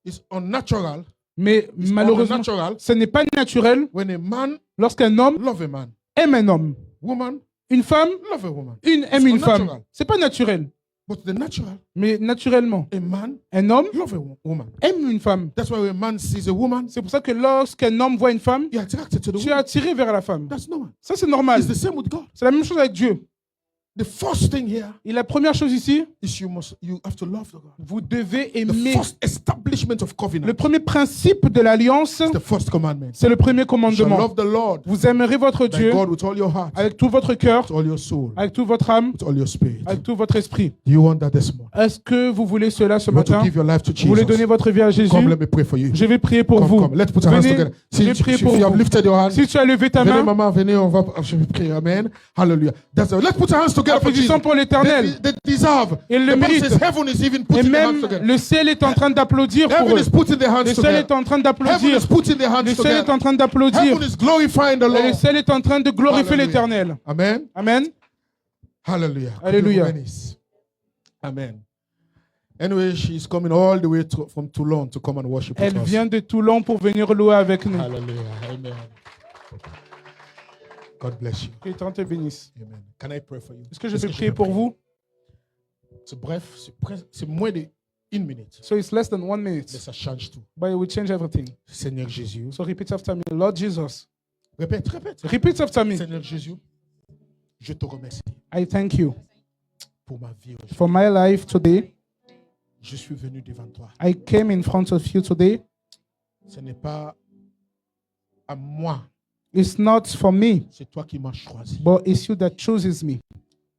Speaker 1: It's unnatural.
Speaker 3: Mais
Speaker 1: It's
Speaker 3: malheureusement,
Speaker 1: unnatural
Speaker 3: ce n'est pas naturel
Speaker 1: when a man
Speaker 3: lorsqu'un homme
Speaker 1: love a man,
Speaker 3: aime un homme.
Speaker 1: woman
Speaker 3: Une femme
Speaker 1: love a woman.
Speaker 3: aime une femme.
Speaker 1: unnatural.
Speaker 3: C'est pas naturel.
Speaker 1: But the natural,
Speaker 3: Mais naturellement,
Speaker 1: a man
Speaker 3: un homme
Speaker 1: love a woman.
Speaker 3: aime une femme.
Speaker 1: That's why when a man sees a woman,
Speaker 3: C'est pour ça que lorsqu'un homme voit une femme,
Speaker 1: you're attracted to the
Speaker 3: tu es
Speaker 1: woman.
Speaker 3: attiré vers la femme.
Speaker 1: That's normal.
Speaker 3: Ça, c'est normal.
Speaker 1: It's the same with God.
Speaker 3: C'est la même chose avec Dieu.
Speaker 1: The first thing here
Speaker 3: Et la première chose ici,
Speaker 1: is you have to love the God.
Speaker 3: vous devez
Speaker 1: The
Speaker 3: aimer.
Speaker 1: first establishment of
Speaker 3: Le
Speaker 1: covenant
Speaker 3: premier principe de l'alliance,
Speaker 1: is the first commandment.
Speaker 3: c'est le premier
Speaker 1: You shall
Speaker 3: commandement.
Speaker 1: love the Lord
Speaker 3: Vous aimerez votre
Speaker 1: thy
Speaker 3: Dieu
Speaker 1: God with all your heart,
Speaker 3: avec tout votre cœur,
Speaker 1: with all your soul,
Speaker 3: avec toute votre âme,
Speaker 1: with all your spirit.
Speaker 3: avec tout votre esprit.
Speaker 1: Do you want that this morning?
Speaker 3: Est-ce que vous voulez cela ce
Speaker 1: You want to
Speaker 3: matin?
Speaker 1: give your life to
Speaker 3: Vous voulez donner
Speaker 1: Jesus?
Speaker 3: votre vie à Jésus?
Speaker 1: Come, let me pray for you.
Speaker 3: Je vais prier pour
Speaker 1: Come,
Speaker 3: vous.
Speaker 1: come. Let's put our hands
Speaker 3: Venez,
Speaker 1: together.
Speaker 3: je vais prier pour
Speaker 1: If you have
Speaker 3: vous.
Speaker 1: lifted your hands,
Speaker 3: Si tu as levé ta
Speaker 1: venez,
Speaker 3: main,
Speaker 1: maman, venez, je vais prier. Amen. Hallelujah. Let's put our hands together for Jesus.
Speaker 3: applaudissons pour l'Éternel.
Speaker 1: They deserve.
Speaker 3: Ils le
Speaker 1: The Bible
Speaker 3: méritent.
Speaker 1: says heaven is even
Speaker 3: Et
Speaker 1: putting their hands
Speaker 3: même
Speaker 1: together.
Speaker 3: le ciel est en train d'applaudir pour
Speaker 1: Heaven
Speaker 3: eux.
Speaker 1: is putting their hands
Speaker 3: Le ciel est
Speaker 1: together.
Speaker 3: en train
Speaker 1: Heaven
Speaker 3: d'applaudir.
Speaker 1: is putting their hands
Speaker 3: Le ciel est
Speaker 1: together.
Speaker 3: en train d'applaudir.
Speaker 1: Heaven is glorifying the
Speaker 3: Et le
Speaker 1: Lord.
Speaker 3: ciel est en train de glorifier
Speaker 1: Hallelujah.
Speaker 3: l'Éternel.
Speaker 1: Amen.
Speaker 3: Amen.
Speaker 1: Hallelujah.
Speaker 3: Hallelujah.
Speaker 1: Amen. Anyway, she's coming all the way from Toulon to come and worship with
Speaker 3: Elle
Speaker 1: us.
Speaker 3: vient de Toulon pour venir louer avec nous.
Speaker 1: Hallelujah. Amen. God bless you.
Speaker 3: Que l'Éternel te bénisse.
Speaker 1: Amen. Can I pray for you?
Speaker 3: Est-ce que je peux prier pour vous?
Speaker 1: C'est bref, c'est moins de 1 minute.
Speaker 3: So it's less than 1 minute,
Speaker 1: Mais ça change tout.
Speaker 3: but it will change everything.
Speaker 1: Seigneur Jésus.
Speaker 3: So repeat after me. Lord Jesus.
Speaker 1: Répète, répète.
Speaker 3: Repeat after me.
Speaker 1: Seigneur Jésus, je te remercie
Speaker 3: I thank you
Speaker 1: pour ma vie aujourd'hui.
Speaker 3: for my life today.
Speaker 1: Je suis venu devant toi.
Speaker 3: I came in front of you today.
Speaker 1: Ce n'est pas à moi,
Speaker 3: It's not for me,
Speaker 1: c'est toi qui m'as choisi
Speaker 3: but it's you that chooses me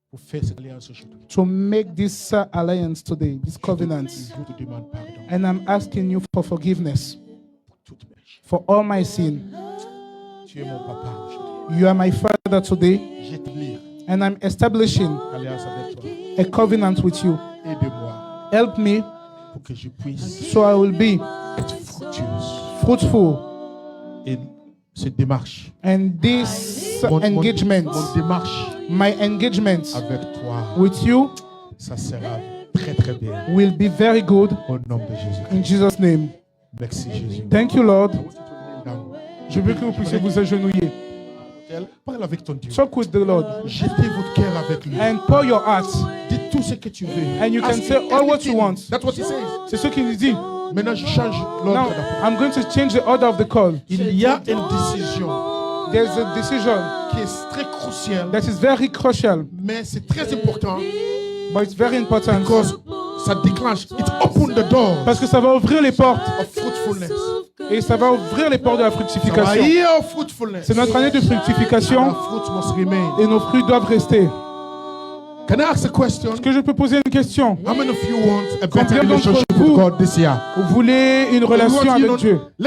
Speaker 1: pour faire cette alliance aujourd'hui.
Speaker 3: to make this alliance today, this covenant.
Speaker 1: Je te demande pardon
Speaker 3: And I'm asking you for forgiveness
Speaker 1: pour toute mes péchés.
Speaker 3: for all my sin.
Speaker 1: Tu es mon papa aujourd'hui.
Speaker 3: You are my father today,
Speaker 1: J'établis
Speaker 3: and I'm establishing
Speaker 1: alliance avec toi.
Speaker 3: a covenant with you.
Speaker 1: Aide-moi
Speaker 3: Help me
Speaker 1: pour que je puisse
Speaker 3: so I will be
Speaker 1: être fructueuse.
Speaker 3: fruitful.
Speaker 1: Et cette démarche,
Speaker 3: And this
Speaker 1: mon
Speaker 3: engagement,
Speaker 1: démarche
Speaker 3: my engagement
Speaker 1: avec toi,
Speaker 3: with you
Speaker 1: ça sera très très bien.
Speaker 3: will be very good
Speaker 1: Au nom de Jésus.
Speaker 3: in Jesus' name.
Speaker 1: Merci Jésus.
Speaker 3: Thank you, Lord.
Speaker 1: Dans
Speaker 3: Je veux que vous puissiez vous agenouiller.
Speaker 1: l'hôtel, parle avec ton Dieu.
Speaker 3: Talk with the Lord
Speaker 1: Jetez votre cœur avec lui.
Speaker 3: and pour your heart.
Speaker 1: Dis tout ce que tu veux.
Speaker 3: And you can
Speaker 1: Ask
Speaker 3: say
Speaker 1: him
Speaker 3: all what you
Speaker 1: anything.
Speaker 3: want.
Speaker 1: That's what he says.
Speaker 3: C'est ce qu'il dit.
Speaker 1: Maintenant, je change
Speaker 3: Now,
Speaker 1: l'ordre d'appel.
Speaker 3: I'm going to change the order of the call.
Speaker 1: Il y a une décision
Speaker 3: There's a decision
Speaker 1: qui est très cruciale,
Speaker 3: that is very crucial,
Speaker 1: mais c'est très important
Speaker 3: but it's very important
Speaker 1: because ça déclenche. It open the door
Speaker 3: parce que ça va ouvrir les portes
Speaker 1: of fruitfulness.
Speaker 3: et ça va ouvrir les portes de la
Speaker 1: Our
Speaker 3: fructification.
Speaker 1: year of fruitfulness.
Speaker 3: C'est notre année de
Speaker 1: Our
Speaker 3: fructification
Speaker 1: fruits must remain.
Speaker 3: et nos fruits doivent rester.
Speaker 1: Can I ask a question?
Speaker 3: Est-ce que je peux poser une question?
Speaker 1: How many of you want a better
Speaker 3: Combien d'entre
Speaker 1: relationship
Speaker 3: vous
Speaker 1: with God this year?
Speaker 3: Vous voulez une relation
Speaker 1: You
Speaker 3: avec
Speaker 1: want,
Speaker 3: Dieu?
Speaker 1: a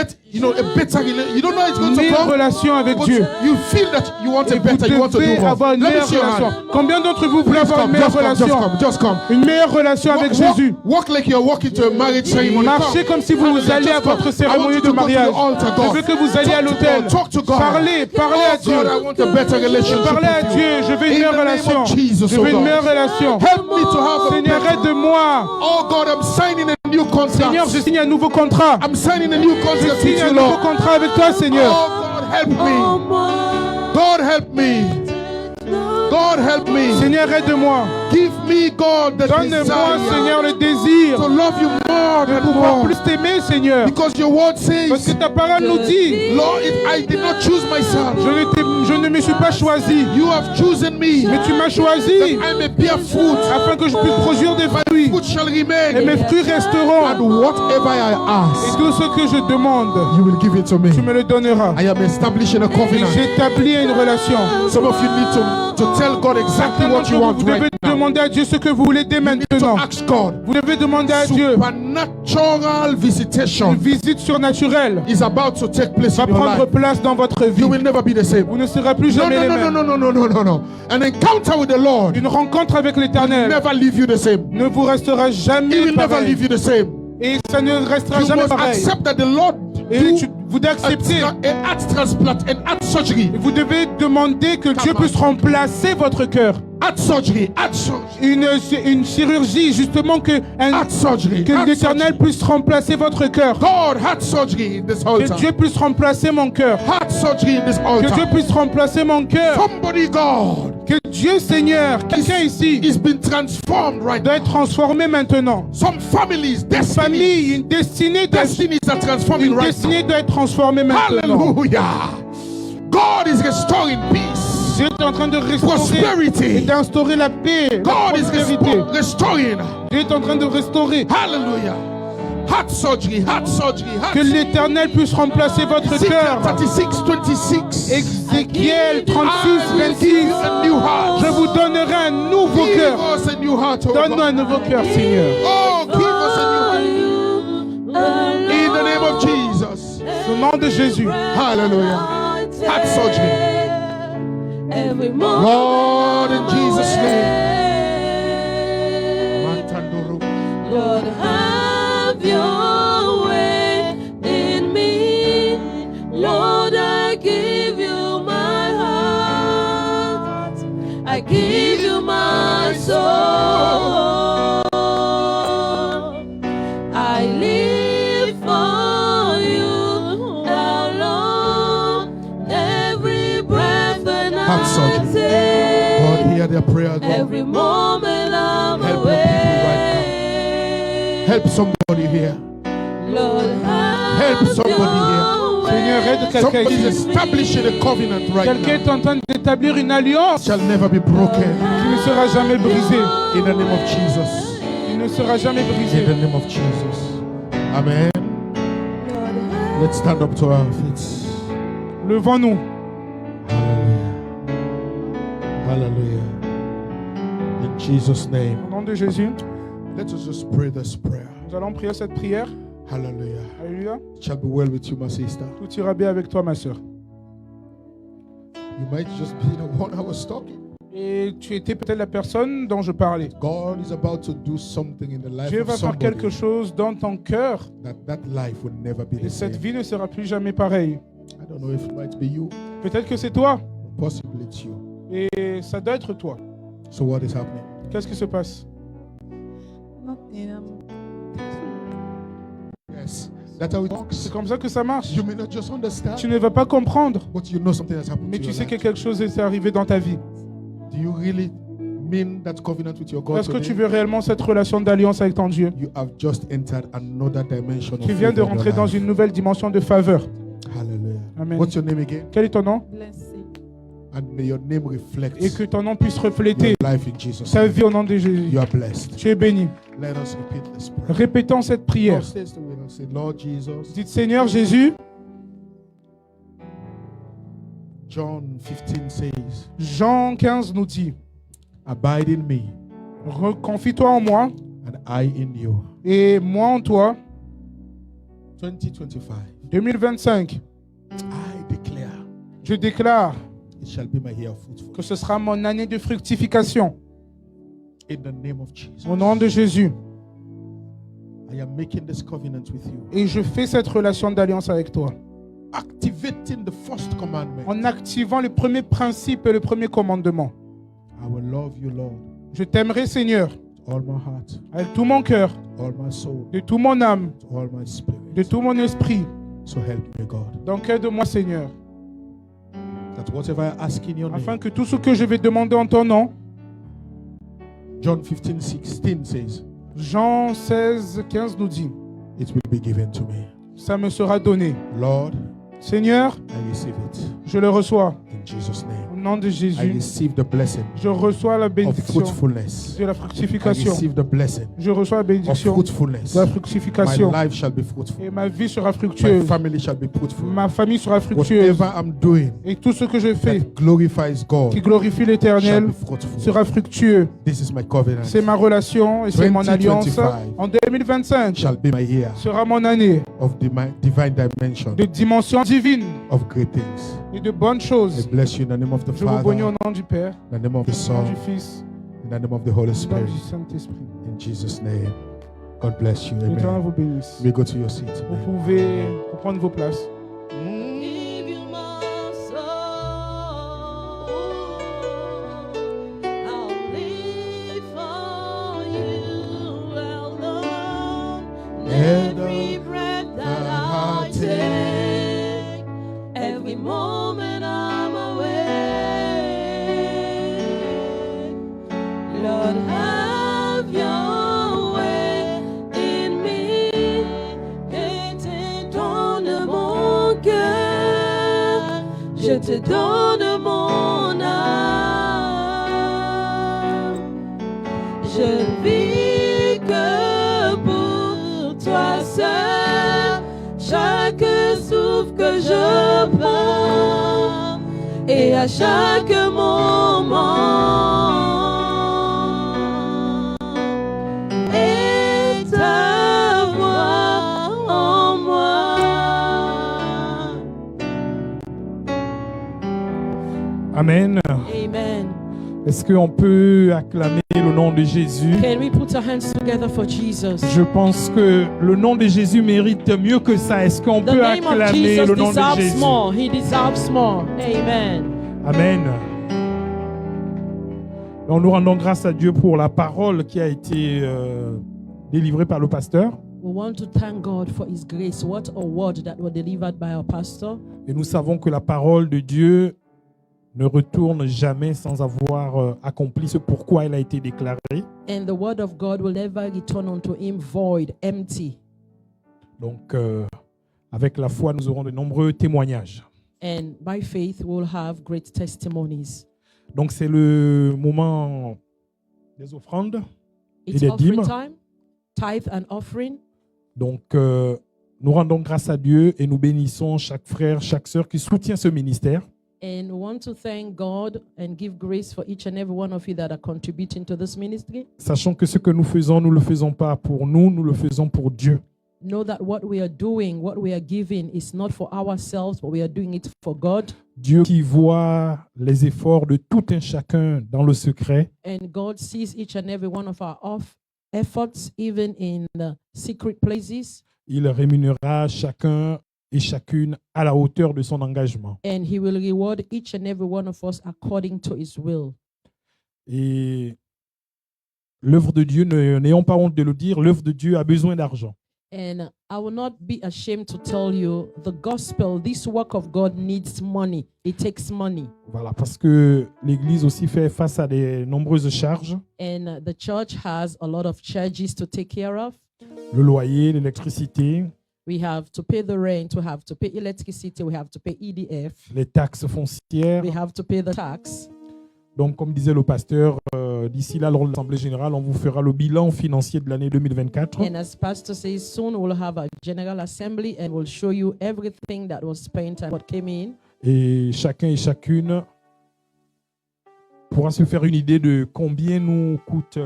Speaker 1: better relationship. You don't know it's going to
Speaker 3: Une
Speaker 1: come.
Speaker 3: relation avec
Speaker 1: But
Speaker 3: Dieu.
Speaker 1: you feel that you want
Speaker 3: Et
Speaker 1: a
Speaker 3: vous
Speaker 1: better, you want to do
Speaker 3: devez
Speaker 1: more.
Speaker 3: avoir une
Speaker 1: Let me
Speaker 3: meilleure
Speaker 1: see your
Speaker 3: relation.
Speaker 1: hand.
Speaker 3: Combien d'entre vous voulez
Speaker 1: Please
Speaker 3: avoir une
Speaker 1: come,
Speaker 3: meilleure
Speaker 1: just come, just
Speaker 3: relation?
Speaker 1: come, just come.
Speaker 3: Une meilleure relation avec Jésus.
Speaker 1: Walk like you're walking to a marriage ceremony.
Speaker 3: Marchez comme si vous
Speaker 1: Hallelujah,
Speaker 3: alliez à
Speaker 1: just come.
Speaker 3: votre
Speaker 1: I want
Speaker 3: cérémonie
Speaker 1: you
Speaker 3: de
Speaker 1: to go to the
Speaker 3: mariage.
Speaker 1: altar, God.
Speaker 3: Je veux que vous alliez à
Speaker 1: Talk to
Speaker 3: l'autel.
Speaker 1: God, talk to God.
Speaker 3: Parlez à
Speaker 1: Oh
Speaker 3: Dieu.
Speaker 1: God, I want a better relationship
Speaker 3: Parlez à
Speaker 1: with
Speaker 3: Dieu.
Speaker 1: you.
Speaker 3: Je veux une
Speaker 1: In
Speaker 3: meilleure
Speaker 1: the name
Speaker 3: relation.
Speaker 1: of Jesus,
Speaker 3: Je veux
Speaker 1: oh
Speaker 3: une
Speaker 1: God.
Speaker 3: meilleure relation.
Speaker 1: Help me to have a
Speaker 3: Seigneur,
Speaker 1: better.
Speaker 3: aide-moi.
Speaker 1: Oh God, I'm signing a new
Speaker 3: Seigneur,
Speaker 1: contract.
Speaker 3: je signe un nouveau contrat.
Speaker 1: I'm signing a new
Speaker 3: Je
Speaker 1: contract
Speaker 3: signe
Speaker 1: with
Speaker 3: un
Speaker 1: you,
Speaker 3: nouveau
Speaker 1: Lord.
Speaker 3: contrat avec toi, Seigneur.
Speaker 1: Oh God, help me. God, help me. God, help me.
Speaker 3: Seigneur, aide-moi.
Speaker 1: Give me, God, the
Speaker 3: Donne-moi,
Speaker 1: desire
Speaker 3: Seigneur, le désir
Speaker 1: to love you more
Speaker 3: de
Speaker 1: and
Speaker 3: pouvoir
Speaker 1: more.
Speaker 3: plus t'aimer, Seigneur.
Speaker 1: Because your word
Speaker 3: Parce que
Speaker 1: says,
Speaker 3: ta parole nous dit,
Speaker 1: Lord, I did not choose myself.
Speaker 3: je ne me suis pas choisi,
Speaker 1: You have chosen me
Speaker 3: mais tu m'as
Speaker 1: that
Speaker 3: choisi
Speaker 1: I may bear fruit.
Speaker 3: afin que je puisse produire des fruits.
Speaker 1: Fruit shall
Speaker 3: Et mes
Speaker 1: remain.
Speaker 3: fruits resteront.
Speaker 1: And whatever I
Speaker 3: Et
Speaker 1: ask,
Speaker 3: tout ce que je demande,
Speaker 1: you will give it to me.
Speaker 3: tu me le donneras.
Speaker 1: I am establishing a
Speaker 3: Et
Speaker 1: covenant.
Speaker 3: j'établis une relation.
Speaker 1: Some of you need to tell God exactly what you
Speaker 3: Vous
Speaker 1: want
Speaker 3: devez
Speaker 1: right now.
Speaker 3: demander à Dieu ce que vous voulez dès
Speaker 1: To
Speaker 3: maintenant.
Speaker 1: ask God.
Speaker 3: Vous devez demander à Dieu.
Speaker 1: Supernatural
Speaker 3: Une
Speaker 1: visitation
Speaker 3: visite surnaturelle
Speaker 1: is about to take place
Speaker 3: va
Speaker 1: in your
Speaker 3: prendre
Speaker 1: life.
Speaker 3: place dans votre vie.
Speaker 1: You will never be the same.
Speaker 3: Vous ne serez plus
Speaker 1: No,
Speaker 3: jamais les
Speaker 1: no, no,
Speaker 3: mêmes.
Speaker 1: no, no, no, no, no, no. An encounter with the Lord
Speaker 3: Une rencontre avec l'Éternel
Speaker 1: never leave you the same.
Speaker 3: ne vous restera
Speaker 1: He
Speaker 3: jamais
Speaker 1: will never
Speaker 3: pareil.
Speaker 1: leave you the same.
Speaker 3: Et ça ne restera
Speaker 1: You
Speaker 3: jamais
Speaker 1: must
Speaker 3: pareil.
Speaker 1: accept that the Lord
Speaker 3: Et
Speaker 1: do
Speaker 3: vous devez accepter.
Speaker 1: an heart transplant, an heart surgery.
Speaker 3: Et vous devez demander que Dieu puisse remplacer votre cœur.
Speaker 1: Heart surgery, heart surgery,
Speaker 3: Une chirurgie, justement, que
Speaker 1: heart surgery.
Speaker 3: que
Speaker 1: heart
Speaker 3: l'Éternel
Speaker 1: surgery.
Speaker 3: puisse remplacer votre cœur.
Speaker 1: God, heart surgery in this
Speaker 3: Que
Speaker 1: altar.
Speaker 3: Dieu puisse remplacer mon cœur.
Speaker 1: Heart surgery in this
Speaker 3: Que Dieu
Speaker 1: altar.
Speaker 3: puisse remplacer mon cœur.
Speaker 1: Somebody, God,
Speaker 3: Que Dieu, Seigneur, quelqu'un ici
Speaker 1: is being transformed right
Speaker 3: doit
Speaker 1: now.
Speaker 3: être transformé maintenant.
Speaker 1: Some families,
Speaker 3: Une
Speaker 1: destiny,
Speaker 3: famille, une destinée doit,
Speaker 1: destinies are transforming
Speaker 3: une
Speaker 1: right
Speaker 3: destinée
Speaker 1: now.
Speaker 3: doit être transformée maintenant.
Speaker 1: Hallelujah. God is restoring peace.
Speaker 3: Dieu est en train de restaurer et
Speaker 1: prosperity.
Speaker 3: d'instaurer la paix, la
Speaker 1: God is
Speaker 3: prospérité.
Speaker 1: restoring.
Speaker 3: Dieu est en train de restaurer.
Speaker 1: Hallelujah. Heart surgery, heart surgery, heart
Speaker 3: Que l'Éternel puisse remplacer votre
Speaker 1: Ezekiel
Speaker 3: cœur.
Speaker 1: 36:26.
Speaker 3: Ézéchiel 36,
Speaker 1: I will give
Speaker 3: 26.
Speaker 1: you a new heart.
Speaker 3: Je vous donnerai un nouveau
Speaker 1: Give
Speaker 3: cœur.
Speaker 1: us a new heart, oh
Speaker 3: Donne-nous un
Speaker 1: God.
Speaker 3: nouveau cœur, Seigneur.
Speaker 1: Oh, give us a new heart. In the name of Jesus.
Speaker 3: Au nom de Jésus.
Speaker 1: Hallelujah. Heart surgery. Lord, in Jesus' name.
Speaker 2: Lord, have your way in me. Lord, I give you my heart. I give you my soul. I live for you alone. Every breath that
Speaker 1: Heart
Speaker 2: I
Speaker 1: surgery.
Speaker 2: take,
Speaker 1: God, hear their prayer, God.
Speaker 2: every moment I'm
Speaker 1: Help your
Speaker 2: away.
Speaker 1: people right Help somebody here.
Speaker 2: Lord,
Speaker 1: Help somebody here.
Speaker 3: Seigneur, aide quelqu'un
Speaker 1: Somebody is
Speaker 3: ici.
Speaker 1: establishing a covenant right
Speaker 3: Quelqu'un
Speaker 1: now.
Speaker 3: est en train d'établir une alliance
Speaker 1: Shall never be broken.
Speaker 3: qui ne sera jamais brisée.
Speaker 1: In the name of Jesus.
Speaker 3: Il ne sera jamais
Speaker 1: In
Speaker 3: brisée.
Speaker 1: the name of Jesus. Amen. Let's stand up to our feet.
Speaker 3: Levons-nous.
Speaker 1: Hallelujah. Hallelujah. In Jesus' name.
Speaker 3: Au nom de Jésus,
Speaker 1: Let us just pray this prayer.
Speaker 3: nous allons prier cette prière.
Speaker 1: Hallelujah.
Speaker 3: Alléluia.
Speaker 1: It shall be well with you, my sister.
Speaker 3: Tout ira bien avec toi, ma sœur.
Speaker 1: You might just be the one I was talking.
Speaker 3: Et tu étais peut-être la personne dont je parlais.
Speaker 1: God is about to do something in the life
Speaker 3: Dieu
Speaker 1: of
Speaker 3: va faire quelque
Speaker 1: somebody
Speaker 3: chose dans ton cœur
Speaker 1: that life will never be
Speaker 3: et
Speaker 1: the
Speaker 3: cette
Speaker 1: same.
Speaker 3: vie ne sera plus jamais pareille.
Speaker 1: I don't know if it might be you,
Speaker 3: Peut-être que c'est toi
Speaker 1: possibly it's you.
Speaker 3: et ça doit être toi.
Speaker 1: So what is happening?
Speaker 3: Qu'est-ce qui se passe?
Speaker 1: Yes, that's how it works.
Speaker 3: C'est comme ça que ça marche.
Speaker 1: You may not just understand,
Speaker 3: Tu ne vas pas comprendre,
Speaker 1: but you know something has happened
Speaker 3: mais
Speaker 1: to
Speaker 3: tu
Speaker 1: your
Speaker 3: sais que
Speaker 1: life.
Speaker 3: quelque chose est arrivé dans ta vie.
Speaker 1: Do you really mean that covenant with your God
Speaker 3: Est-ce que tu
Speaker 1: today?
Speaker 3: veux réellement cette relation d'alliance avec ton Dieu?
Speaker 1: You have just entered another dimension of
Speaker 3: Tu viens de
Speaker 1: favor in
Speaker 3: rentrer
Speaker 1: your
Speaker 3: dans
Speaker 1: life.
Speaker 3: une nouvelle dimension de faveur.
Speaker 1: Hallelujah.
Speaker 3: Amen.
Speaker 1: What's your name again?
Speaker 3: Quel est ton nom?
Speaker 1: And may your name reflect
Speaker 3: Et que ton nom puisse refléter
Speaker 1: your life in Jesus'
Speaker 3: ta
Speaker 1: name.
Speaker 3: vie au nom de Jésus.
Speaker 1: You are blessed.
Speaker 3: Tu es béni.
Speaker 1: Let us repeat this prayer.
Speaker 3: Répétons cette prière.
Speaker 1: Lord, says to me, say, Lord Jesus,
Speaker 3: Dites Seigneur Jésus,
Speaker 1: John 15 says,
Speaker 3: Jean 15 nous dit,
Speaker 1: abide in me
Speaker 3: confie-toi en moi
Speaker 1: and I in you.
Speaker 3: et moi en toi.
Speaker 1: 2025,
Speaker 3: 2025,
Speaker 1: I declare
Speaker 3: je déclare
Speaker 1: it shall be my year of fruitfulness.
Speaker 3: que ce sera mon année de fructification.
Speaker 1: In the name of Jesus,
Speaker 3: Au nom de Jésus.
Speaker 1: I am making this covenant with you.
Speaker 3: Et je fais cette relation d'alliance avec toi.
Speaker 1: Activating the first commandment.
Speaker 3: En activant le premier principe et le premier commandement.
Speaker 1: I will love you, Lord,
Speaker 3: Je t'aimerai Seigneur,
Speaker 1: with all my heart,
Speaker 3: avec tout mon cœur,
Speaker 1: all my soul,
Speaker 3: de tout mon âme,
Speaker 1: with all my spirit.
Speaker 3: de tout mon esprit.
Speaker 1: So help me, God,
Speaker 3: Donc aide-moi Seigneur,
Speaker 1: that whatever I ask in your name,
Speaker 3: afin que tout ce que je vais demander en ton nom,
Speaker 1: John 15:16 says,
Speaker 3: Jean 16, 15 nous dit,
Speaker 1: it will be given to me.
Speaker 3: ça me sera donné.
Speaker 1: Lord,
Speaker 3: Seigneur,
Speaker 1: I receive it
Speaker 3: je le reçois.
Speaker 1: in Jesus' name.
Speaker 3: Au nom de
Speaker 1: I
Speaker 3: Jésus,
Speaker 1: receive the blessing
Speaker 3: je reçois la
Speaker 1: of
Speaker 3: bénédiction
Speaker 1: fruitfulness.
Speaker 3: de la
Speaker 1: I
Speaker 3: fructification.
Speaker 1: receive the blessing
Speaker 3: Je reçois la
Speaker 1: of
Speaker 3: bénédiction
Speaker 1: fruitfulness.
Speaker 3: de la
Speaker 1: My
Speaker 3: fructification.
Speaker 1: life shall be fruitful.
Speaker 3: Et ma vie sera
Speaker 1: My
Speaker 3: fructueuse.
Speaker 1: family shall be fruitful.
Speaker 3: Ma famille sera fructueuse.
Speaker 1: Whatever I'm doing
Speaker 3: Et tout ce que je fais
Speaker 1: that glorifies God
Speaker 3: qui glorifie
Speaker 1: shall
Speaker 3: l'Éternel
Speaker 1: be fruitful.
Speaker 3: sera fructueux.
Speaker 1: This is my covenant.
Speaker 3: C'est ma relation et c'est mon alliance.
Speaker 1: 2025
Speaker 3: En 2025
Speaker 1: Shall be my year
Speaker 3: sera mon année
Speaker 1: of divine dimension
Speaker 3: de dimension divine
Speaker 1: of great things.
Speaker 3: et de bonnes
Speaker 1: I
Speaker 3: choses.
Speaker 1: bless you in the name of the
Speaker 3: Je vous bénis
Speaker 1: Father,
Speaker 3: au nom du Père,
Speaker 1: in the name of the
Speaker 3: au nom
Speaker 1: Son,
Speaker 3: du Fils,
Speaker 1: in the name of the Holy
Speaker 3: au nom
Speaker 1: Spirit.
Speaker 3: du Saint-Esprit.
Speaker 1: In Jesus' name. God bless you.
Speaker 3: L'Éternel
Speaker 1: Amen.
Speaker 3: vous bénisse.
Speaker 1: You may go to your seat.
Speaker 3: Vous
Speaker 1: Amen.
Speaker 3: pouvez prendre vos places.
Speaker 2: Give you my soul. I'll live for you alone. Every breath that I take, every moment I'm awake. Lord, have your way in me. Qu'était ton amour. Je vis que pour toi seul, chaque souffle que je prends et à chaque moment est ta voix en moi.
Speaker 6: Amen.
Speaker 2: Amen.
Speaker 6: Est-ce qu'on peut acclamer le nom de Jésus?
Speaker 2: Can we put our hands together for Jesus?
Speaker 6: Je pense que le nom de Jésus mérite mieux que ça. Est-ce qu'on
Speaker 2: The
Speaker 6: peut
Speaker 2: name of
Speaker 6: acclamer
Speaker 2: Jesus
Speaker 6: le nom de
Speaker 2: deserves
Speaker 6: Jésus?
Speaker 2: more. He deserves more. Amen.
Speaker 6: Amen. Donc, nous rendons grâce à Dieu pour la parole qui a été délivrée par le pasteur.
Speaker 2: We want to thank God for His grace. What a word that was delivered by our pastor.
Speaker 6: Et nous savons que la parole de Dieu ne retourne jamais sans avoir accompli ce pourquoi elle a été déclarée.
Speaker 2: And the word of God will never return unto Him void, empty.
Speaker 6: Donc, avec la foi, nous aurons de nombreux témoignages.
Speaker 2: And by faith, we'll have great testimonies.
Speaker 6: Donc, c'est le moment des offrandes et
Speaker 2: It's
Speaker 6: des
Speaker 2: offering
Speaker 6: dîmes.
Speaker 2: time, tithe and offering.
Speaker 6: Donc, nous rendons grâce à Dieu et nous bénissons chaque frère, chaque sœur qui soutient ce ministère.
Speaker 2: And we want to thank God and give grace for each and every one of you that are contributing to this ministry.
Speaker 6: Sachant que ce que nous faisons, nous ne le faisons pas pour nous, nous le faisons pour Dieu.
Speaker 2: Know that what we are doing, what we are giving, is not for ourselves, but we are doing it for God.
Speaker 6: Dieu qui voit les efforts de tout un chacun dans le secret,
Speaker 2: And God sees each and every one of our efforts, even in the secret places.
Speaker 6: il rémunérera chacun et chacune à la hauteur de son engagement.
Speaker 2: And He will reward each and every one of us according to His will.
Speaker 6: Et l'œuvre de Dieu, n'ayons pas honte de le dire, l'œuvre de Dieu a besoin d'argent.
Speaker 2: And I will not be ashamed to tell you, the gospel, this work of God needs money. It takes money.
Speaker 6: Voilà, parce que l'Église aussi fait face à de nombreuses charges,
Speaker 2: And the church has a lot of charges to take care of.
Speaker 6: le loyer, l'électricité,
Speaker 2: We have to pay the rent, we have to pay electricity, we have to pay EDF,
Speaker 6: les taxes foncières.
Speaker 2: we have to pay the tax.
Speaker 6: Donc, comme disait le pasteur, d'ici là, lors de l'Assemblée générale, on vous fera le bilan financier de l'année 2024.
Speaker 2: And as Pastor says, soon we'll have a general assembly and we'll show you everything that was spent and what came in.
Speaker 6: Et chacun et chacune pourra se faire une idée de combien nous coûtent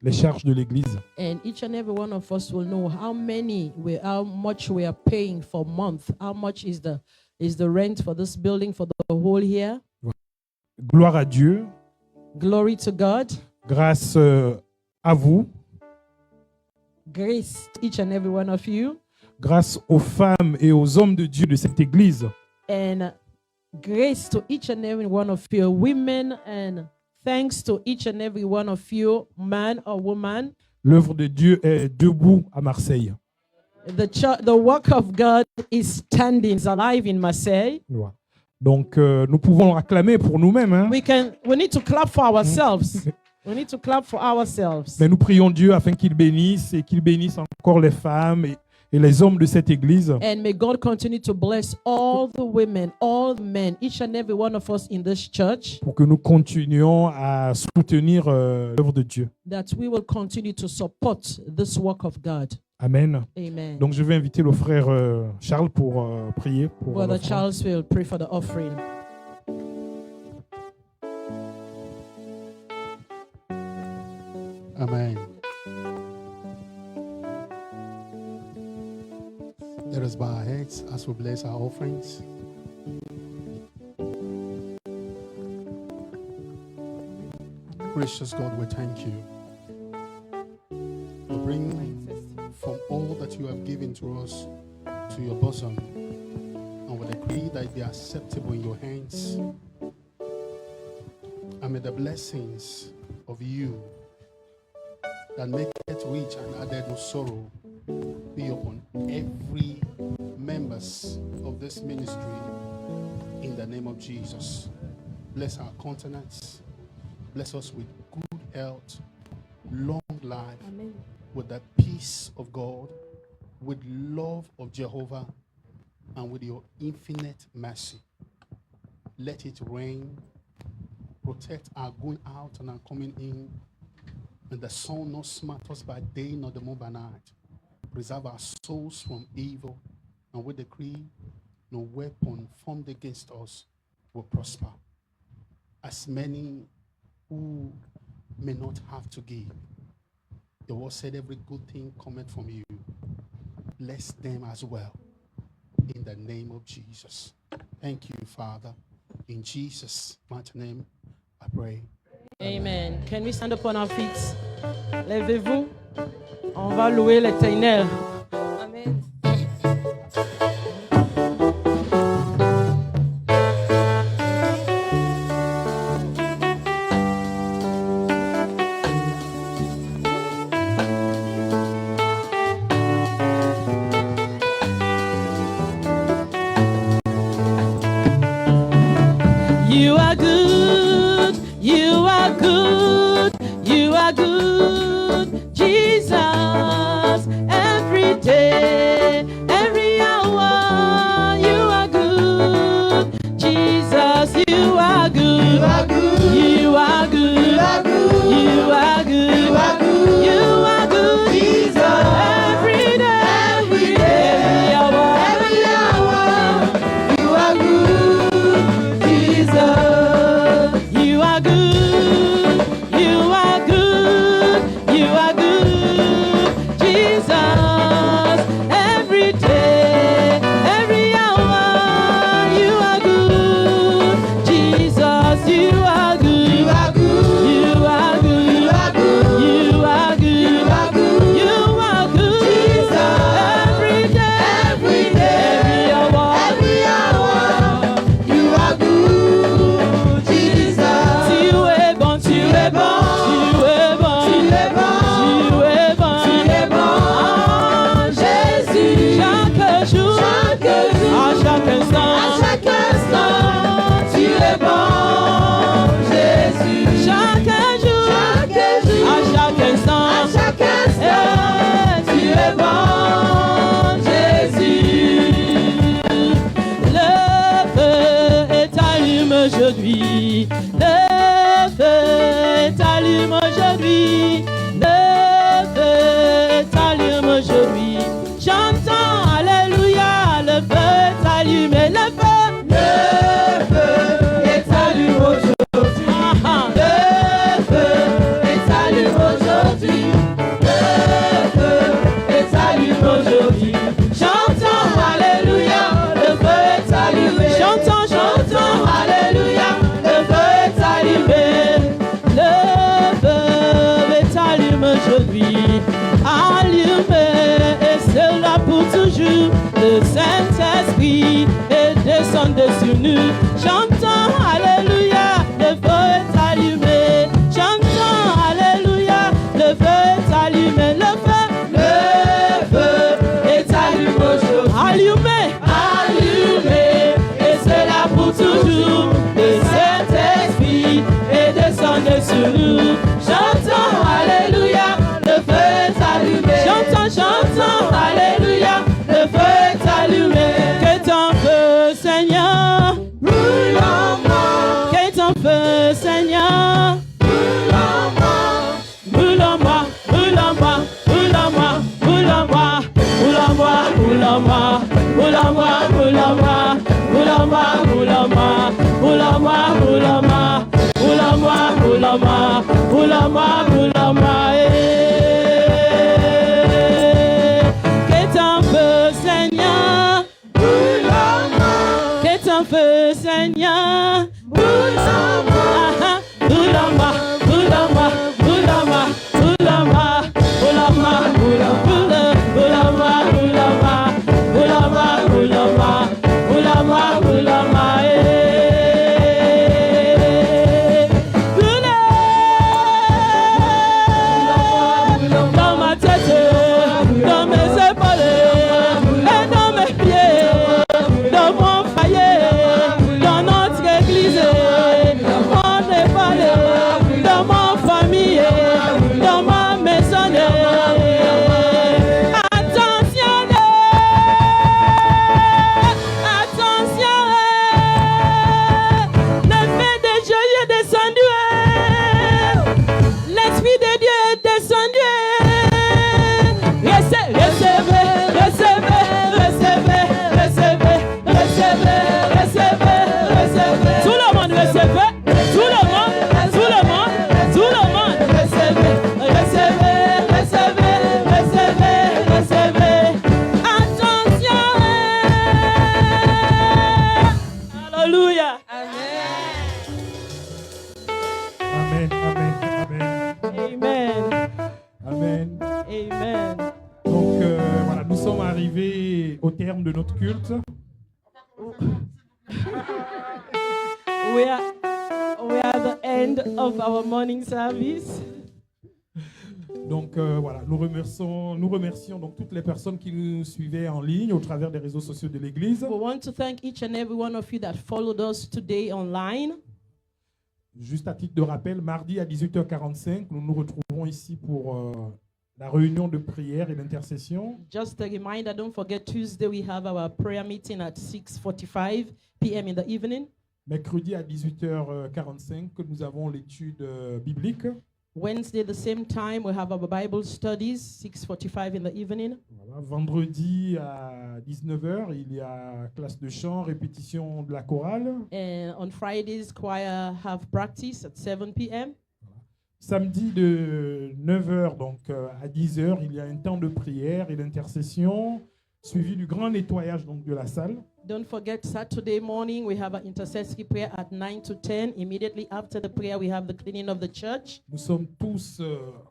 Speaker 6: les charges de l'Église.
Speaker 2: And each and every one of us will know how much we are paying for a month. How much is the rent for this building for the whole year?
Speaker 6: Gloire à Dieu,
Speaker 2: Glory to God.
Speaker 6: grâce à vous,
Speaker 2: Grace to each and every one of you.
Speaker 6: grâce aux femmes et aux hommes de Dieu de cette Église.
Speaker 2: And grace to each and every one of you, women, and thanks to each and every one of you, man or woman.
Speaker 6: L'œuvre de Dieu est debout à Marseille.
Speaker 2: The work of God is standing, is alive in Marseille.
Speaker 6: Voilà. Donc, nous pouvons acclamer pour nous-mêmes, hein.
Speaker 2: We need to clap for ourselves. We need to clap for ourselves.
Speaker 6: Mais nous prions Dieu afin qu'il bénisse et qu'il bénisse encore les femmes et les hommes de cette Église.
Speaker 2: And may God continue to bless all the women, all the men, each and every one of us in this church,
Speaker 6: Pour que nous continuions à soutenir l'œuvre de Dieu.
Speaker 2: that we will continue to support this work of God.
Speaker 6: Amen.
Speaker 2: Amen.
Speaker 6: Donc je vais inviter le frère Charles pour prier. Pour
Speaker 2: Brother
Speaker 6: l'offrande.
Speaker 2: Charles will pray for the offering.
Speaker 5: Amen. Let us bow our heads as we bless our offerings. Gracious God, we thank you. We bring from all that you have given to us to your bosom, and we decree that it be acceptable in your hands. And may the blessings of you that make it rich and added no sorrow be upon every members of this ministry in the name of Jesus. Bless our countenance. Bless us with good health, long life,
Speaker 2: Amen.
Speaker 5: with the peace of God, with love of Jehovah, and with your infinite mercy. Let it rain. Protect our going out and our coming in. And the sun not smite us by day, nor the moon by night. Preserve our souls from evil, and we decree no weapon formed against us will prosper. As many who may not have to give, the word said every good thing cometh from you. Bless them as well. In the name of Jesus. Thank you, Father. In Jesus' mighty name, I pray.
Speaker 2: Amen. Can we stand up on our feet? Levez-vous. On va louer l'Éternel. Amen. You are good, you are good, you are good, Jesus. Every day, every hour, you are good, Jesus. You are good, you are good, you are good, you are good, you are good, you are good, Jesus. Every day, every hour, you are good, Jesus. You are good, you are good, you are good, Jesus. Every day, every hour, you are good, Jesus. You are good, you are good, you are good, you are good, you are good, you are good, Jesus. Every day, every hour, you are good, Jesus. Tu es bon, tu es bon, tu es bon, tu es bon, tu es bon, tu es bon. Ah, Jésus, chaque jour, à chaque instant, tu es bon, Jésus. Chaque jour, à chaque instant, tu es bon, Jésus. Le feu est allumé aujourd'hui. Le feu est allumé aujourd'hui. Le feu est allumé aujourd'hui. J'entends alléluia. Le feu est allumé. Le feu est allumé aujourd'hui. Le feu est allumé aujourd'hui. Le feu est allumé aujourd'hui. J'entends alléluia. Le feu est allumé. J'entends alléluia. Le feu est allumé. Le feu est allumé aujourd'hui. Allumé et c'est là pour toujours. Le Saint-Esprit est descendu sur nous. J'entends alléluia. Le feu est allumé. J'entends alléluia. Le feu est allumé. Le feu est allumé aujourd'hui. Allumé, et c'est là pour toujours. Le Saint-Esprit est descendu sur nous. J'entends alléluia. Le feu est allumé. J'entends alléluia. Le feu est allumé. Que ton feu, Seigneur, brûle en moi. Que ton feu, Seigneur, brûle en moi. Brûle en moi, brûle en moi, brûle en moi, brûle en moi, brûle en moi, brûle en moi, brûle en moi, brûle en moi, brûle en moi, brûle en moi, brûle en moi, brûle en moi, brûle en moi, brûle en moi, brûle en moi, brûle en moi. Que ton feu, Seigneur, brûle en moi. Que ton feu, Seigneur, brûle en moi. Brûle en moi, brûle en moi, brûle en moi, brûle en moi, brûle en moi, brûle en moi, brûle en moi, brûle en moi, brûle en moi, brûle en moi, brûle en moi, brûle en moi. Brûle
Speaker 6: Amen. Amen.
Speaker 2: Amen.
Speaker 6: Amen.
Speaker 2: Amen.
Speaker 6: Donc voilà, nous sommes arrivés au terme de notre culte.
Speaker 2: We are at the end of our morning service.
Speaker 6: Donc voilà, nous remercions donc toutes les personnes qui nous suivaient en ligne au travers des réseaux sociaux de l'Église.
Speaker 2: We want to thank each and every one of you that followed us today online.
Speaker 6: Juste à titre de rappel, mardi à 18h45, nous nous retrouverons ici pour la réunion de prière et d'intercession.
Speaker 2: Just a reminder, don't forget Tuesday we have our prayer meeting at 6:45 p.m. in the evening.
Speaker 6: Mercredi à 18h45, nous avons l'étude biblique.
Speaker 2: Wednesday, the same time, we have our Bible studies, 6:45 in the evening.
Speaker 6: Voilà. Vendredi à 19h, il y a classe de chant, répétition de la chorale.
Speaker 2: And on Fridays, choir have practice at 7 p.m.
Speaker 6: Samedi de 9h donc à 10h, il y a un temps de prière et d'intercession, suivi du grand nettoyage donc de la salle.
Speaker 2: Don't forget Saturday morning, we have an intercessory prayer at 9 to 10. Immediately after the prayer, we have the cleaning of the church.
Speaker 6: Nous sommes tous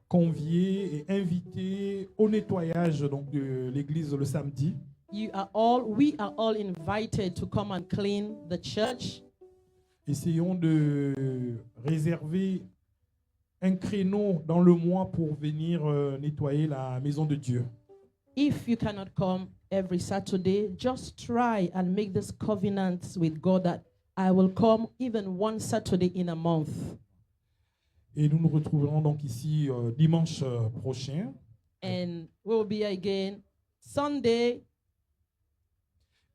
Speaker 6: conviés et invités au nettoyage donc de l'église le samedi.
Speaker 2: We are all invited to come and clean the church.
Speaker 6: Essayons de réserver un créneau dans le mois pour venir nettoyer la maison de Dieu.
Speaker 2: If you cannot come every Saturday, just try and make this covenant with God that I will come even one Saturday in a month.
Speaker 6: Et nous nous retrouverons donc ici dimanche prochain.
Speaker 2: And we'll be again Sunday.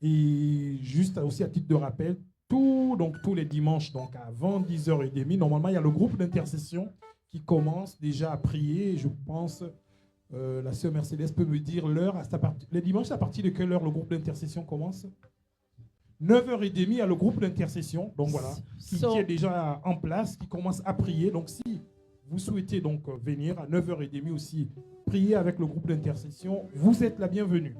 Speaker 6: Et juste aussi à titre de rappel, tous les dimanches, donc avant 10h30, normalement il y a le groupe d'intercession qui commence déjà à prier. Je pense, la sœur Mercedes peut me dire l'heure. Les dimanches, à partir de quelle heure le groupe d'intercession commence? 9h30, il y a le groupe d'intercession, donc voilà, qui est déjà en place, qui commence à prier. Donc si vous souhaitez donc venir à 9h30 aussi prier avec le groupe d'intercession, vous êtes la bienvenue.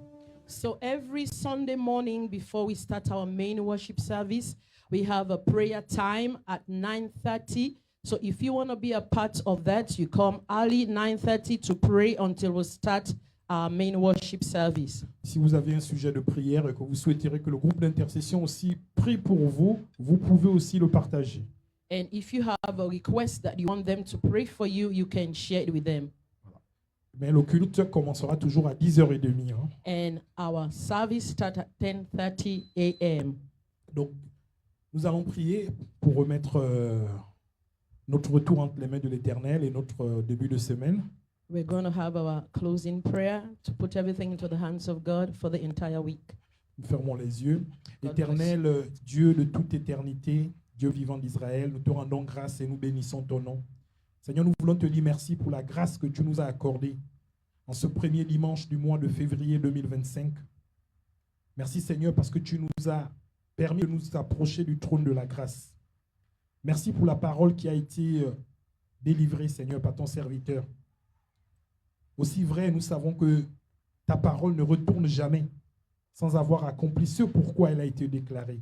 Speaker 2: So every Sunday morning before we start our main worship service, we have a prayer time at 9:30. So if you want to be a part of that, you come early 9:30 to pray until we start our main worship service.
Speaker 6: Si vous avez un sujet de prière et que vous souhaiterez que le groupe d'intercession aussi prie pour vous, vous pouvez aussi le partager.
Speaker 2: And if you have a request that you want them to pray for you, you can share it with them.
Speaker 6: Mais le culte commencera toujours à 10h30. Hein.
Speaker 2: And our service starts at 10:30 a.m.
Speaker 6: Donc, nous allons prier pour remettre notre retour entre les mains de l'Éternel et notre début de semaine.
Speaker 2: We're going to have our closing prayer to put everything into the hands of God for the entire week.
Speaker 6: Nous fermons les yeux.
Speaker 2: God
Speaker 6: Éternel, Dieu de toute éternité, Dieu vivant d'Israël, nous te rendons grâce et nous bénissons ton nom. Seigneur, nous voulons te dire merci pour la grâce que tu nous as accordée en ce premier dimanche du mois de février 2025. Merci Seigneur parce que tu nous as permis de nous approcher du trône de la grâce. Merci pour la parole qui a été délivrée, Seigneur, par ton serviteur. Aussi vrai, nous savons que ta parole ne retourne jamais sans avoir accompli ce pourquoi elle a été déclarée.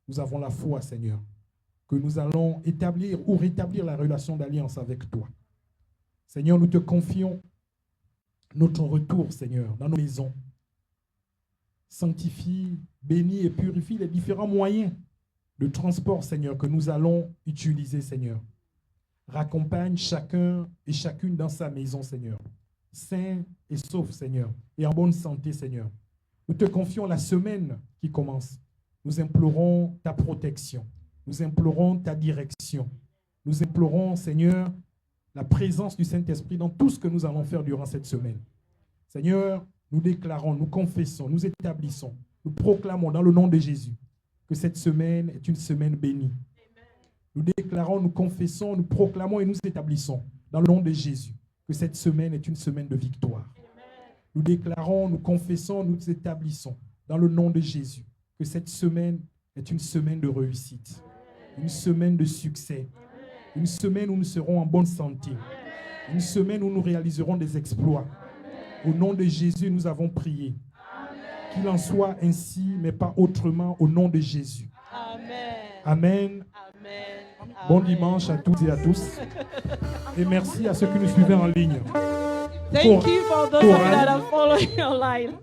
Speaker 6: Nous avons la foi, Seigneur, que nous allons établir ou rétablir la relation d'alliance avec toi. Seigneur, nous te confions notre retour, Seigneur, dans nos maisons. Sanctifie, bénis et purifie les différents moyens de transport, Seigneur, que nous allons utiliser, Seigneur. Raccompagne chacun et chacune dans sa maison, Seigneur. Sain et sauf, Seigneur, et en bonne santé, Seigneur. Nous te confions la semaine qui commence. Nous implorons ta protection. Nous implorons ta direction. Nous implorons, Seigneur, la présence du Saint-Esprit dans tout ce que nous allons faire durant cette semaine. Seigneur, nous déclarons, nous confessons, nous établissons, nous proclamons dans le nom de Jésus que cette semaine est une semaine bénie. Nous déclarons, nous confessons, nous proclamons et nous établissons dans le nom de Jésus que cette semaine est une semaine de victoire. Nous déclarons, nous confessons, nous établissons dans le nom de Jésus que cette semaine est une semaine de réussite, une semaine de succès, une semaine où nous serons en bonne santé, une semaine où nous réaliserons des exploits. Au nom de Jésus, nous avons prié. Qu'il en soit ainsi, mais pas autrement, au nom de Jésus.
Speaker 2: Amen.
Speaker 6: Amen.
Speaker 2: Amen.
Speaker 6: Bon dimanche à toutes et à tous. Et merci à ceux qui nous suivaient en ligne.
Speaker 2: Thank you for those of you that are following online.